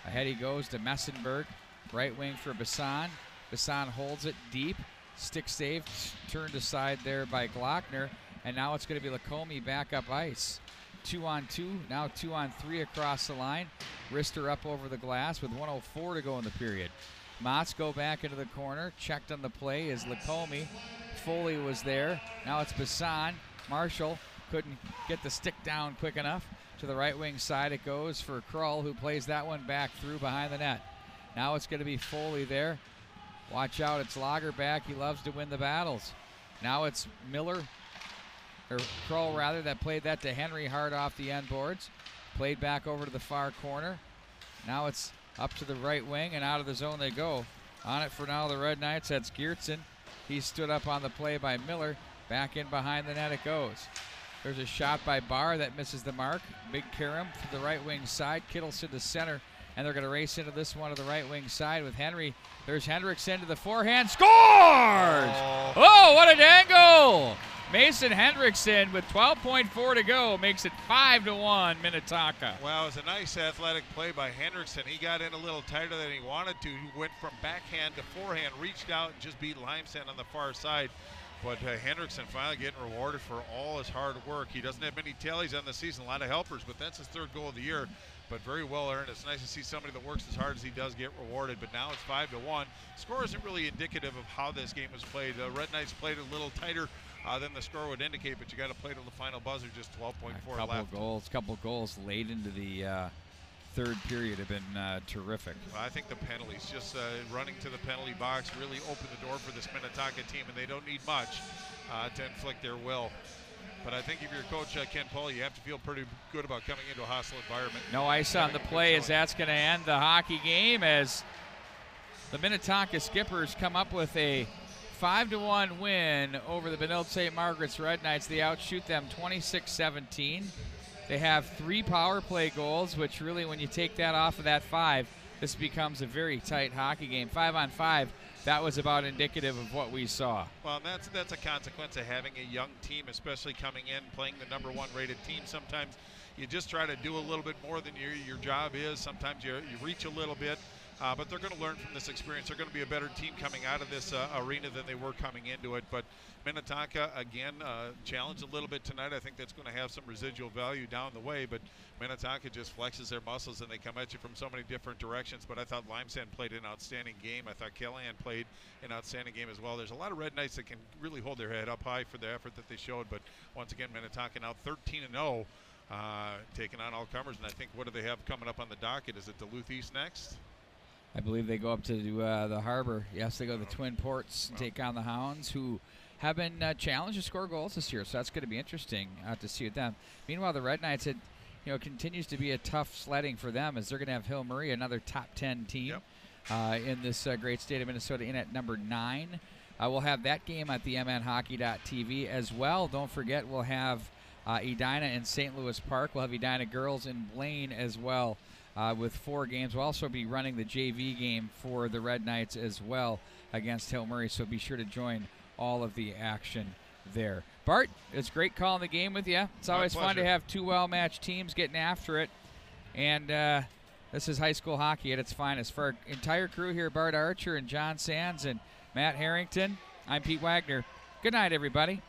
Ahead he goes to Messenberg. Right wing for Bisson. Bisson holds it deep. Stick save. Turned aside there by Glockner. And now it's going to be Lacombe back up ice. 2-on-2, now 2-on-3 across the line. Rister up over the glass with 1:04 to go in the period. Motts go back into the corner. Checked on the play is Lacombe. Foley was there. Now it's Bisson. Marshall couldn't get the stick down quick enough. To the right wing side it goes for Krull, who plays that one back through behind the net. Now it's going to be Foley there. Watch out, it's Lagerbach. He loves to win the battles. Now it's Miller. Or Krull rather, that played that to Henry hard off the end boards. Played back over to the far corner. Now it's up to the right wing and out of the zone they go. On it for now the Red Knights, that's Geertsen. He stood up on the play by Miller. Back in behind the net it goes. There's a shot by Barr that misses the mark. Big Karam to the right wing side. Kittleson to center. And they're going to race into this one to the right wing side with Henry. There's Hendrickson to the forehand. Scores! Oh, what a dangle! Mason Hendrickson with 12.4 to go makes it 5-1 Minnetonka. Well, it was a nice athletic play by Hendrickson. He got in a little tighter than he wanted to. He went from backhand to forehand, reached out and just beat Limesand on the far side. But Hendrickson finally getting rewarded for all his hard work. He doesn't have many tallies on the season, a lot of helpers, but that's his third goal of the year. But very well earned. It's nice to see somebody that works as hard as he does get rewarded. But now it's 5-1. Score isn't really indicative of how this game was played. The Red Knights played a little tighter than the score would indicate, but you got to play to the final buzzer. Just 12.4 left. Couple goals late into the third period have been terrific. Well, I think the penalties, just running to the penalty box, really opened the door for this Minnetonka team, and they don't need much to inflict their will. But I think if you're coach Ken Paul, you have to feel pretty good about coming into a hostile environment. No ice on the play as that's going to end the hockey game as the Minnetonka Skippers come up with a 5-1 win over the Benilde St. Margaret's Red Knights. They outshoot them 26-17. They have 3 power play goals, which really, when you take that off of that 5, this becomes a very tight hockey game. 5-on-5, that was about indicative of what we saw. Well, that's a consequence of having a young team, especially coming in, playing the #1 rated team. Sometimes you just try to do a little bit more than your job is. Sometimes you reach a little bit. but they're going to learn from this experience. They're going to be a better team coming out of this arena than they were coming into it. But Minnetonka, again, challenged a little bit tonight. I think that's going to have some residual value down the way, but Minnetonka just flexes their muscles and they come at you from so many different directions. But I thought Limesand played an outstanding game. I thought Callahan played an outstanding game as well. There's a lot of Red Knights that can really hold their head up high for the effort that they showed, but once again, Minnetonka now 13-0, taking on all comers. And I think, what do they have coming up on the docket? Is it Duluth East next? I believe they go up to the Harbor. Yes, they go to the Twin Ports and take on the Hounds, who have been challenged to score goals this year. So that's going to be interesting to see with them. Meanwhile, the Red Knights, it continues to be a tough sledding for them, as they're going to have Hill Murray, another top 10 team in this great state of Minnesota, in at number 9. We'll have that game at the mnhockey.tv as well. Don't forget, we'll have Edina in St. Louis Park. We'll have Edina girls in Blaine as well with 4 games. We'll also be running the JV game for the Red Knights as well against Hill Murray, so be sure to join all of the action there. Bart, it's great calling the game with you. It's always fun to have 2 well-matched teams getting after it. And this is high school hockey at its finest. For our entire crew here, Bart Archer and John Sands and Matt Harrington, I'm Pete Wagner. Good night, everybody.